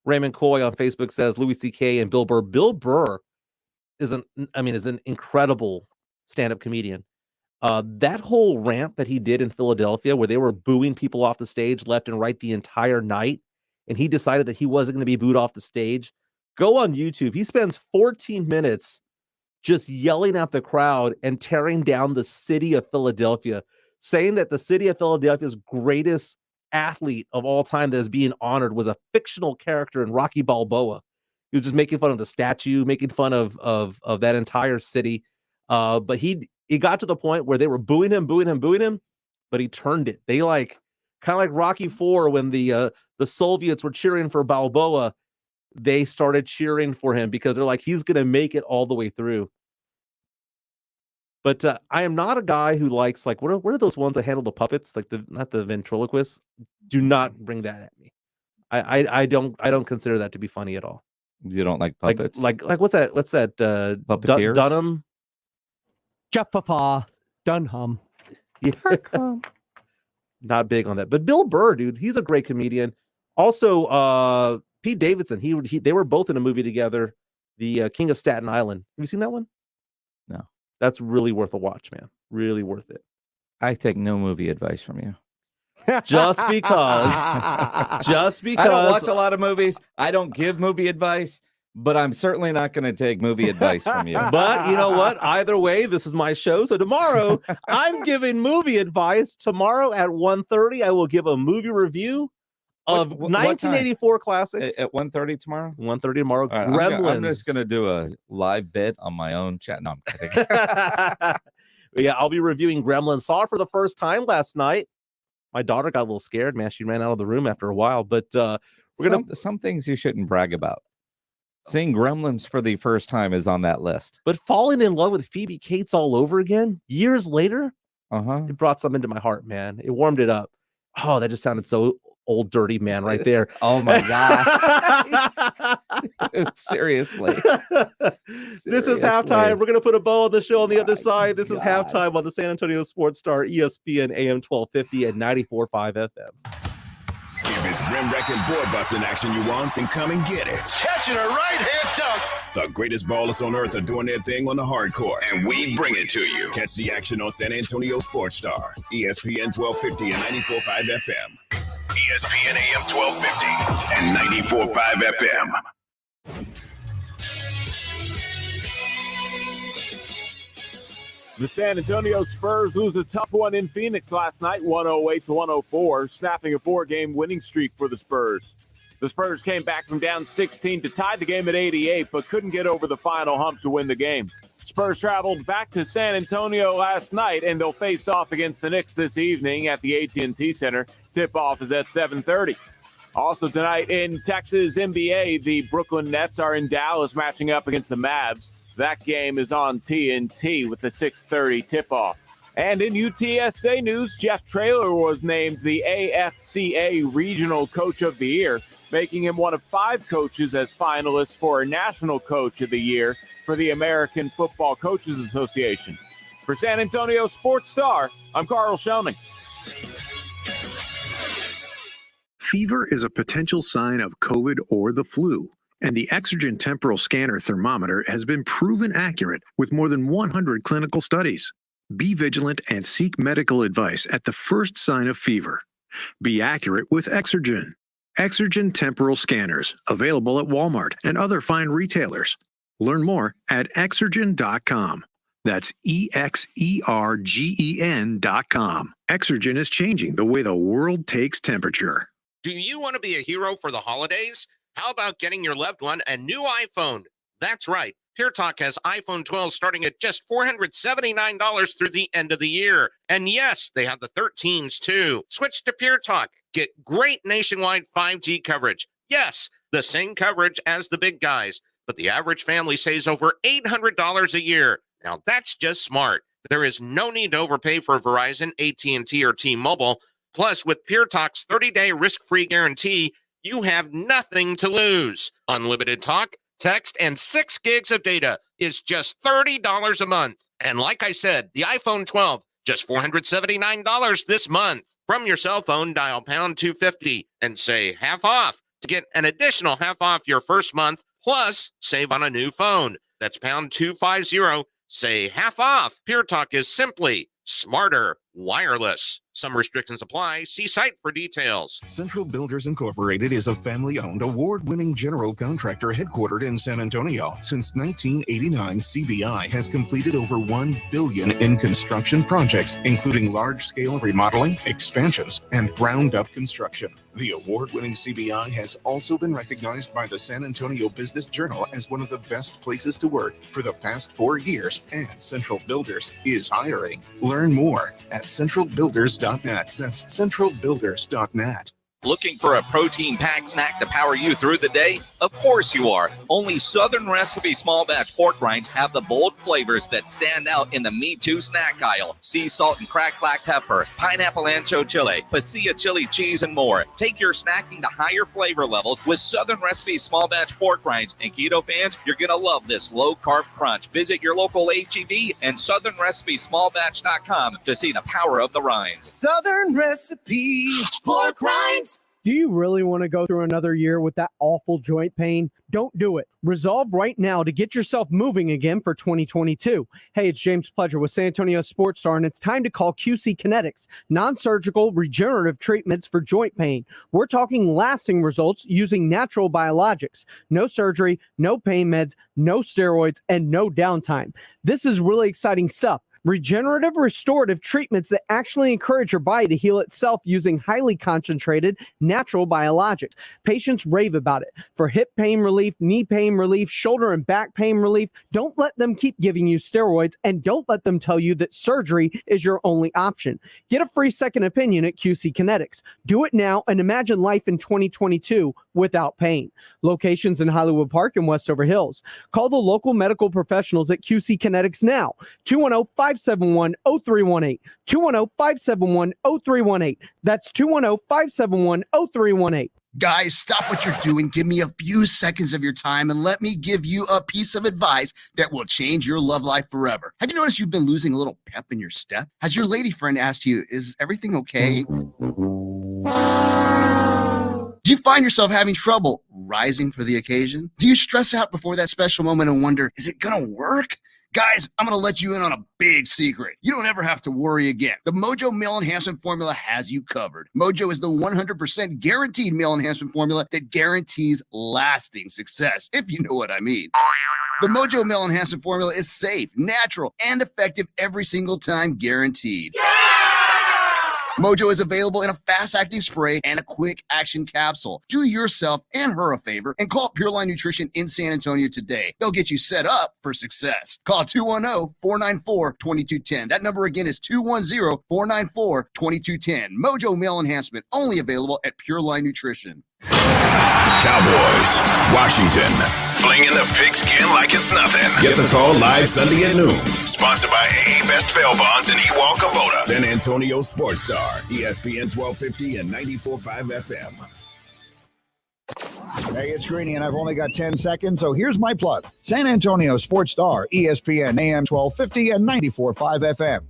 Speaker 2: Raymond Coy on Facebook says Louis C.K. and Bill Burr. Bill Burr is an incredible stand-up comedian. That whole rant that he did in Philadelphia where they were booing people off the stage left and right the entire night, and he decided that he wasn't going to be booed off the stage. Go on YouTube. He spends 14 minutes just yelling at the crowd and tearing down the city of Philadelphia, saying that the city of Philadelphia's greatest athlete of all time that is being honored was a fictional character in Rocky Balboa. He was just making fun of the statue, making fun of that entire city. But it got to the point where they were booing him, but he turned it. They kind of like Rocky IV when the Soviets were cheering for Balboa, they started cheering for him because they're like, he's going to make it all the way through. But I am not a guy who likes what are those ones that handle the puppets, not the ventriloquists. Do not bring that at me. I don't consider that to be funny at all.
Speaker 3: You don't like puppets?
Speaker 2: Like what's that?
Speaker 3: Puppeteers?
Speaker 2: Dunham.
Speaker 4: Jeffafa Dunham.
Speaker 2: Yeah. Not big on that. But Bill Burr, dude, he's a great comedian. Also, Pete Davidson. They were both in a movie together, The King of Staten Island. Have you seen that one?
Speaker 3: No.
Speaker 2: That's really worth a watch, man. Really worth it.
Speaker 3: I take no movie advice from you.
Speaker 2: Just because. I
Speaker 3: don't watch a lot of movies. I don't give movie advice, but I'm certainly not going to take movie advice from you.
Speaker 2: But you know what? Either way, this is my show. So tomorrow, I'm giving movie advice. Tomorrow at 1:30, I will give a movie review of 1984 classic.
Speaker 3: At 1:30 tomorrow?
Speaker 2: 1:30 tomorrow.
Speaker 3: Right,
Speaker 2: Gremlins.
Speaker 3: I'm just going to do a live bit on my own chat. No, I'm kidding.
Speaker 2: Yeah, I'll be reviewing Gremlins. Saw it for the first time last night. My daughter got a little scared, man. She ran out of the room after a while. But
Speaker 3: some things you shouldn't brag about. Seeing Gremlins for the first time is on that list.
Speaker 2: But falling in love with Phoebe Cates all over again, years later, it brought something to my heart, man. It warmed it up. Oh, that just sounded so old dirty man right there.
Speaker 3: Oh my God. Seriously.
Speaker 2: This is halftime. We're going to put a bow on the show on the other side. This is halftime on the San Antonio Sports Star, ESPN AM 1250 at 94.5 FM.
Speaker 1: If it's rim wrecking, board busting action you want, then come and get it.
Speaker 5: Catching a right hand dunk.
Speaker 1: The greatest ballers on earth are doing their thing on the hard court, and we bring it to you. Catch the action on San Antonio Sports Star, ESPN 1250 and 94.5 FM. ESPN AM 1250 and 94.5 FM.
Speaker 7: The San Antonio Spurs lose a tough one in Phoenix last night, 108-104, snapping a 4-game winning streak for the Spurs. The Spurs came back from down 16 to tie the game at 88, but couldn't get over the final hump to win the game. Spurs traveled back to San Antonio last night, and they'll face off against the Knicks this evening at the AT&T Center. Tip-off is at 7:30. Also tonight in Texas NBA, the Brooklyn Nets are in Dallas matching up against the Mavs. That game is on TNT with the 6:30 tip-off. And in UTSA news, Jeff Traylor was named the AFCA Regional Coach of the Year, making him one of 5 coaches as finalists for a National Coach of the Year for the American Football Coaches Association. For San Antonio Sports Star, I'm Carl Schelming.
Speaker 8: Fever is a potential sign of COVID or the flu, and the Exergen temporal scanner thermometer has been proven accurate with more than 100 clinical studies. Be vigilant and seek medical advice at the first sign of fever. Be accurate with Exergen. Exergen temporal scanners, available at Walmart and other fine retailers. Learn more at Exergen.com. That's EXERGEN.com. Exergen is changing the way the world takes temperature.
Speaker 9: Do you want to be a hero for the holidays? How about getting your loved one a new iPhone? That's right. Pure Talk has iPhone 12 starting at just $479 through the end of the year. And yes, they have the 13s too. Switch to Pure Talk. Get great nationwide 5G coverage. Yes, the same coverage as the big guys, but the average family saves over $800 a year. Now that's just smart. There is no need to overpay for Verizon, AT&T, or T-Mobile. Plus, with Pure Talk's 30-day risk-free guarantee, you have nothing to lose. Unlimited talk, text, and 6 gigs of data is just $30 a month. And like I said, the iPhone 12, just $479 this month. From your cell phone, dial pound 250 and say half off to get an additional half off your first month, plus save on a new phone. That's pound 250, say half off. Pure Talk is simply smarter wireless. Some restrictions apply. See site for details.
Speaker 1: Central Builders Incorporated is a family-owned, award-winning general contractor headquartered in San Antonio. Since 1989, CBI has completed over $1 billion in construction projects, including large-scale remodeling, expansions, and ground-up construction. The award-winning CBI has also been recognized by the San Antonio Business Journal as one of the best places to work for the past 4 years, and Central Builders is hiring. Learn more at centralbuilders.net. That's centralbuilders.net.
Speaker 15: Looking for a protein-packed snack to power you through the day? Of course you are. Only Southern Recipe small batch pork rinds have the bold flavors that stand out in the Me Too snack aisle. Sea salt and cracked black pepper, pineapple ancho chili, pasilla chili cheese, and more. Take your snacking to higher flavor levels with Southern Recipe small batch pork rinds. And keto fans, you're going to love this low-carb crunch. Visit your local H-E-B and southernrecipesmallbatch.com to see the power of the rinds.
Speaker 20: Southern Recipe pork rinds.
Speaker 4: Do you really want to go through another year with that awful joint pain? Don't do it. Resolve right now to get yourself moving again for 2022. Hey, it's James Pledger with San Antonio Sports Star, and it's time to call QC Kinetics, non-surgical regenerative treatments for joint pain. We're talking lasting results using natural biologics. No surgery, no pain meds, no steroids, and no downtime. This is really exciting stuff. Regenerative restorative treatments that actually encourage your body to heal itself using highly concentrated natural biologics. Patients rave about it. For hip pain relief, knee pain relief, shoulder and back pain relief, don't let them keep giving you steroids, and don't let them tell you that surgery is your only option. Get a free second opinion at QC Kinetics. Do it now and imagine life in 2022 without pain. Locations in Hollywood Park and Westover Hills. Call the local medical professionals at QC Kinetics now. 210-571-0318. 210-571-0318. That's 210-571-0318.
Speaker 20: Guys, stop what you're doing. Give me a few seconds of your time and let me give you a piece of advice that will change your love life forever. Have you noticed you've been losing a little pep in your step? Has your lady friend asked you, is everything okay? Do you find yourself having trouble rising for the occasion? Do you stress out before that special moment and wonder, is it gonna work? Guys, I'm going to let you in on a big secret. You don't ever have to worry again. The Mojo Male Enhancement Formula has you covered. Mojo is the 100% guaranteed male enhancement formula that guarantees lasting success, if you know what I mean. The Mojo Male Enhancement Formula is safe, natural, and effective every single time, guaranteed. Yeah! Mojo is available in a fast-acting spray and a quick-action capsule. Do yourself and her a favor and call Pure Line Nutrition in San Antonio today. They'll get you set up for success. Call 210-494-2210. That number again is 210-494-2210. Mojo Male Enhancement, only available at Pure Line Nutrition.
Speaker 1: Cowboys, Washington, flinging the pigskin like it's nothing. Get the call live Sunday at noon. Sponsored by AA Best Bail Bonds in Ewald, Kubota. San Antonio Sports Star, ESPN 1250 and 94.5 FM.
Speaker 21: Hey, it's Greeny, and I've only got 10 seconds, so here's my plug. San Antonio Sports Star, ESPN AM 1250 and 94.5 FM.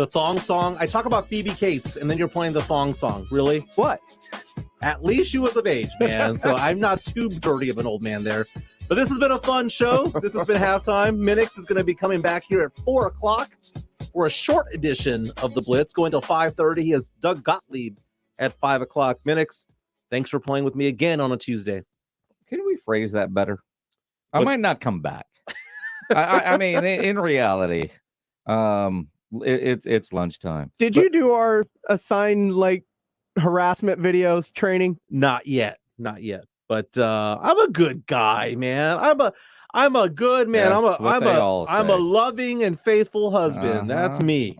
Speaker 2: The thong song. I talk about Phoebe Cates, and then you're playing the thong song. Really?
Speaker 4: What?
Speaker 2: At least you was of age, man. So I'm not too dirty of an old man there. But this has been a fun show. This has been halftime. Minix is going to be coming back here at 4 o'clock for a short edition of the Blitz, going till 5:30. He has Doug Gottlieb at 5 o'clock. Minix, thanks for playing with me again on a Tuesday.
Speaker 3: Can we phrase that better? I might not come back. I mean, in reality, it's lunchtime.
Speaker 4: Did you do our assigned harassment videos training?
Speaker 2: Not yet. But I'm a good guy, man. I'm a good man. I'm a loving and faithful husband. That's me.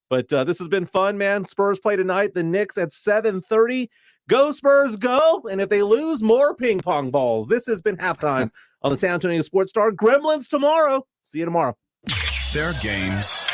Speaker 2: But this has been fun, man. Spurs play tonight. The Knicks at 7:30. Go Spurs, go! And if they lose, more ping pong balls. This has been halftime on the San Antonio Sports Star. Gremlins tomorrow. See you tomorrow.
Speaker 1: Their games.